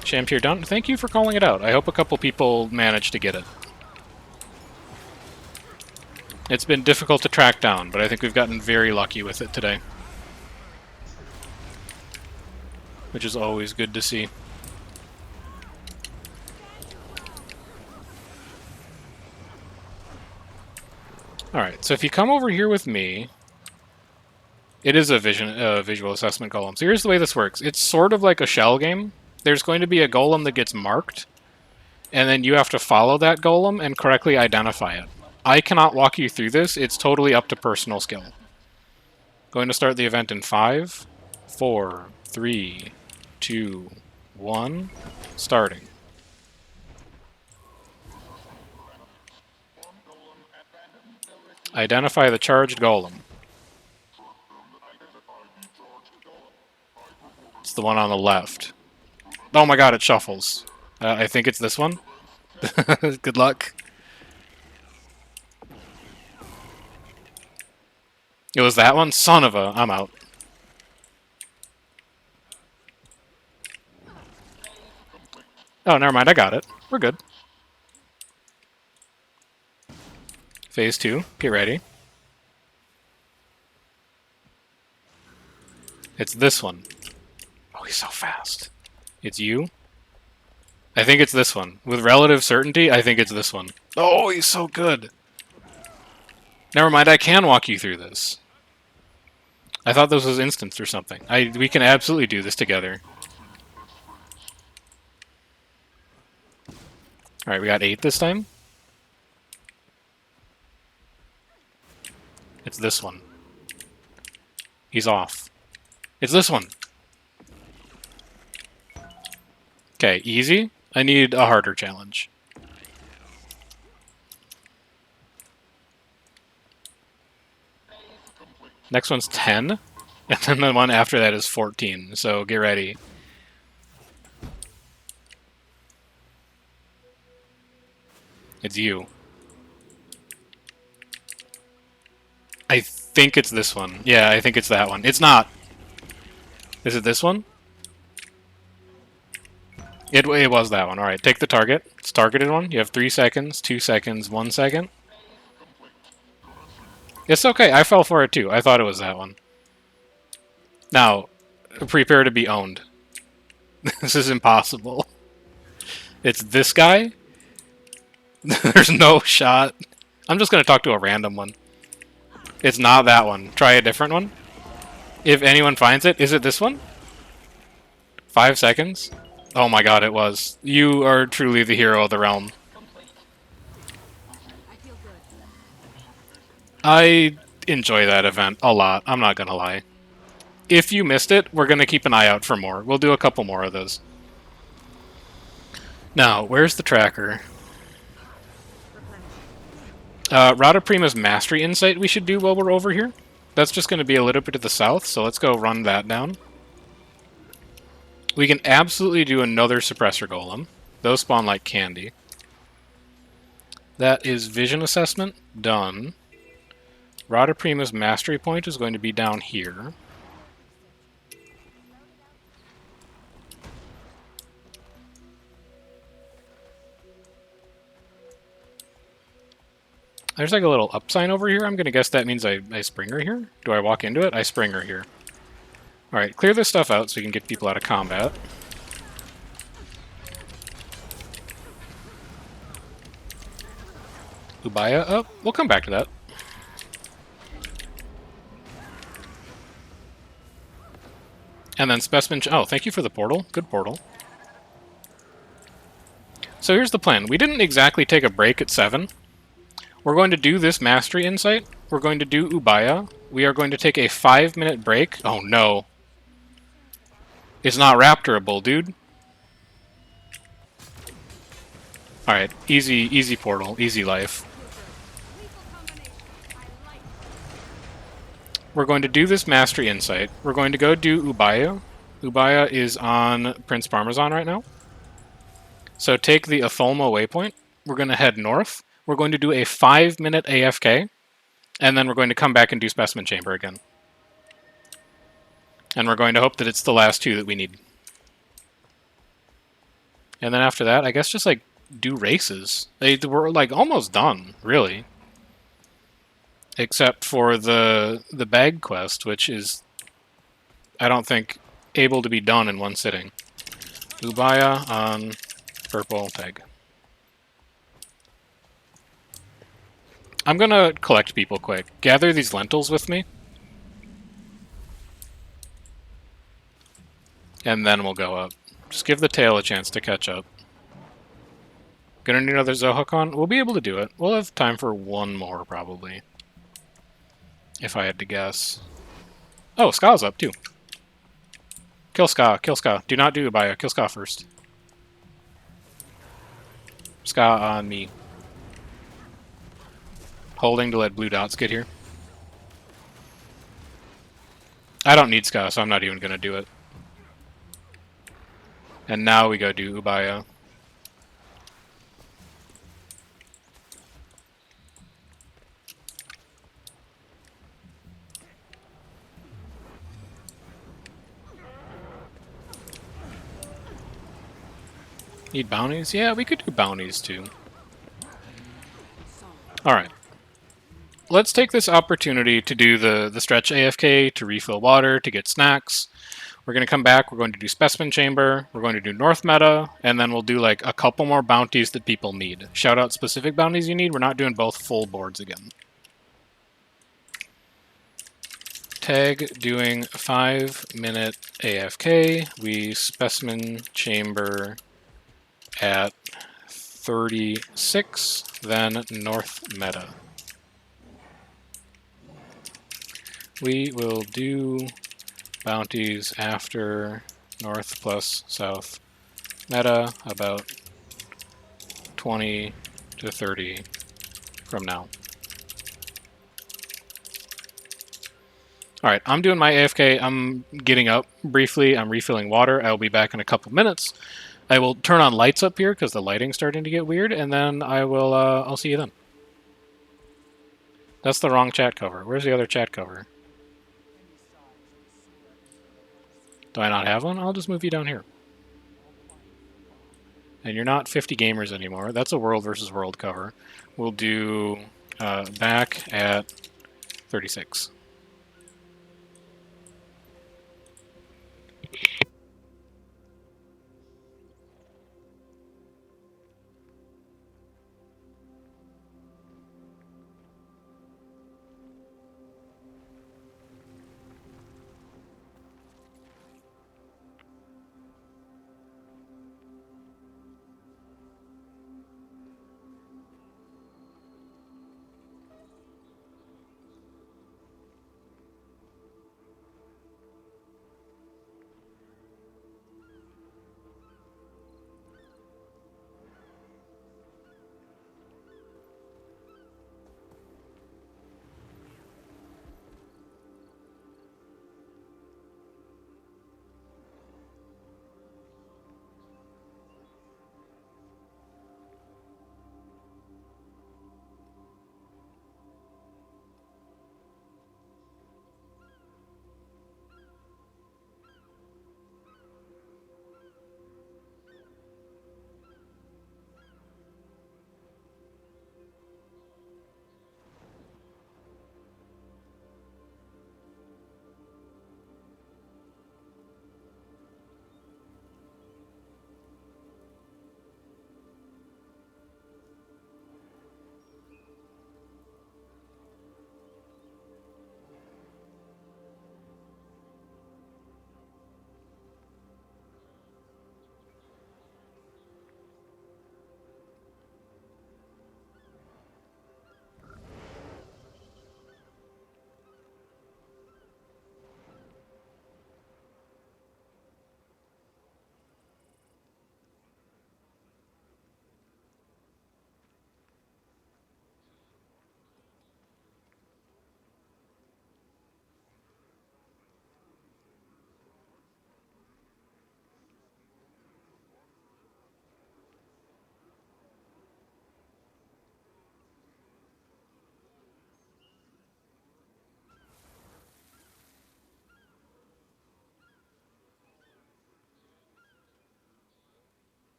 Shampir done. Thank you for calling it out. I hope a couple people managed to get it. It's been difficult to track down, but I think we've gotten very lucky with it today. Which is always good to see. Alright, so if you come over here with me, it is a visual assessment golem. So here's the way this works. It's sort of like a shell game. There's going to be a golem that gets marked, and then you have to follow that golem and correctly identify it. I cannot walk you through this. It's totally up to personal skill. Going to start the event in 5, 4, 3, 2, 1, starting. Identify the charged golem. It's the one on the left. Oh my god, it shuffles. I think it's this one. Good luck. It was that one? Son of a... I'm out. Oh, never mind, I got it. We're good. Phase 2. Get ready. It's this one. Oh, he's so fast. It's you? I think it's this one. With relative certainty, I think it's this one. Oh, he's so good! Never mind, I can walk you through this. I thought this was instanced or something. We can absolutely do this together. Alright, we got 8 this time. It's this one. He's off. It's this one! Okay, easy. I need a harder challenge. Next one's 10, and then the one after that is 14, so get ready. It's you. I think it's this one. Yeah, I think it's that one. It's not! Is it this one? It was that one. Alright, take the target. It's targeted one. You have 3 seconds, 2 seconds, 1 second. It's okay. I fell for it too. I thought it was that one. Now, prepare to be owned. This is impossible. It's this guy? There's no shot. I'm just going to talk to a random one. It's not that one. Try a different one. If anyone finds it, is it this one? 5 seconds? Oh my god, it was. You are truly the hero of the realm. I enjoy that event a lot, I'm not gonna lie. If you missed it, we're gonna keep an eye out for more. We'll do a couple more of those. Now, where's the tracker? Rada Prima's Mastery Insight we should do while we're over here. That's just gonna be a little bit to the south, so let's go run that down. We can absolutely do another Suppressor Golem. Those spawn like candy. That is Vision Assessment. Done. Rada Prima's Mastery Point is going to be down here. There's like a little up sign over here. I'm going to guess that means I spring her here. Do I walk into it? I spring her here. Alright, clear this stuff out so we can get people out of combat. Ubaya up. We'll come back to that. And then specimen... Oh, thank you for the portal. Good portal. So here's the plan. We didn't exactly take a break at 7. We're going to do this Mastery Insight. We're going to do Ubaya. We are going to take a 5-minute break. Oh no. It's not Raptorable, dude. Alright, easy portal, easy life. We're going to do this Mastery Insight. We're going to go do Ubaya. Ubaya is on Prince Parmesan right now. So take the Atholma waypoint. We're going to head north. We're going to do a 5-minute AFK. And then we're going to come back and do Specimen Chamber again. And we're going to hope that it's the last 2 that we need. And then after that, I guess just, like, do races. We're, like, almost done, really. Except for the bag quest, which is, I don't think, able to be done in one sitting. Ubaya on purple tag. I'm gonna collect people quick. Gather these lentils with me. And then we'll go up. Just give the tail a chance to catch up. Gonna need another Zohakon? We'll be able to do it. We'll have time for one more, probably. If I had to guess. Oh, Ska's up, too. Kill Ska, kill Ska. Do not do Ubaya. Kill Ska first. Ska on me. Holding to let blue dots get here. I don't need Ska, so I'm not even gonna do it. And now we go do Ubaya. Need bounties? Yeah, we could do bounties too. Alright. Let's take this opportunity to do the stretch AFK, to refill water, to get snacks. We're going to come back, we're going to do Specimen Chamber, we're going to do North Meta, and then we'll do like a couple more bounties that people need. Shout out specific bounties you need, we're not doing both full boards again. Tag doing 5-minute AFK, we Specimen Chamber at 36, then North Meta. We will do bounties after North plus South Meta about 20 to 30 from now. Alright, I'm doing my AFK. I'm getting up briefly. I'm refilling water. I'll be back in a couple minutes. I will turn on lights up here because the lighting's starting to get weird, and then I'll see you then. That's the wrong chat cover. Where's the other chat cover? Do I not have one? I'll just move you down here. And you're not 50 gamers anymore. That's a world versus world cover. We'll do back at 36.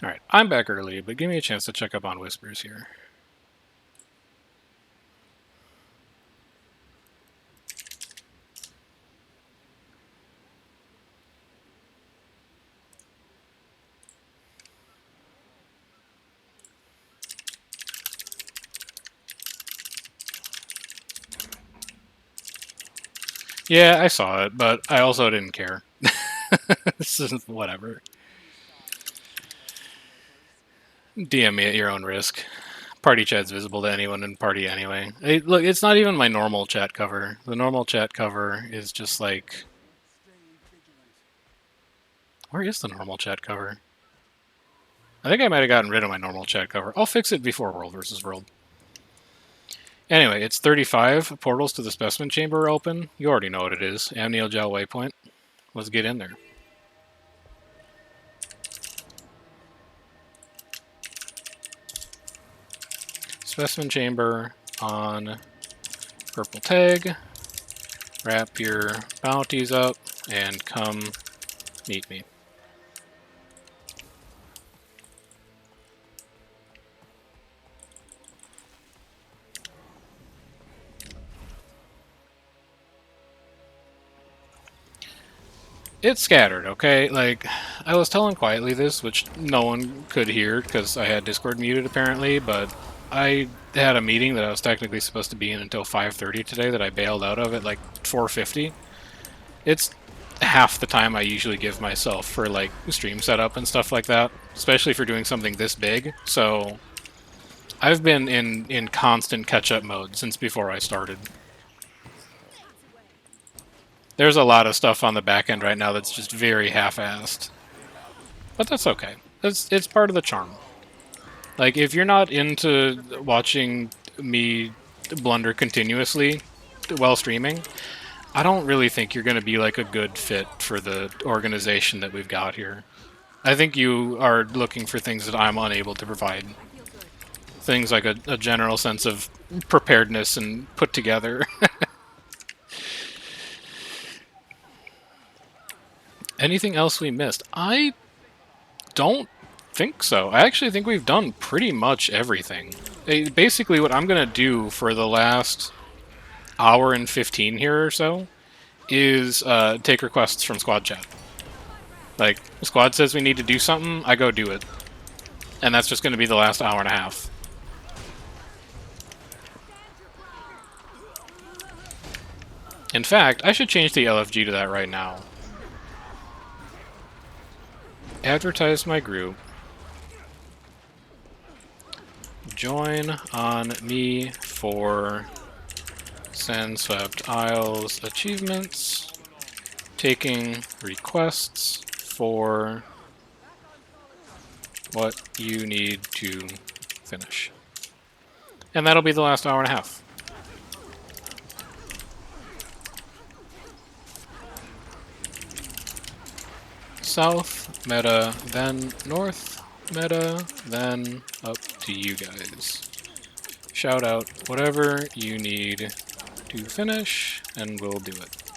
Alright, I'm back early, but give me a chance to check up on Whispers here. Yeah, I saw it, but I also didn't care. This is whatever. DM me at your own risk. Party chat's visible to anyone in party anyway. Look, it's not even my normal chat cover. The normal chat cover is just like... Where is the normal chat cover? I think I might have gotten rid of my normal chat cover. I'll fix it before World vs. World. Anyway, it's 35. Portals to the specimen chamber are open. You already know what it is. Amniel Gel Waypoint. Let's get in there. Specimen chamber on purple tag. Wrap your bounties up and come meet me. It's scattered, okay? Like, I was telling Quietly this, which no one could hear because I had Discord muted apparently, but I had a meeting that I was technically supposed to be in until 5:30 today that I bailed out of at like 4:50. It's half the time I usually give myself for like stream setup and stuff like that, especially for doing something this big. So I've been in constant catch-up mode since before I started. There's a lot of stuff on the back end right now that's just very half-assed. But that's okay. It's part of the charm. Like, if you're not into watching me blunder continuously while streaming, I don't really think you're going to be like a good fit for the organization that we've got here. I think you are looking for things that I'm unable to provide. Things like a general sense of preparedness and put together. Anything else we missed? I don't think so. I actually think we've done pretty much everything. Basically, what I'm going to do for the last hour and 15 here or so is take requests from squad chat. Like, the squad says we need to do something, I go do it. And that's just going to be the last hour and a half. In fact, I should change the LFG to that right now. Advertise my group. Join on me for Sandswept Isles achievements. Taking requests for what you need to finish. And that'll be the last hour and a half. South, meta, then north, meta, then up to you guys. Shout out whatever you need to finish, and we'll do it.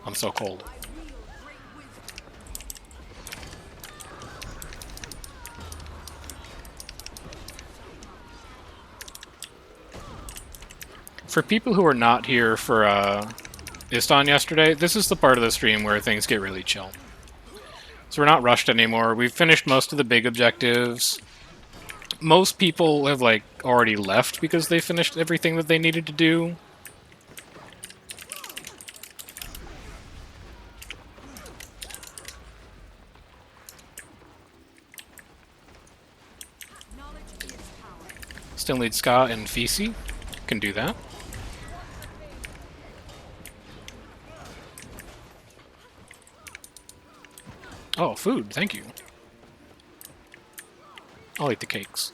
I'm so cold. For people who were not here for Istan yesterday, this is the part of the stream where things get really chill. So we're not rushed anymore. We've finished most of the big objectives. Most people have like already left because they finished everything that they needed to do. Still need Ska and Fisi. Can do that. Oh, food, thank you. I'll eat the cakes.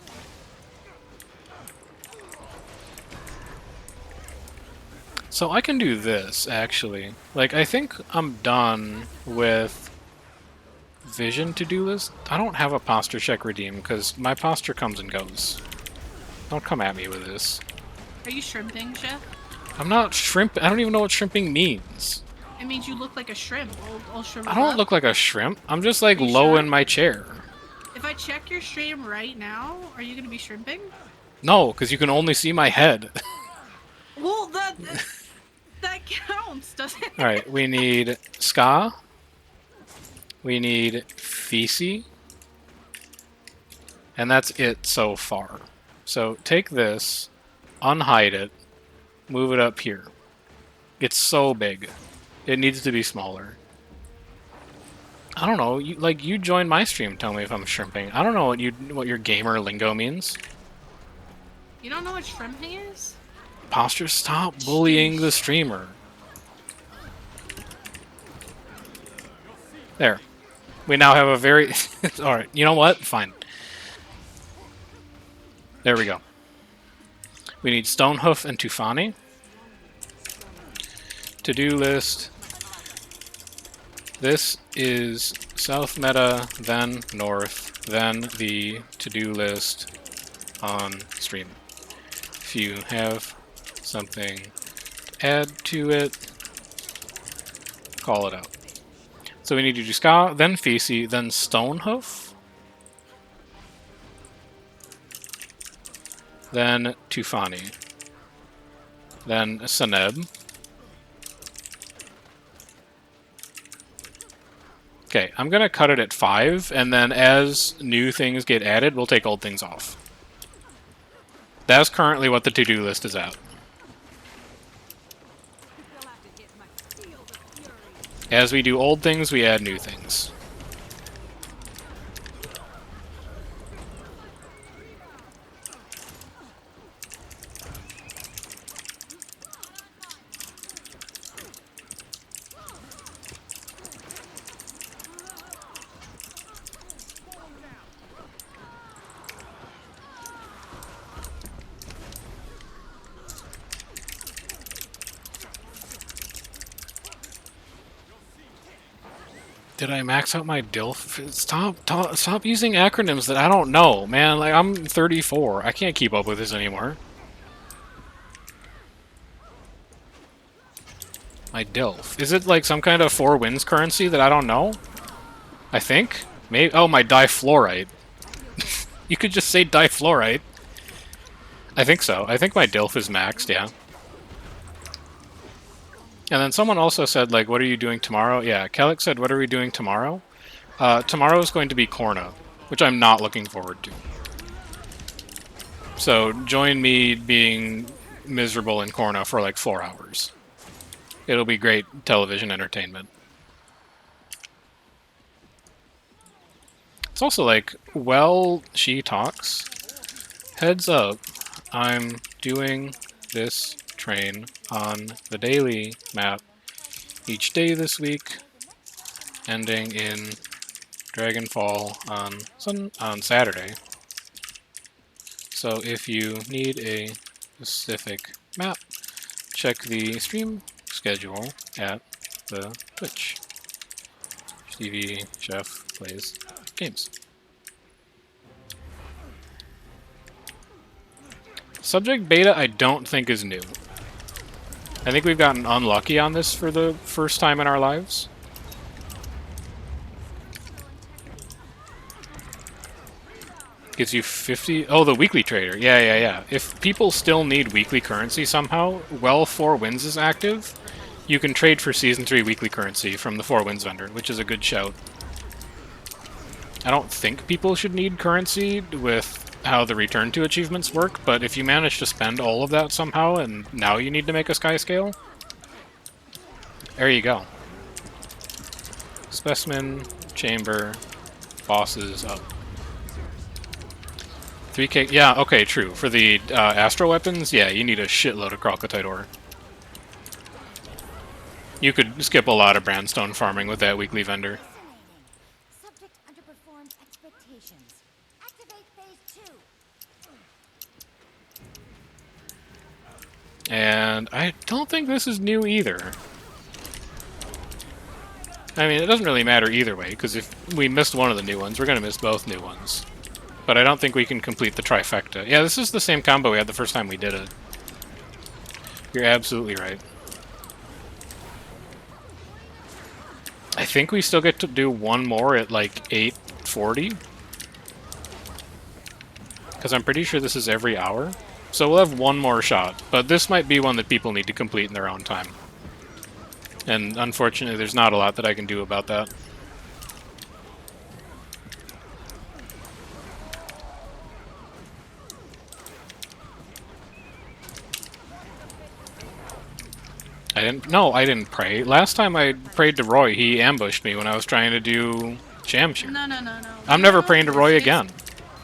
So I can do this, actually. Like, I think I'm done with Vision to-do list. I don't have a posture check redeem, because my posture comes and goes. Don't come at me with this. Are you shrimping, Chef? I'm not shrimp. I don't even know what shrimping means. It means you look like a shrimp. I'll shrivel I don't up. look like a shrimp. I'm just like You low sure? in my chair. If I check your stream right now, are you gonna be shrimping? No, because you can only see my head. Well, that counts, doesn't it? Alright, we need Ska. We need Fisi. And that's it so far. So take this, unhide it, move it up here. It's so big. It needs to be smaller. I don't know. You join my stream. Tell me if I'm shrimping. I don't know what your gamer lingo means. You don't know what shrimping is? Posture, stop bullying the streamer. There. We now have a very... Alright, you know what? Fine. There we go. We need Stonehoof and Tufani. To-do list. This is south meta, then north, then the to-do list on stream. If you have something to add to it, call it out. So we need to do Ska, then Fisi, then Stonehoof, then Tufani, then Seneb. Okay, I'm gonna cut it at 5, and then as new things get added, we'll take old things off. That's currently what the to-do list is at. As we do old things, we add new things. Did I max out my DILF? Stop using acronyms that I don't know, man. Like, I'm 34. I can't keep up with this anymore. My DILF. Is it like some kind of 4 wins currency that I don't know? I think? Maybe. Oh, my difluorite. You could just say difluorite. I think so. I think my DILF is maxed, yeah. And then someone also said, like, what are you doing tomorrow? Yeah, Kellic said, what are we doing tomorrow? Tomorrow is going to be Korna, which I'm not looking forward to. So join me being miserable in Korna for like 4 hours. It'll be great television entertainment. It's also like, well, she talks. Heads up, I'm doing this train on the daily map each day this week, ending in Dragonfall on Saturday. So if you need a specific map, check the stream schedule at the Twitch. TV Chef plays games. Subject beta I don't think is new. I think we've gotten unlucky on this for the first time in our lives. Gives you 50... Oh, the weekly trader. Yeah. If people still need weekly currency somehow, while 4 Winds is active, you can trade for Season 3 weekly currency from the 4 Winds vendor, which is a good shout. I don't think people should need currency with how the return to achievements work, but if you manage to spend all of that somehow and now you need to make a sky scale, there you go. Specimen, chamber, bosses up. 3k, yeah, okay, true. For the astro weapons, yeah, you need a shitload of Kralkatite ore. You could skip a lot of Brandstone farming with that weekly vendor. Subject underperformed expectations. Activate phase 2. And I don't think this is new either. I mean, it doesn't really matter either way, because if we missed one of the new ones, we're going to miss both new ones. But I don't think we can complete the trifecta. Yeah, this is the same combo we had the first time we did it. You're absolutely right. I think we still get to do one more at like 8:40. Because I'm pretty sure this is every hour. So we'll have one more shot. But this might be one that people need to complete in their own time. And unfortunately, there's not a lot that I can do about that. I didn't pray. Last time I prayed to Roy, he ambushed me when I was trying to do Shamshir. No. I'm never praying to Roy again.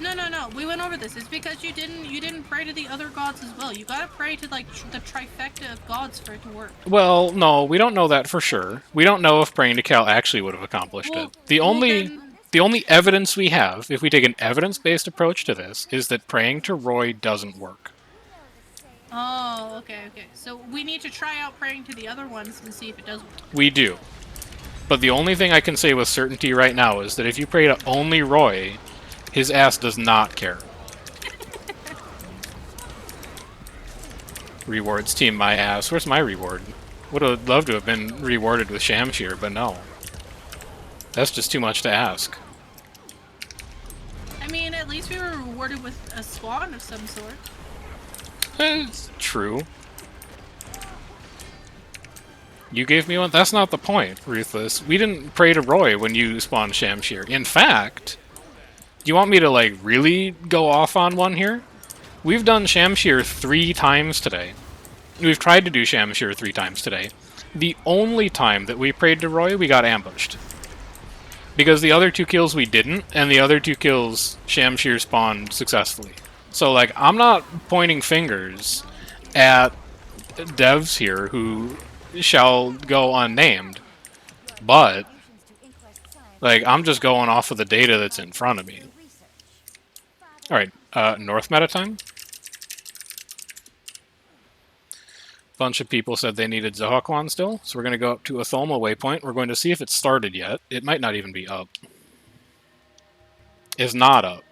No. We went over this. It's because you didn't pray to the other gods as well. You gotta pray to like the trifecta of gods for it to work. Well, no, we don't know that for sure. We don't know if praying to Cal actually would have accomplished it. The only evidence we have, if we take an evidence-based approach to this, is that praying to Roy doesn't work. Oh, okay. So we need to try out praying to the other ones and see if it does work. We do. But the only thing I can say with certainty right now is that if you pray to only Roy, his ass does not care. Rewards team my ass. Where's my reward? Would have loved to have been rewarded with Shamshir, but no. That's just too much to ask. I mean, at least we were rewarded with a swan of some sort. It's true. You gave me one? That's not the point, Ruthless. We didn't pray to Roy when you spawned Shamshir. In fact, do you want me to, like, really go off on one here? We've done Shamshir 3 times today. We've tried to do Shamshir 3 times today. The only time that we prayed to Roy, we got ambushed. Because the other 2 kills we didn't, and the other 2 kills Shamshir spawned successfully. So, like, I'm not pointing fingers at devs here who shall go unnamed, but, like, I'm just going off of the data that's in front of me. Alright, North meta time? Bunch of people said they needed Zohakwan still, so we're going to go up to Athoma waypoint. We're going to see if it's started yet. It might not even be up. It's not up.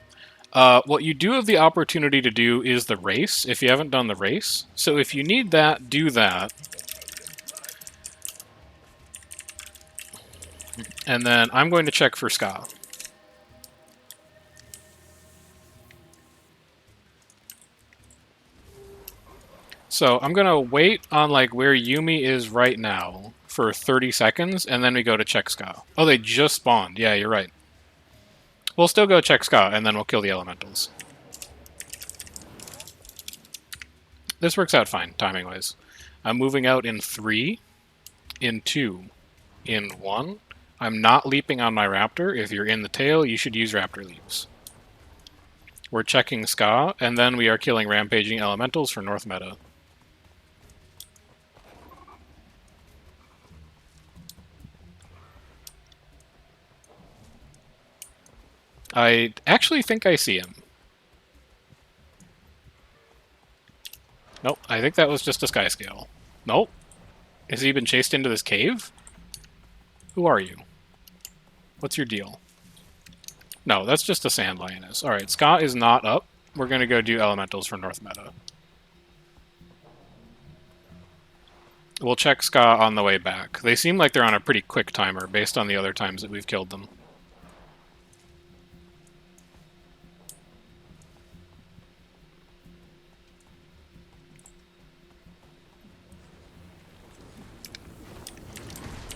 What you do have the opportunity to do is the race, if you haven't done the race. So if you need that, do that. And then I'm going to check for Ska. So I'm going to wait on like where Yumi is right now for 30 seconds, and then we go to check Ska. Oh, they just spawned. Yeah, you're right. We'll still go check Ska, and then we'll kill the elementals. This works out fine, timing-wise. I'm moving out in 3, in 2, in 1. I'm not leaping on my Raptor. If you're in the tail, you should use Raptor leaps. We're checking Ska, and then we are killing rampaging elementals for North meta. I actually think I see him. Nope, I think that was just a sky scale. Nope. Has he been chased into this cave? Who are you? What's your deal? No, that's just a sand lioness. Alright, Ska is not up. We're going to go do elementals for North meta. We'll check Ska on the way back. They seem like they're on a pretty quick timer based on the other times that we've killed them.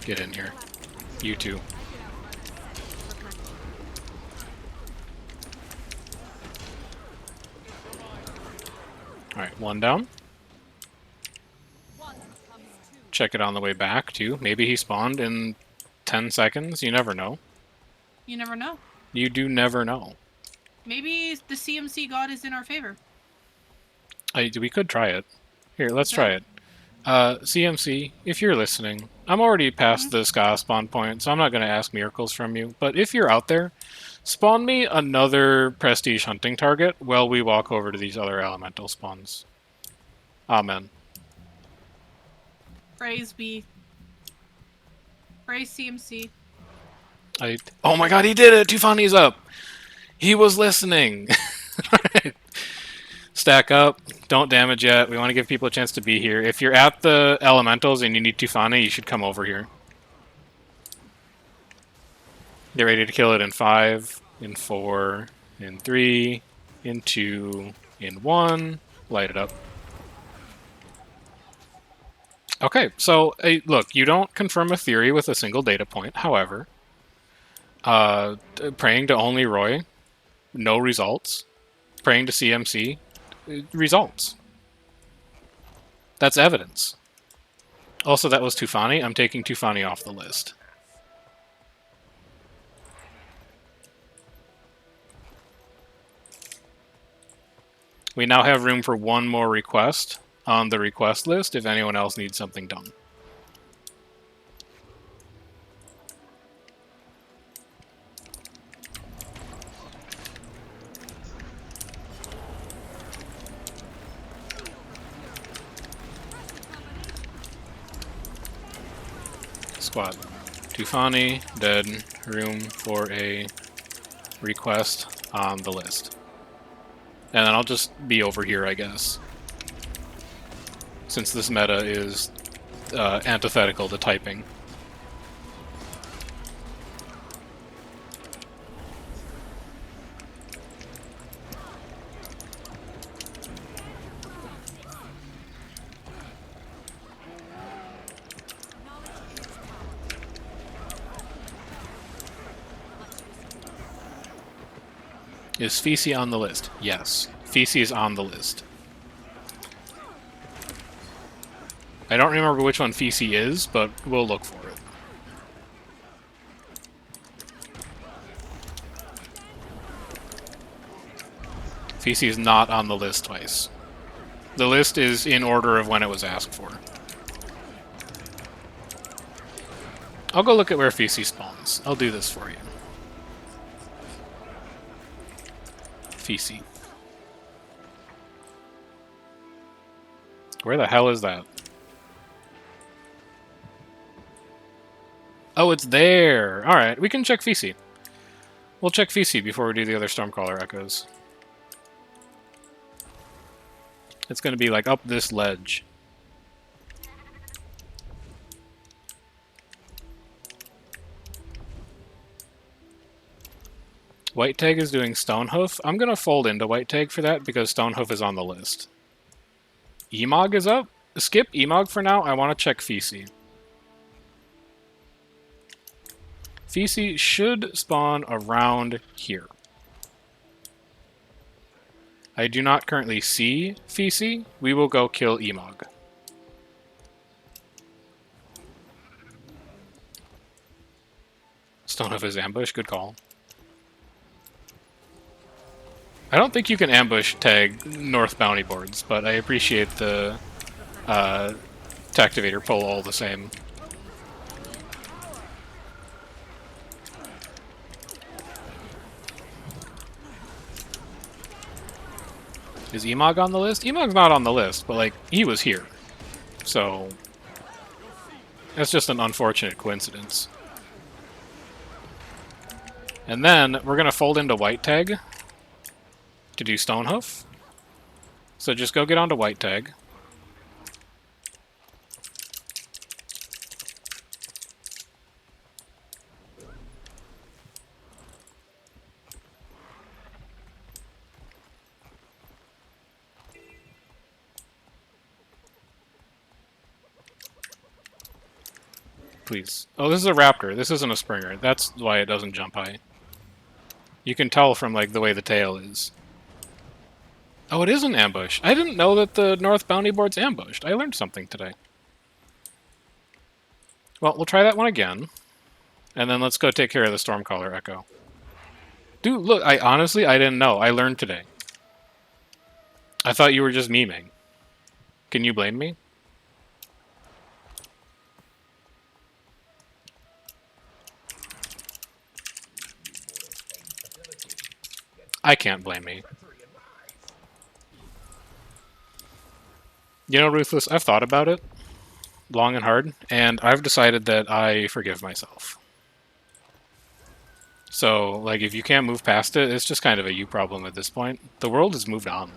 Get in here. You too. Alright, one down. Check it on the way back, too. Maybe he spawned in 10 seconds. You never know. You never know. You do never know. Maybe the CMC god is in our favor. We could try it. Here, let's try it. CMC, if you're listening, I'm already past the Ska spawn point, so I'm not going to ask miracles from you. But if you're out there, spawn me another prestige hunting target while we walk over to these other elemental spawns. Amen. Praise be. Praise CMC. Oh my god, he did it! Tufani's up! He was listening! Stack up. Don't damage yet. We want to give people a chance to be here. If you're at the elementals and you need Tufani, you should come over here. Get ready to kill it in 5, in 4, in 3, in 2, in 1. Light it up. Okay, so look, you don't confirm a theory with a single data point. However, praying to only Roy, no results. Praying to CMC, results. That's evidence. Also, that was Tufani. I'm taking Tufani off the list. We now have room for one more request on the request list if anyone else needs something done. Squad. Tufani, dead, room for a request on the list. And then I'll just be over here, I guess. Since this meta is antithetical to typing. Is Fisi on the list? Yes. Fisi is on the list. I don't remember which one Fisi is, but we'll look for it. Fisi is not on the list twice. The list is in order of when it was asked for. I'll go look at where Fisi spawns. I'll do this for you. Fisi. Where the hell is that? Oh, it's there! Alright, we can check Fisi. We'll check Fisi before we do the other Stormcaller echoes. It's gonna be like up this ledge. White Tag is doing Stonehoof. I'm gonna fold into White Tag for that because Stonehoof is on the list. Emog is up. Skip Emog for now. I want to check Fisi. Fisi should spawn around here. I do not currently see Fisi. We will go kill Emog. Stonehoof is ambush. Good call. I don't think you can ambush tag North bounty boards, but I appreciate the Tactivator pull all the same. Is Emog on the list? Emog's not on the list, but like he was here. So that's just an unfortunate coincidence. And then we're gonna fold into White Tag to do Stonehoof. So just go get onto White Tag. Please. Oh, this is a raptor. This isn't a Springer. That's why it doesn't jump high. You can tell from like the way the tail is. Oh, it is an ambush. I didn't know that the North bounty board's ambushed. I learned something today. Well, we'll try that one again. And then let's go take care of the Stormcaller Echo. Dude, look, I didn't know. I learned today. I thought you were just memeing. Can you blame me? I can't blame me. You know, Ruthless, I've thought about it long and hard, and I've decided that I forgive myself. So, like, if you can't move past it, it's just kind of a you problem at this point. The world has moved on.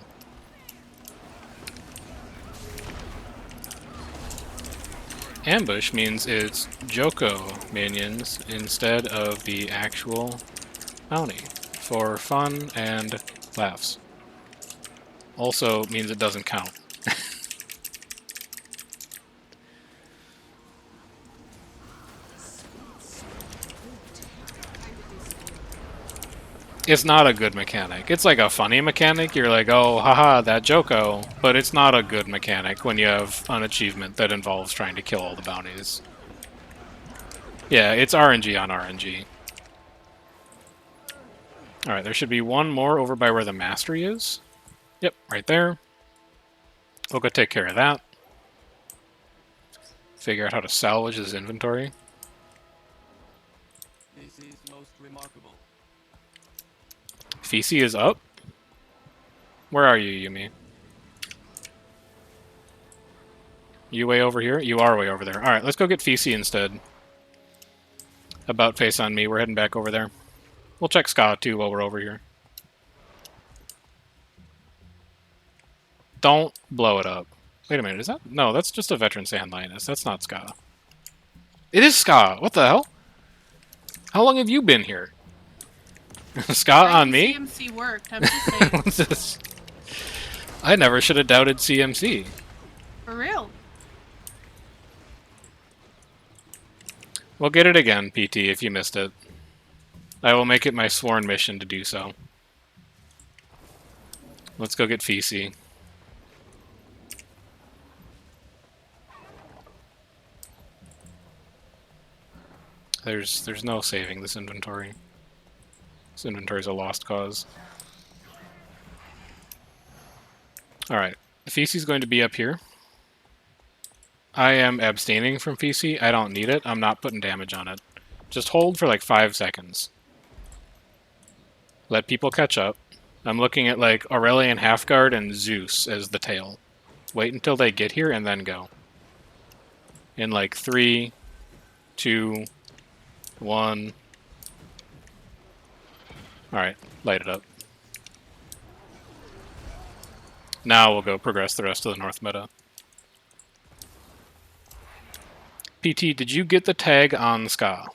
Ambush means it's Joko minions instead of the actual bounty for fun and laughs. Also means it doesn't count. It's not a good mechanic. It's like a funny mechanic. You're like, oh, haha, that Joko. But it's not a good mechanic when you have an achievement that involves trying to kill all the bounties. Yeah, it's RNG on RNG. Alright, there should be one more over by where the mastery is. Yep, right there. We'll go take care of that. Figure out how to salvage his inventory. This is most remarkable. Fisi is up? Where are you, Yumi? You way over here? You are way over there. Alright, let's go get Fisi instead. About face on me. We're heading back over there. We'll check Ska, too, while we're over here. Don't blow it up. Wait a minute, is that... No, that's just a veteran Sand Lioness. That's not Ska. It is Ska! What the hell? How long have you been here? Ska on me? CMC worked. I'm just saying. What's this? I never should have doubted CMC. For real. We'll get it again, PT, if you missed it. I will make it my sworn mission to do so. Let's go get Fisi. There's no saving this inventory. This inventory is a lost cause. Alright, Fisi's going to be up here. I am abstaining from Fisi. I don't need it. I'm not putting damage on it. Just hold for like 5 seconds. Let people catch up. I'm looking at like Aurelian Halfguard and Zeus as the tail. Wait until they get here and then go. In like 3, 2, 1. Alright, light it up. Now we'll go progress the rest of the North meta. PT, did you get the tag on Ska?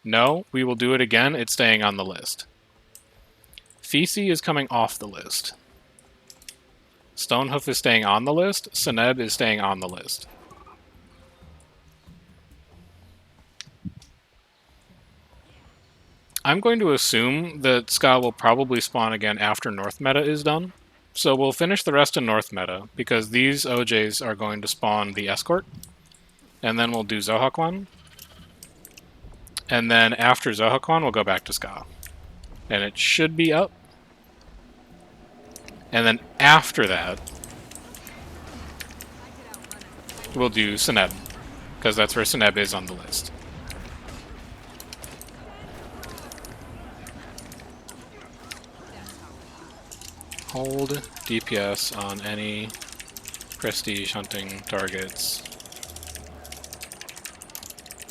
No, we will do it again. It's staying on the list. Fisi is coming off the list. Stonehoof is staying on the list. Seneb is staying on the list. I'm going to assume that Ska will probably spawn again after North meta is done. So we'll finish the rest in North meta, because these OJs are going to spawn the Escort. And then we'll do Zohakwan. And then after Zohakwan, we'll go back to Ska. And it should be up. And then after that, we'll do Seneb, because that's where Seneb is on the list. Hold DPS on any prestige hunting targets.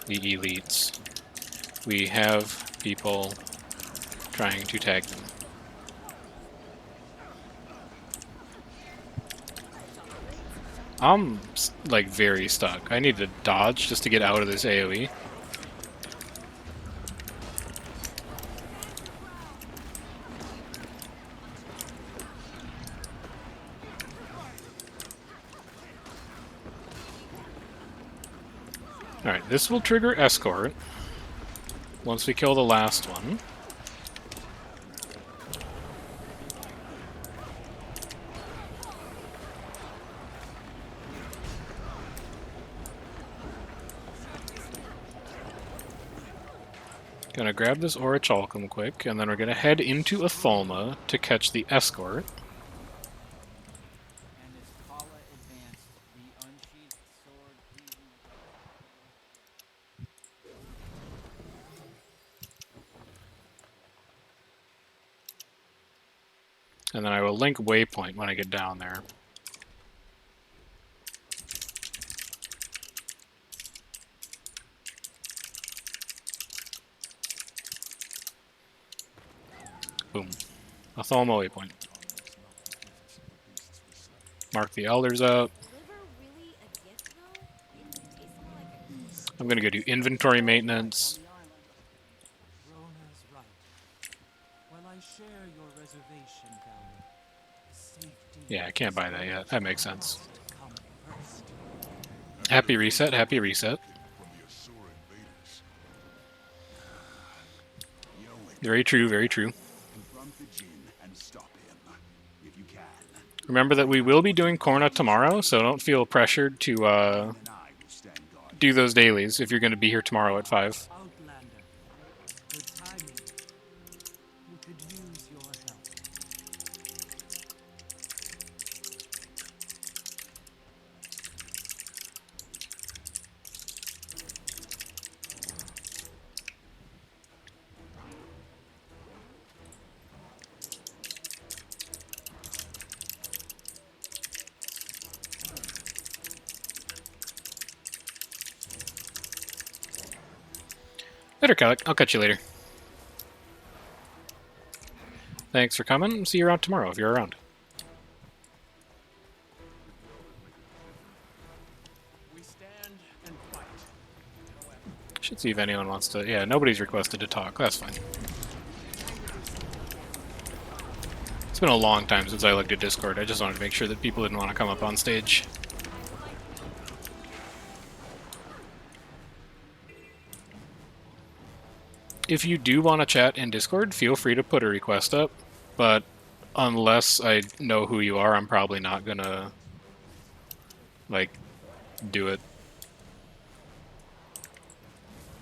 The elites. We have people trying to tag them. I'm like very stuck. I need to dodge just to get out of this AoE. Alright, this will trigger Escort once we kill the last one. Gonna grab this Orichalcum quick, and then we're gonna head into Atholma to catch the Escort. And as Kala advanced, the unsheathed sword pleasing. And then I will link Waypoint when I get down there. Boom. Atholma Waypoint. Mark the elders up. Liver really a gift, though? It tastes more like a I'm gonna go do inventory maintenance. Rona's right. While I share your reservation, Valor, safety Yeah, I can't buy that yet. That makes sense. must come first. Happy reset, happy reset. Very true, very true. Confront the Jinn and stop him, if you can. Remember that we will be doing Corna tomorrow, so don't feel pressured to And I will stand guard. do those dailies if you're going to be here tomorrow at 5. Outlander. Good timing. We could use your help. Later, Calic. I'll catch you later. Thanks for coming. See you around tomorrow if you're around. We stand and fight. Should see if anyone wants to... Yeah, nobody's requested to talk. That's fine. It's been a long time since I looked at Discord. I just wanted to make sure that people didn't want to come up on stage. If you do want to chat in Discord, feel free to put a request up, but unless I know who you are, I'm probably not gonna, like, do it.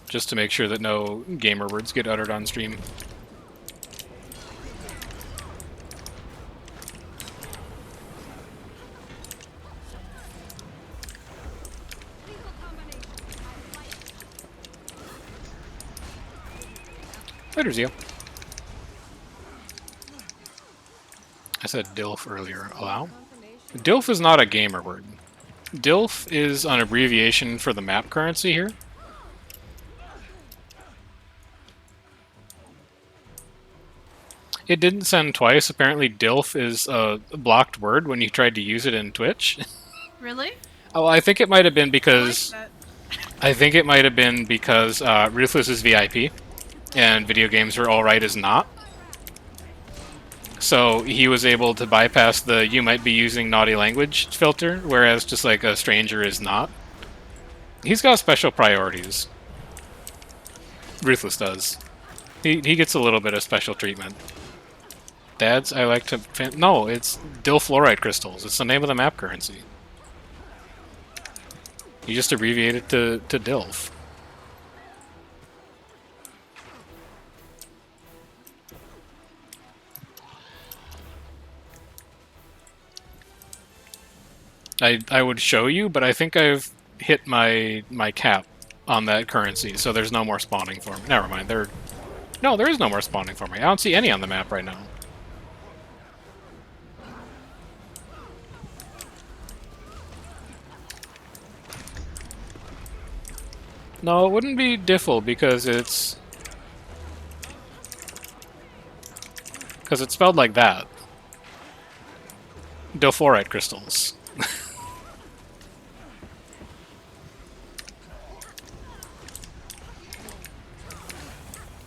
Just to make sure that no gamer words get uttered on stream. Later, Zio. I said DILF earlier. Allow? DILF is not a gamer word. DILF is an abbreviation for the map currency here. It didn't send twice. Apparently DILF is a blocked word when you tried to use it in Twitch. Really? Oh, I think it might have been because... I like I think it might have been because Ruthless is VIP, and video games are alright as not. So he was able to bypass the "you might be using naughty language" filter, whereas just like a stranger is not. He's got special priorities. Ruthless does. He gets a little bit of special treatment. Dads, I like to... No, it's dilfluoride crystals. It's the name of the map currency. You just abbreviate it to DILF. I would show you, but I think I've hit my cap on that currency, so there's no more spawning for me. Never mind. No, there is no more spawning for me. I don't see any on the map right now. No, it wouldn't be Diffle because it's spelled like that. Dilfluoride crystals.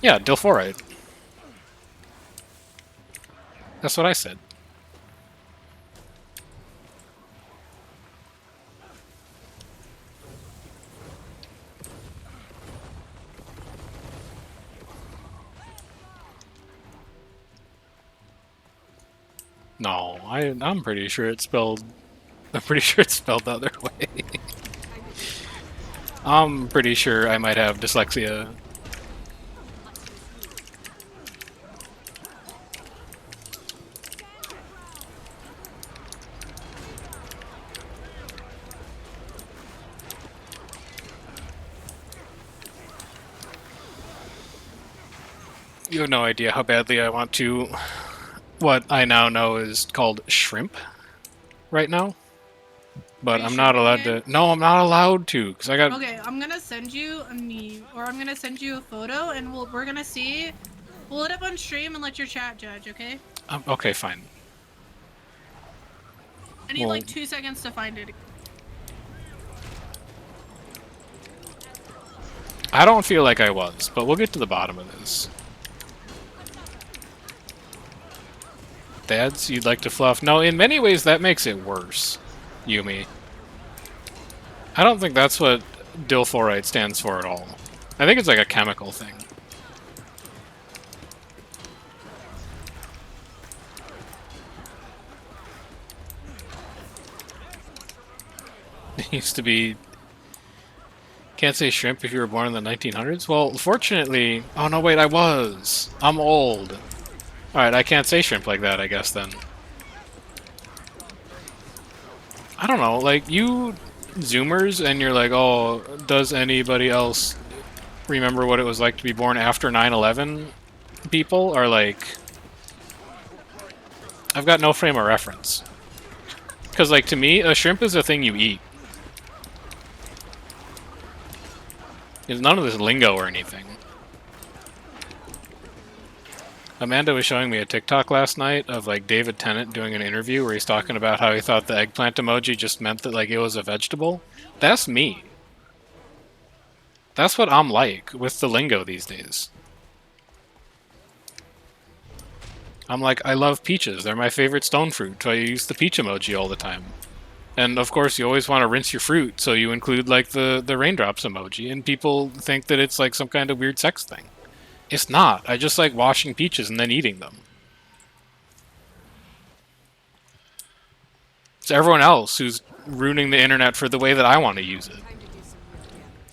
Yeah, dilfluoride. That's what I said. No, I'm pretty sure it's spelled... I'm pretty sure it's spelled the other way. I'm pretty sure I might have dyslexia. You have no idea how badly I want to... What I now know is called shrimp right now. But I'm not allowed to... No, I'm not allowed to, because I got... Okay, I'm gonna send you a meme, or I'm gonna send you a photo, and we're gonna see. Pull it up on stream and let your chat judge, okay? Okay, fine. I need like 2 seconds to find it. I don't feel like I was, but we'll get to the bottom of this. Dads, you'd like to fluff? No, in many ways that makes it worse, Yumi. I don't think that's what dilforite stands for at all. I think it's like a chemical thing. It used to be... Can't say shrimp if you were born in the 1900s? Well, fortunately... Oh, no, wait, I was! I'm old. Alright, I can't say shrimp like that, I guess, then. I don't know, like, you Zoomers, and you're like, oh, does anybody else remember what it was like to be born after 9/11? People are like... I've got no frame of reference. Because, like, to me, a shrimp is a thing you eat. There's none of this lingo or anything. Amanda was showing me a TikTok last night of, like, David Tennant doing an interview where he's talking about how he thought the eggplant emoji just meant that, like, it was a vegetable. That's me. That's what I'm like with the lingo these days. I'm like, I love peaches. They're my favorite stone fruit, so I use the peach emoji all the time. And, of course, you always want to rinse your fruit, so you include, like, the raindrops emoji, and people think that it's, like, some kind of weird sex thing. It's not. I just like washing peaches and then eating them. It's everyone else who's ruining the internet for the way that I want to use it.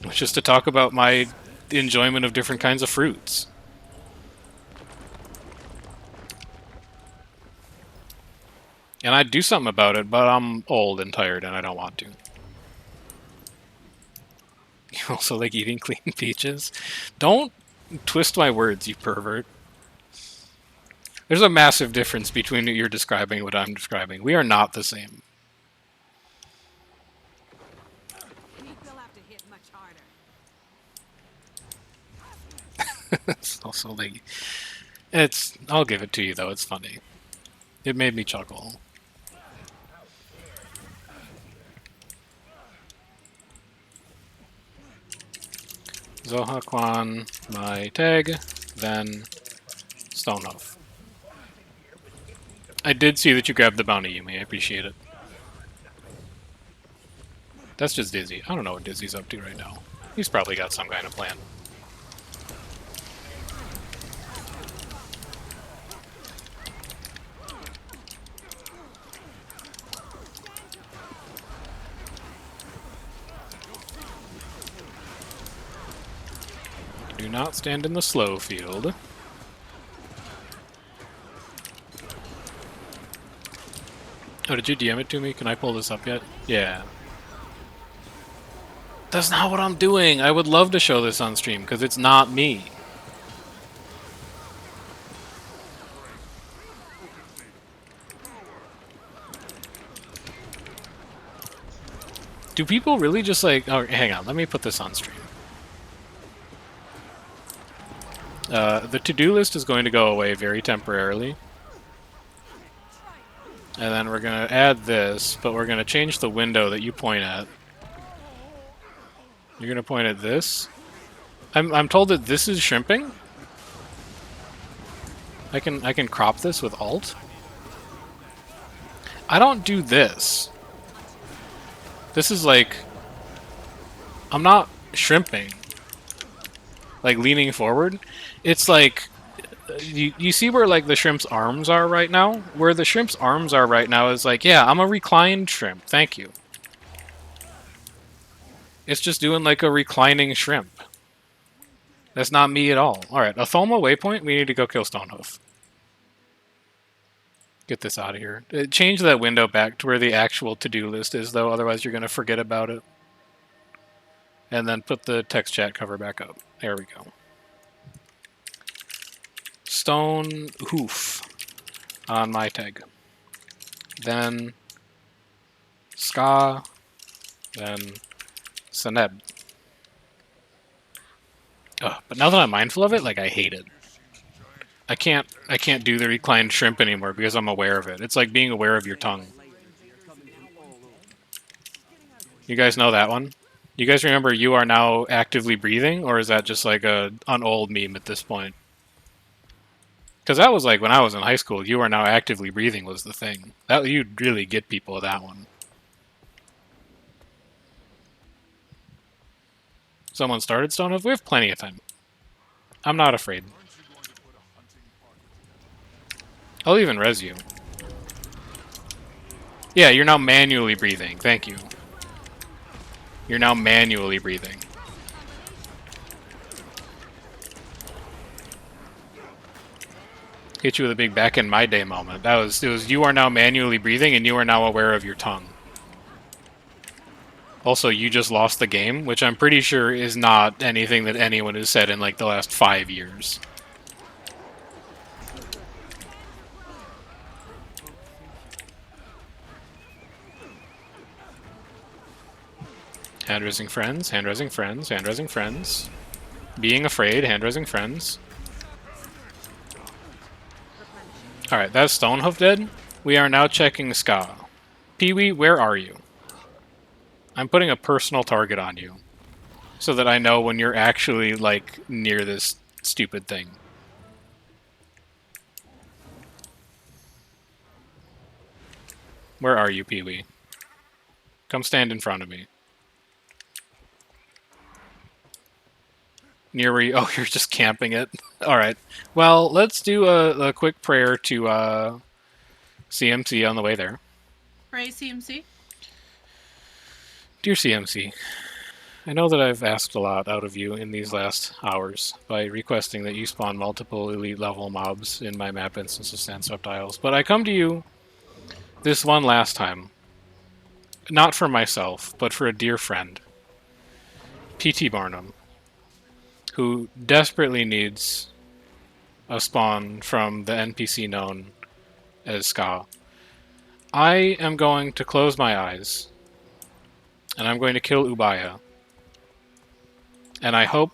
Which is to talk about my enjoyment of different kinds of fruits. And I'd do something about it, but I'm old and tired and I don't want to. You also like eating clean peaches? Don't twist my words, you pervert. There's a massive difference between what you're describing and what I'm describing. We are not the same. It's also like... I'll give it to you, though. It's funny. It made me chuckle. Zohakwan, my tag, then Stonehoof. I did see that you grabbed the bounty, Yumi. I appreciate it. That's just Dizzy. I don't know what Dizzy's up to right now. He's probably got some kind of plan. Do not stand in the slow field. Oh, did you DM it to me? Can I pull this up yet? Yeah. That's not what I'm doing! I would love to show this on stream, because it's not me. Do people really just like... Oh, hang on, let me put this on stream. The to-do list is going to go away very temporarily. And then we're going to add this, but we're going to change the window that you point at. You're going to point at this. I'm told that this is shrimping. I can crop this with Alt. I don't do this. This is like... I'm not shrimping. Like leaning forward. It's like... You see where like the shrimp's arms are right now? Where the shrimp's arms are right now is like, yeah, I'm a reclined shrimp. Thank you. It's just doing like a reclining shrimp. That's not me at all. Alright, Athoma waypoint, we need to go kill Stonehoof. Get this out of here. Change that window back to where the actual to-do list is, though, otherwise you're going to forget about it. And then put the text chat cover back up. There we go. Stone hoof on my tag. Then Ska. Then Seneb. Ugh, but now that I'm mindful of it, like, I hate it. I can't do the reclined shrimp anymore because I'm aware of it. It's like being aware of your tongue. You guys know that one? You guys remember you are now actively breathing, or is that just like an old meme at this point? Because that was like when I was in high school, you are now actively breathing was the thing. That you'd really get people with that one. Someone started Stonehoof? We have plenty of time. I'm not afraid. I'll even res you. Yeah, you're now manually breathing. Thank you. You're now manually breathing. Hit you with a big back in my day moment. It was you are now manually breathing and you are now aware of your tongue. Also, you just lost the game, which I'm pretty sure is not anything that anyone has said in like the last 5 years. Hand-raising friends, hand-raising friends, hand-raising friends. Being afraid, hand-raising friends. Alright, that's Stonehoof dead. We are now checking Ska. Pee-wee, where are you? I'm putting a personal target on you. So that I know when you're actually, like, near this stupid thing. Where are you, Pee-wee? Come stand in front of me. Near where you... Oh, you're just camping it. Alright. Well, let's do a quick prayer to CMC on the way there. Pray CMC. Dear CMC, I know that I've asked a lot out of you in these last hours by requesting that you spawn multiple elite level mobs in my map instance of Sandswept Isles, but I come to you this one last time. Not for myself, but for a dear friend, P.T. Barnum, who desperately needs a spawn from the NPC known as Ska. I am going to close my eyes, and I'm going to kill Ubaya. And I hope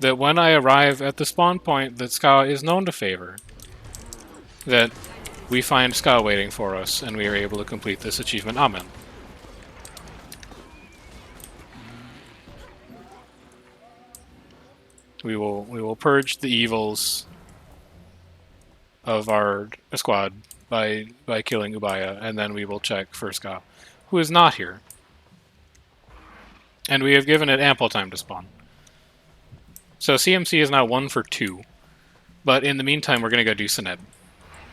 that when I arrive at the spawn point that Ska is known to favor, that we find Ska waiting for us, and we are able to complete this achievement. Amen. We will purge the evils of our squad by killing Ubaya, and then we will check for Ska, who is not here. And we have given it ample time to spawn. So CMC is now 1 for 2. But in the meantime, we're going to go do Seneb.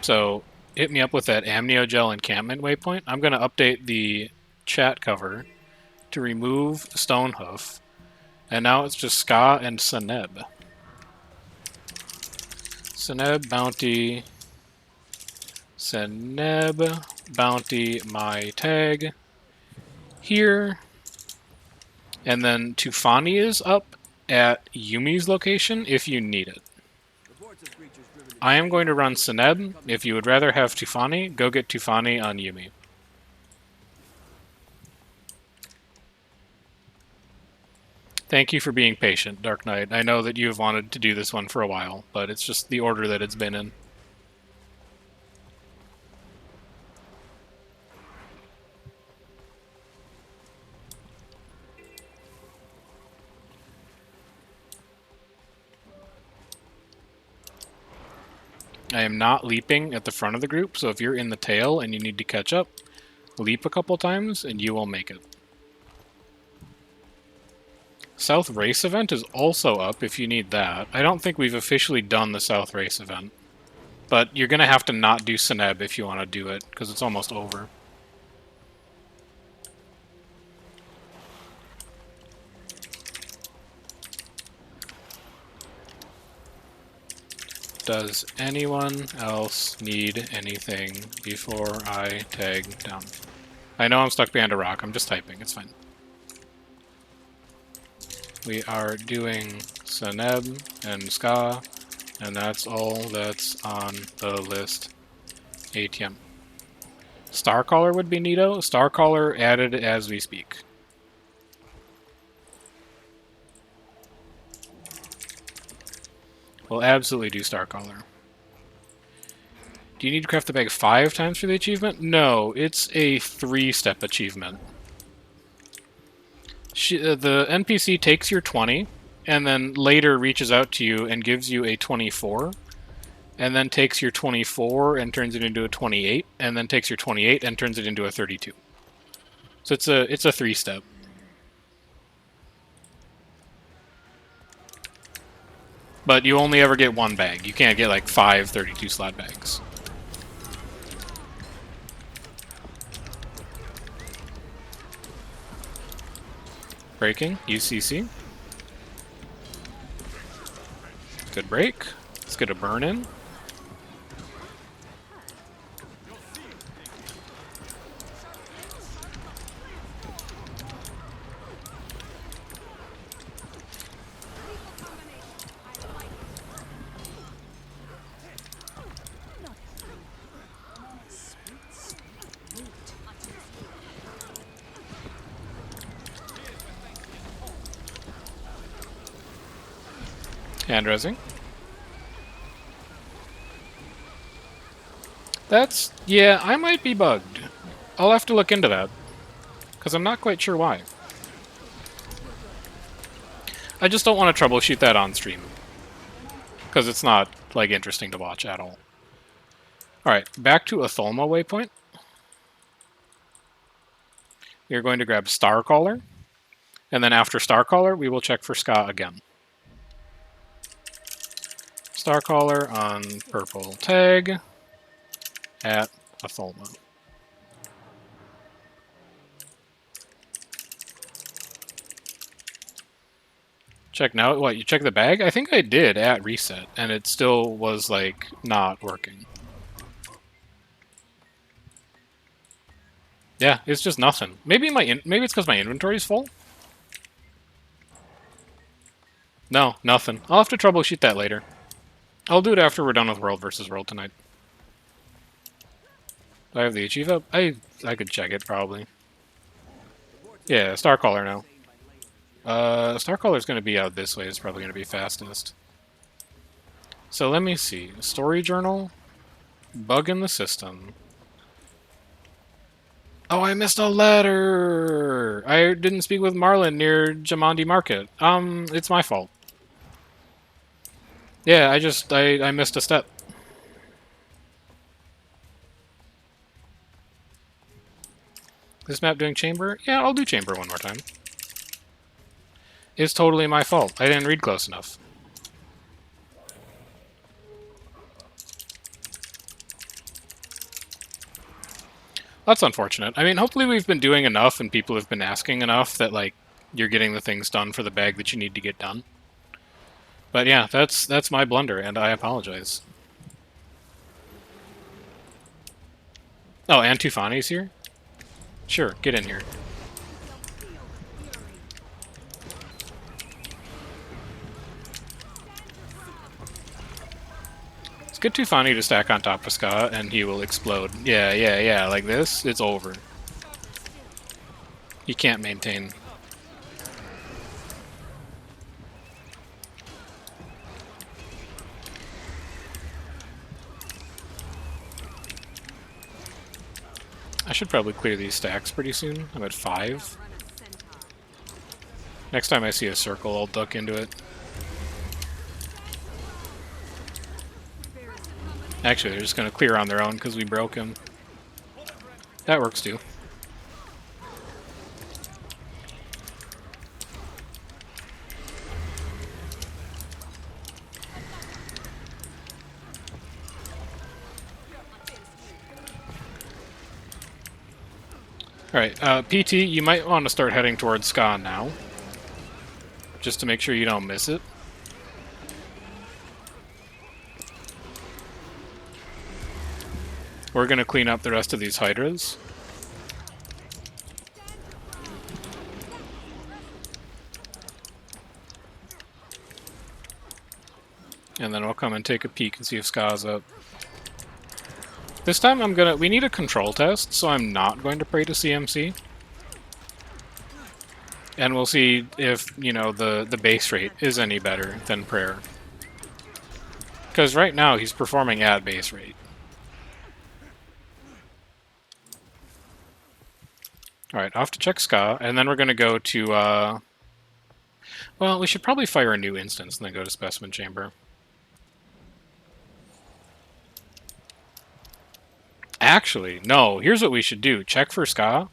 So hit me up with that Amniogel encampment waypoint. I'm going to update the chat cover to remove Stonehoof. And now it's just Ska and Seneb. Seneb, bounty. Seneb, bounty, my tag. Here. And then Tufani is up at Yumi's location if you need it. I am going to run Seneb. If you would rather have Tufani, go get Tufani on Yumi. Thank you for being patient, Dark Knight. I know that you have wanted to do this one for a while, but it's just the order that it's been in. I am not leaping at the front of the group, so if you're in the tail and you need to catch up, leap a couple times and you will make it. South Race event is also up if you need that. I don't think we've officially done the South Race event, but you're going to have to not do Seneb if you want to do it, because it's almost over. Does anyone else need anything before I tag down? I know I'm stuck behind a rock. I'm just typing. It's fine. We are doing Seneb and Ska, and that's all that's on the list. ATM. Starcaller would be neato. Starcaller added as we speak. We'll absolutely do Starcaller. Do you need to craft the bag 5 times for the achievement? No, it's a 3-step achievement. The NPC takes your 20, and then later reaches out to you and gives you a 24, and then takes your 24 and turns it into a 28, and then takes your 28 and turns it into a 32. So it's a 3-step. But you only ever get one bag. You can't get like 5 32 slot bags. Breaking, UCC. Good break. Let's get a burn in. Hand resing. That's... yeah, I might be bugged. I'll have to look into that. Because I'm not quite sure why. I just don't want to troubleshoot that on stream. Because it's not, like, interesting to watch at all. Alright, back to Atholma waypoint. You're going to grab Starcaller. And then after Starcaller, we will check for Ska again. Starcaller on purple tag at Atholma. Check now. What, you check the bag? I think I did at reset, and it still was, like, not working. Yeah, it's just nothing. Maybe maybe it's because my inventory is full? No, nothing. I'll have to troubleshoot that later. I'll do it after we're done with World versus World tonight. Do I have the achieve up? I could check it, probably. Yeah, Starcaller now. Starcaller's going to be out this way. It's probably going to be fastest. So let me see. Story journal. Bug in the system. Oh, I missed a letter! I didn't speak with Marlin near Jamandi Market. It's my fault. Yeah, I missed a step. This map doing chamber? Yeah, I'll do chamber one more time. It's totally my fault. I didn't read close enough. That's unfortunate. I mean, hopefully we've been doing enough and people have been asking enough that, like, you're getting the things done for the bag that you need to get done. But yeah, that's my blunder, and I apologize. Oh, and Tufani's here? Sure, get in here. Let's get Tufani to stack on top of Ska, and he will explode. Yeah, like this, it's over. He can't maintain. I should probably clear these stacks pretty soon. I'm at 5. Next time I see a circle, I'll duck into it. Actually, they're just going to clear on their own because we broke him. That works too. Alright, PT, you might want to start heading towards Ska now. Just to make sure you don't miss it. We're going to clean up the rest of these Hydras. And then I'll come and take a peek and see if Ska's up. This time we need a control test, so I'm not going to pray to CMC. And we'll see if, you know, the base rate is any better than prayer. Because right now he's performing at base rate. Alright, off to check Ska, and then we're going to go to, well, we should probably fire a new instance and then go to Specimen Chamber. Actually, no, here's what we should do. Check for Ska.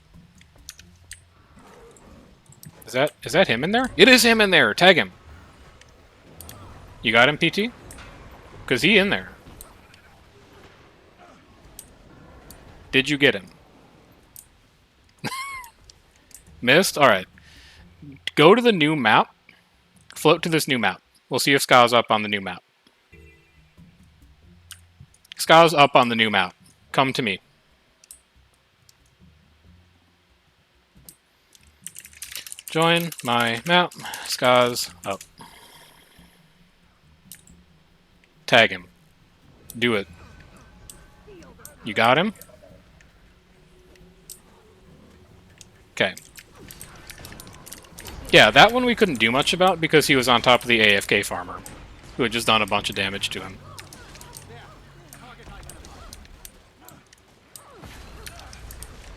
Is that him in there? It is him in there! Tag him! You got him, PT? Because he in there. Did you get him? Missed? Alright. Go to the new map. Float to this new map. We'll see if Ska's up on the new map. Ska's up on the new map. Come to me. Join my map. Ska's up. Tag him. Do it. You got him? Okay. Yeah, that one we couldn't do much about because he was on top of the AFK farmer, who had just done a bunch of damage to him.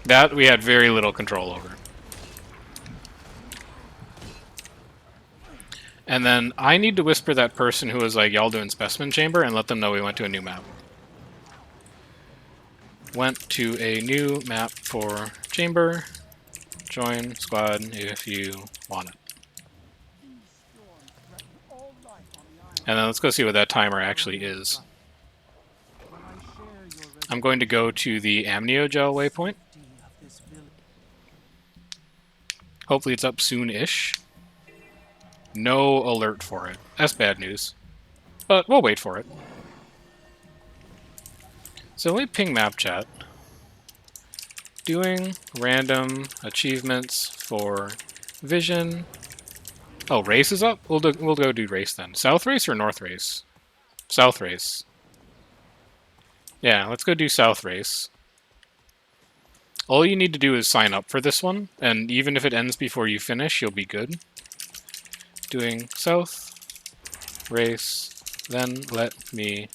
That we had very little control over. And then I need to whisper that person who was like, y'all doing Specimen Chamber, and let them know we went to a new map. Went to a new map for Chamber. Join squad if you want it. And then let's go see what that timer actually is. I'm going to go to the Amniogel waypoint. Hopefully it's up soon-ish. No alert for it. That's bad news. But we'll wait for it. So let me ping map chat. Doing random achievements for vision. Oh, race is up? We'll go do race then. South race or north race? South race. Yeah, let's go do south race. All you need to do is sign up for this one, and even if it ends before you finish, you'll be good. Doing south race, then let me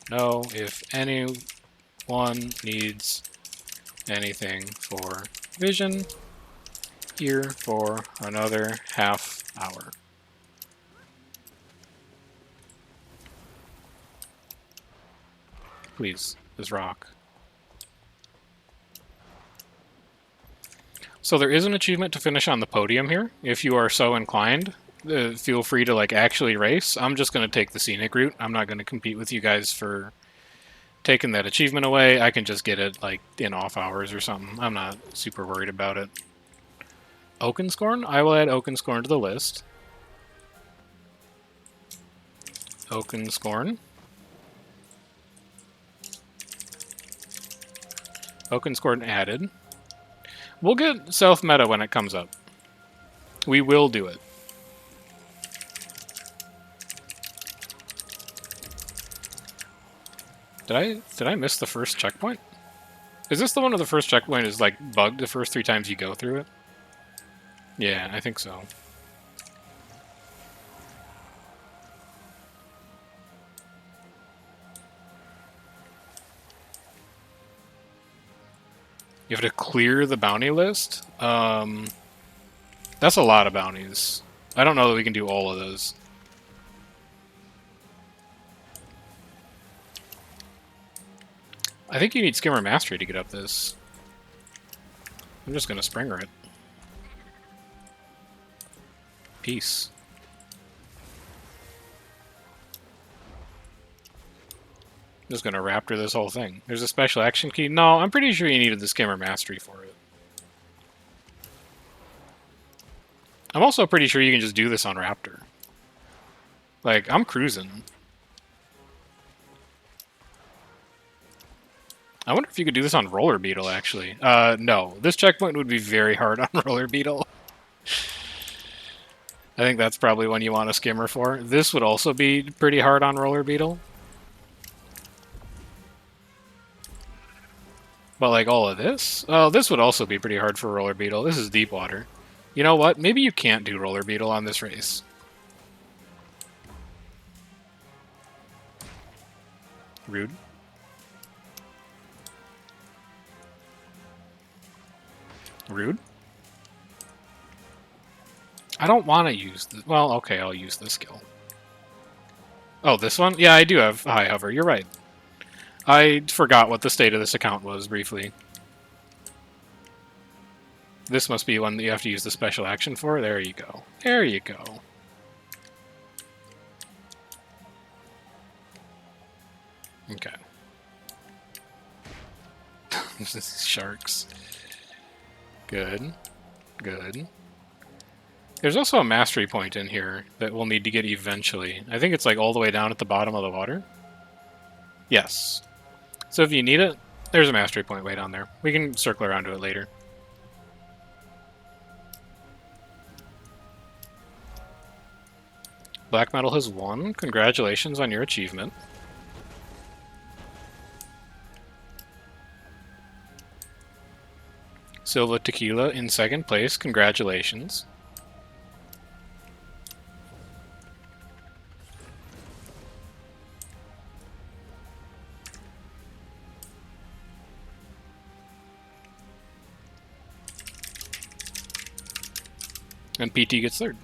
know if anyone needs anything for vision here for another half hour. Please, this rock. So there is an achievement to finish on the podium here. If you are so inclined, feel free to like actually race. I'm just going to take the scenic route. I'm not going to compete with you guys for taking that achievement away. I can just get it like in off hours or something. I'm not super worried about it. Oakenscorn? I will add Oakenscorn to the list. Oakenscorn. Oakenscorn added. We'll get South Meta when it comes up. We will do it. Did I miss the first checkpoint? Is this the one where the first checkpoint is like bugged the first 3 times you go through it? Yeah, I think so. You have to clear the bounty list? That's a lot of bounties. I don't know that we can do all of those. I think you need Skimmer Mastery to get up this. I'm just gonna Springer it. Peace. I'm just gonna Raptor this whole thing. There's a special action key. No, I'm pretty sure you needed the Skimmer Mastery for it. I'm also pretty sure you can just do this on Raptor. Like, I'm cruising. I wonder if you could do this on Roller Beetle, actually. No. This checkpoint would be very hard on Roller Beetle. I think that's probably one you want a Skimmer for. This would also be pretty hard on Roller Beetle. But like all of this? Oh, this would also be pretty hard for Roller Beetle. This is deep water. You know what? Maybe you can't do Roller Beetle on this race. Rude. Rude. I don't want to use this. Well, okay, I'll use this skill. Oh, this one? Yeah, I do have high hover. You're right. I forgot what the state of this account was briefly. This must be one that you have to use the special action for. There you go. There you go. Okay. Sharks. Good. Good. There's also a mastery point in here that we'll need to get eventually. I think it's like all the way down at the bottom of the water. Yes. So if you need it, there's a mastery point way down there. We can circle around to it later. Black Metal has won. Congratulations on your achievement. Silva Tequila in second place. Congratulations. And PT gets third.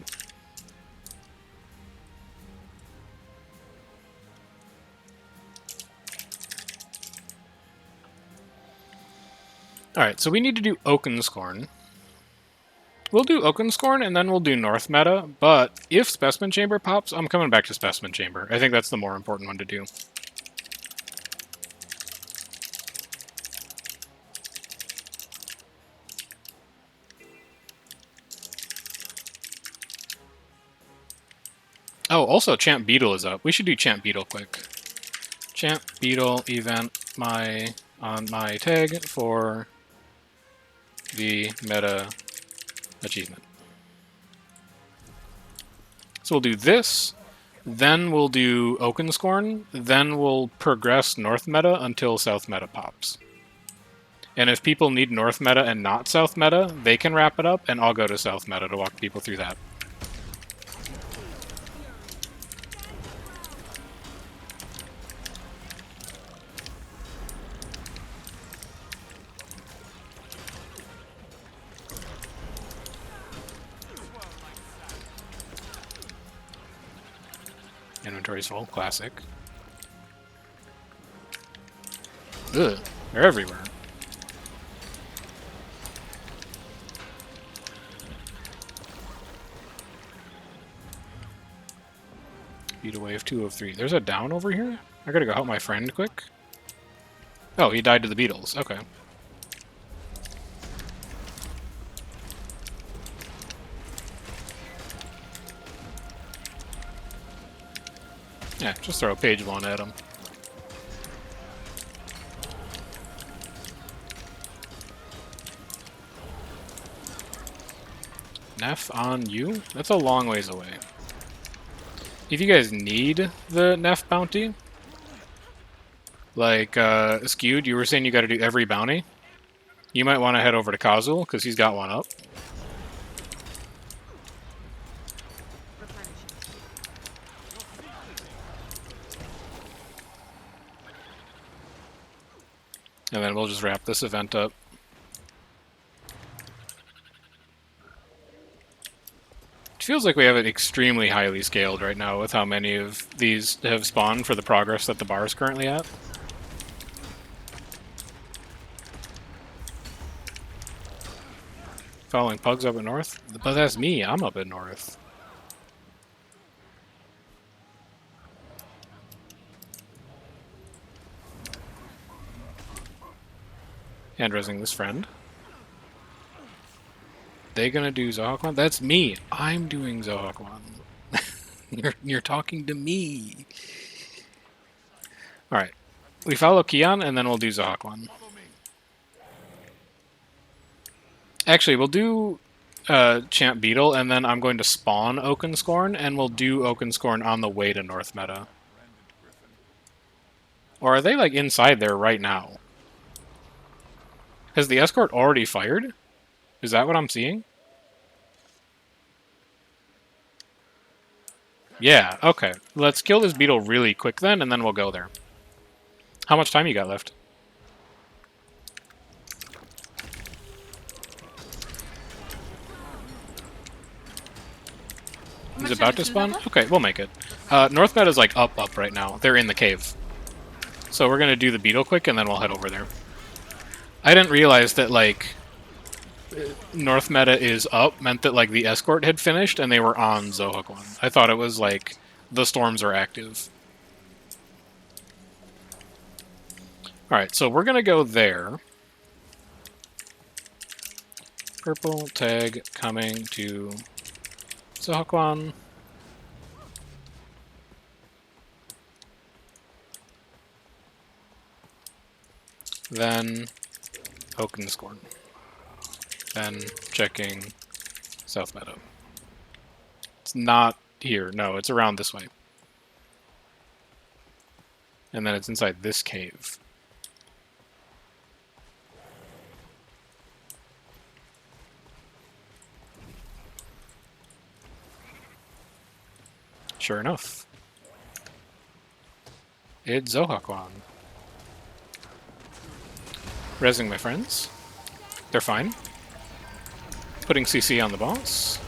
Alright, so we need to do Oakenscorn. We'll do Oakenscorn and then we'll do North Meta, but if Specimen Chamber pops, I'm coming back to Specimen Chamber. I think that's the more important one to do. Oh, also Champ Beetle is up. We should do Champ Beetle quick. Champ Beetle event on my tag for the meta achievement. So we'll do this, then we'll do Oakenscorn, then we'll progress North Meta until South Meta pops. And if people need North Meta and not South Meta, they can wrap it up, and I'll go to South Meta to walk people through that. Inventory's full. Classic. Ugh. They're everywhere. Beat a wave 2 of 3. There's a down over here? I gotta go help my friend quick. Oh, he died to the beetles. Okay. Yeah, just throw page 1 at him. Neff on you? That's a long ways away. If you guys need the Neff bounty, like, Skewed, you were saying you gotta do every bounty, you might want to head over to Kazul, because he's got one up. And then we'll just wrap this event up. It feels like we have it extremely highly scaled right now with how many of these have spawned for the progress that the bar is currently at. Following Pugs up at north? But that's me, I'm up at north. Hand raising this friend. They gonna do Zohakwan? That's me. I'm doing Zohakwan. You're talking to me. Alright. We follow Kion and then we'll do Zohakwan. Actually, we'll do Champ Beetle and then I'm going to spawn Oakenscorn and we'll do Oakenscorn on the way to North Meta. Or are they like inside there right now? Has the escort already fired? Is that what I'm seeing? Yeah, okay. Let's kill this beetle really quick then, and then we'll go there. How much time you got left? He's about to spawn? Okay, we'll make it. North meta is like up right now. They're in the cave. So we're gonna do the beetle quick and then we'll head over there. I didn't realize that like North meta is up meant that like the escort had finished and they were on Zohokwan. I thought it was like the storms are active. Alright, so we're gonna go there. Purple tag coming to Zohokwan. Then Oakenscorn. Then checking South Meadow. It's not here. No, it's around this way. And then it's inside this cave. Sure enough. It's Zohokwan. Rezzing my friends. They're fine. Putting CC on the boss.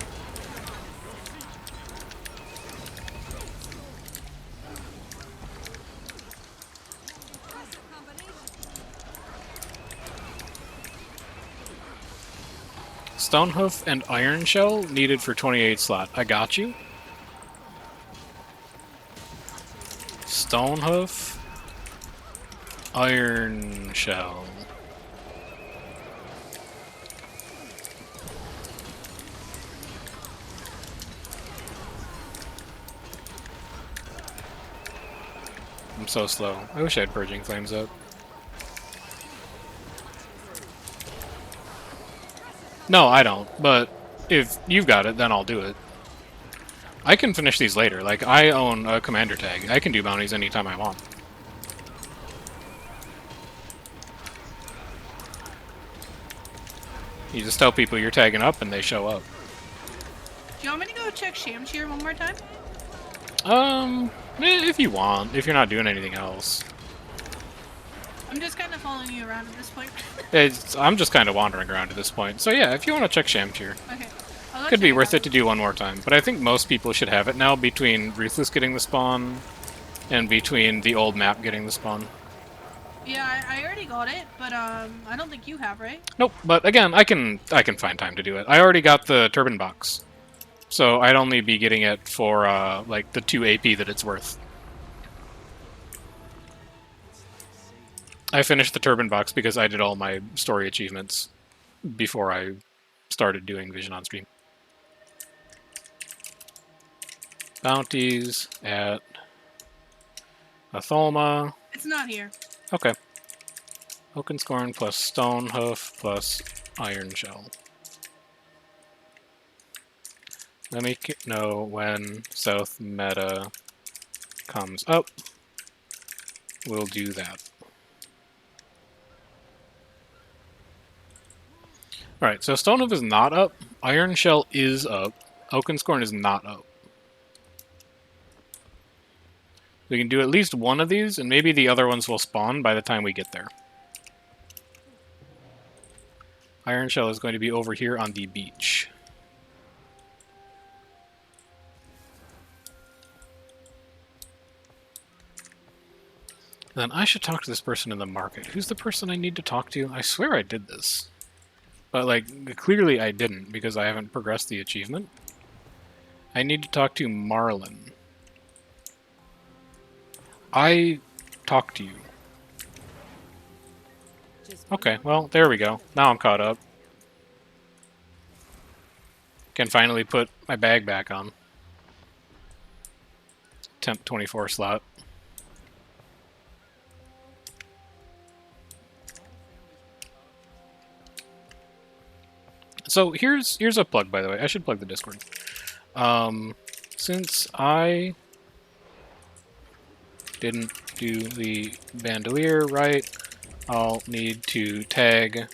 Stonehoof and Iron Shell needed for 28 slot. I got you. Stonehoof. Iron Shell. I'm so slow. I wish I had Purging Flames up. No, I don't. But if you've got it, then I'll do it. I can finish these later. Like, I own a commander tag. I can do bounties anytime I want. You just tell people you're tagging up and they show up. Do you want me to go check Shamshir one more time? If you want. If you're not doing anything else. I'm just kind of following you around at this point. I'm just kind of wandering around at this point. So yeah, if you want to check Shamshir. Okay. Could be worth it to do one more time. But I think most people should have it now between Ruthless getting the spawn and between the old map getting the spawn. Yeah, I already got it, but I don't think you have, right? Nope, but again, I can find time to do it. I already got the turban box. So I'd only be getting it for like the 2 AP that it's worth. I finished the turban box because I did all my story achievements before I started doing Vision on stream. Bounties at Atholma. It's not here. Okay. Oakenscorn plus Stonehoof plus Iron Shell. Let me know when South Meta comes up. We'll do that. Alright, so Stonehoof is not up. Iron Shell is up. Oakenscorn is not up. We can do at least one of these, and maybe the other ones will spawn by the time we get there. Iron Shell is going to be over here on the beach. Then I should talk to this person in the market. Who's the person I need to talk to? I swear I did this. But, like, clearly I didn't, because I haven't progressed the achievement. I need to talk to Marlin. I talked to you. Okay, well, there we go. Now I'm caught up. Can finally put my bag back on. Temp 24 slot. So here's a plug, by the way. I should plug the Discord. Since I didn't do the bandolier right, I'll need to tag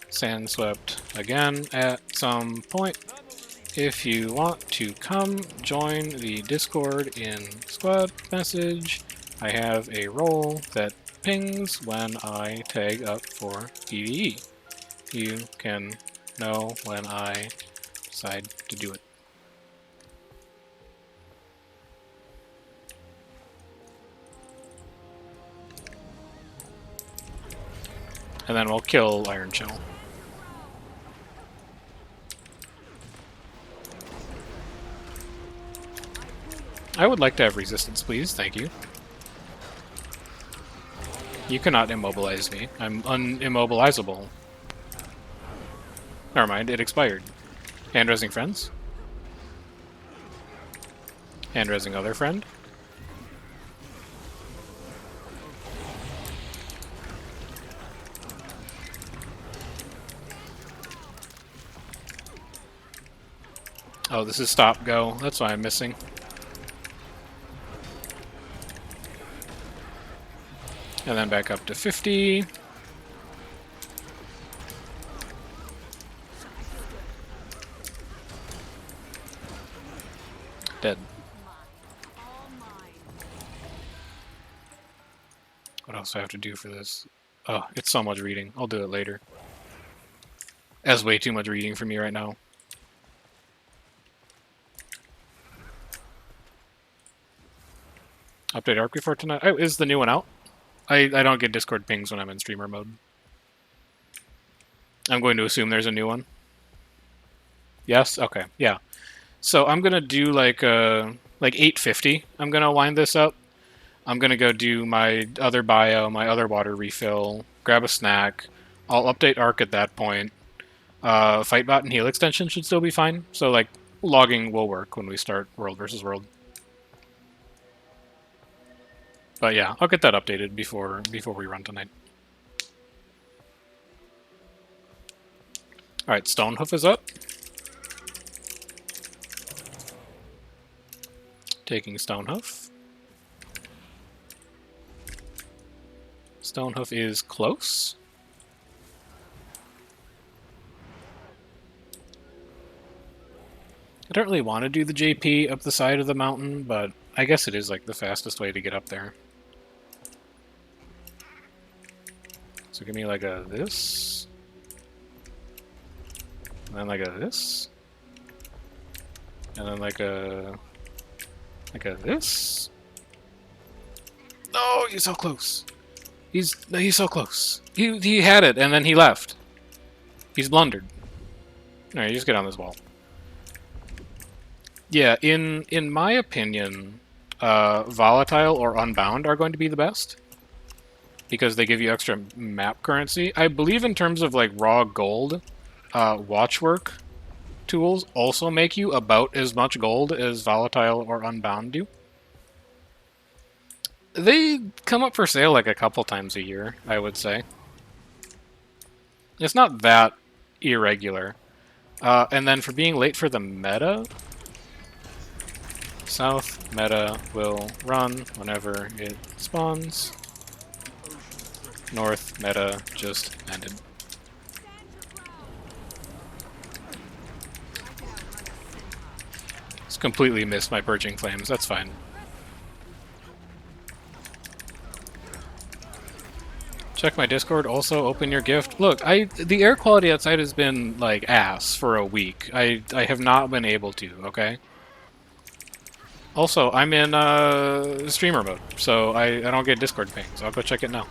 Sandswept again at some point. If you want to come join the Discord in squad message, I have a role that pings when I tag up for PvE. You can know when I decide to do it. And then we'll kill Iron Shell. I would like to have resistance, please. Thank you. You cannot immobilize me. I'm unimmobilizable. Never mind, it expired. Hand-raising friends? Hand-raising other friend? Oh, this is stop go. That's why I'm missing. And then back up to 50. Dead. What else do I have to do for this? Oh, it's so much reading. I'll do it later. That's way too much reading for me right now. Update Arc before tonight. Oh, is the new one out? I don't get Discord pings when I'm in streamer mode. I'm going to assume there's a new one. Yes? Okay, yeah. So I'm gonna do like 850. I'm gonna wind this up. I'm gonna go do my other bio, my other water refill, grab a snack. I'll update Arc at that point. Fightbot and heal extension should still be fine. So like logging will work when we start World versus World. But yeah, I'll get that updated before we run tonight. Alright, Stonehoof is up. Taking Stonehoof. Stonehoof is close. I don't really want to do the JP up the side of the mountain, but I guess it is like the fastest way to get up there. So give me like a this. And then like a this. And then like a this. No, he's so close. He's so close. He had it and then he left. He's blundered. Alright, you just get on this wall. Yeah, in my opinion, volatile or unbound are going to be the best. Because they give you extra map currency. I believe in terms of like raw gold, watchwork tools also make you about as much gold as volatile or unbound do. They come up for sale like a couple times a year, I would say. It's not that irregular. And then for being late for the meta, South meta will run whenever it spawns. North meta just ended. Just completely missed my purging flames, that's fine. Check my Discord, also open your gift. Look, the air quality outside has been like ass for a week. I have not been able to, okay? Also, I'm in streamer mode, so I don't get Discord pings. I'll go check it now.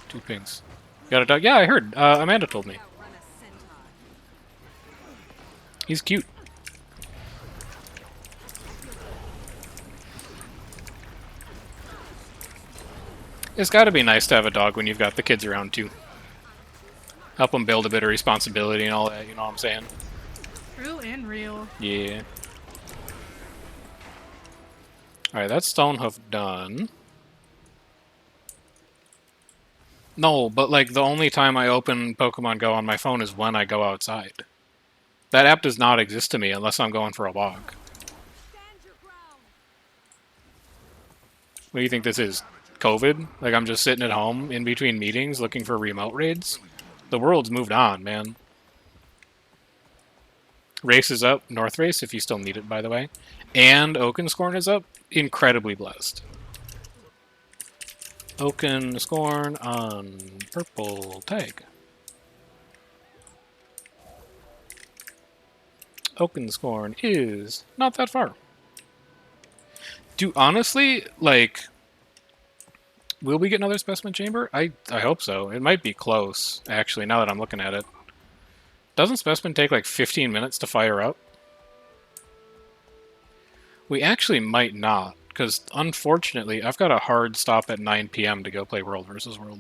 2 pings. Got a dog? Yeah, I heard. Amanda told me. He's cute. It's gotta be nice to have a dog when you've got the kids around, too. Help them build a bit of responsibility and all that, you know what I'm saying? True and real. Yeah. Alright, that's Stonehoof done. No, but like the only time I open Pokemon Go on my phone is when I go outside. That app does not exist to me unless I'm going for a walk. What do you think this is? COVID? Like I'm just sitting at home in between meetings looking for remote raids? The world's moved on, man. Race is up. North Race, if you still need it, by the way. And Oakenscorn is up. Incredibly blessed. Oakenscorn on purple tag. Oakenscorn is not that far. Do honestly, like, Will we get another specimen chamber? I hope so. It might be close, actually, now that I'm looking at it. Doesn't specimen take like 15 minutes to fire up? We actually might not, because unfortunately, I've got a hard stop at 9 p.m. to go play World vs. World.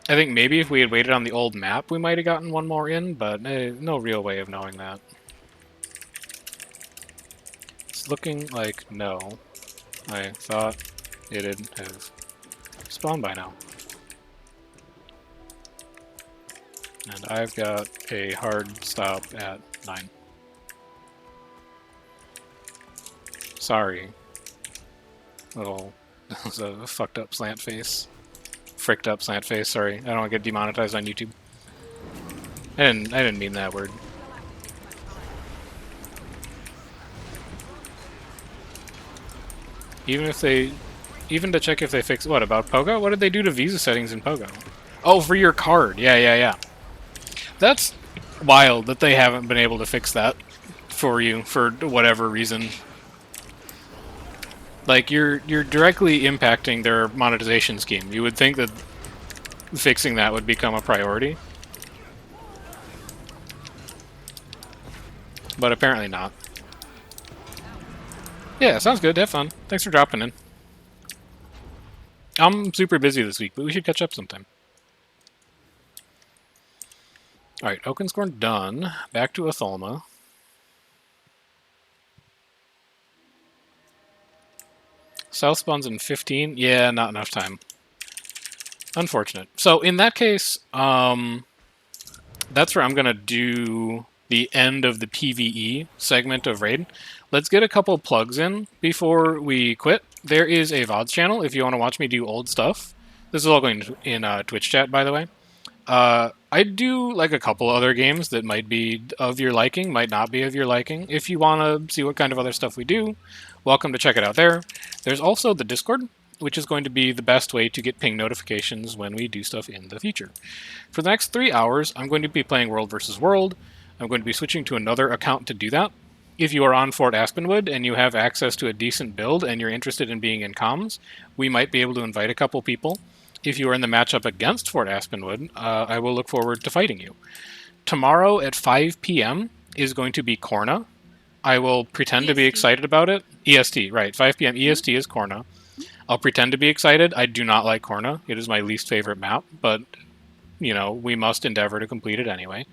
I think maybe if we had waited on the old map, we might have gotten one more in, but no real way of knowing that. It's looking like no. I thought it'd have spawned by now. And I've got a hard stop at 9. Sorry. Little... that was a fucked up slant face. Fricked up slant face, sorry. I don't want to get demonetized on YouTube. I didn't mean that word. Even to check if they fix... What, about Pogo? What did they do to visa settings in Pogo? Oh, for your card. Yeah. That's wild that they haven't been able to fix that for you for whatever reason. Like, you're directly impacting their monetization scheme. You would think that fixing that would become a priority. But apparently not. Yeah, sounds good. Have fun. Thanks for dropping in. I'm super busy this week, but we should catch up sometime. Alright, Oakenscorn done. Back to Atholma. South spawns in 15? Yeah, not enough time. Unfortunate. So in that case, that's where I'm going to do the end of the PvE segment of Raid. Let's get a couple plugs in before we quit. There is a VODs channel if you want to watch me do old stuff. This is all going in Twitch chat, by the way. I do like a couple other games that might be of your liking, might not be of your liking. If you want to see what kind of other stuff we do, welcome to check it out there. There's also the Discord, which is going to be the best way to get ping notifications when we do stuff in the future. For the next 3 hours, I'm going to be playing World vs. World. I'm going to be switching to another account to do that. If you are on Fort Aspenwood and you have access to a decent build and you're interested in being in comms, we might be able to invite a couple people. If you are in the matchup against Fort Aspenwood, I will look forward to fighting you. Tomorrow at 5 p.m. is going to be Corna. I will pretend to be excited about it. EST, right. 5 p.m. EST is Corna. I'll pretend to be excited. I do not like Corna. It is my least favorite map, but, you know, we must endeavor to complete it anyway.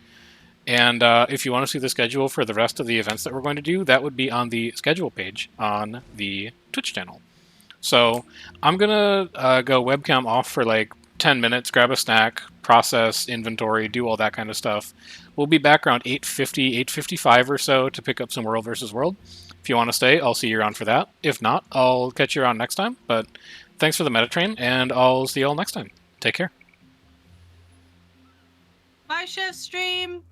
And if you want to see the schedule for the rest of the events that we're going to do, that would be on the schedule page on the Twitch channel. So I'm going to go webcam off for like 10 minutes, grab a snack, process, inventory, do all that kind of stuff. We'll be back around 8:50, 8:55 or so to pick up some World vs. World. If you want to stay, I'll see you around for that. If not, I'll catch you around next time. But thanks for the Metatrain, and I'll see you all next time. Take care. Bye, Chef Stream.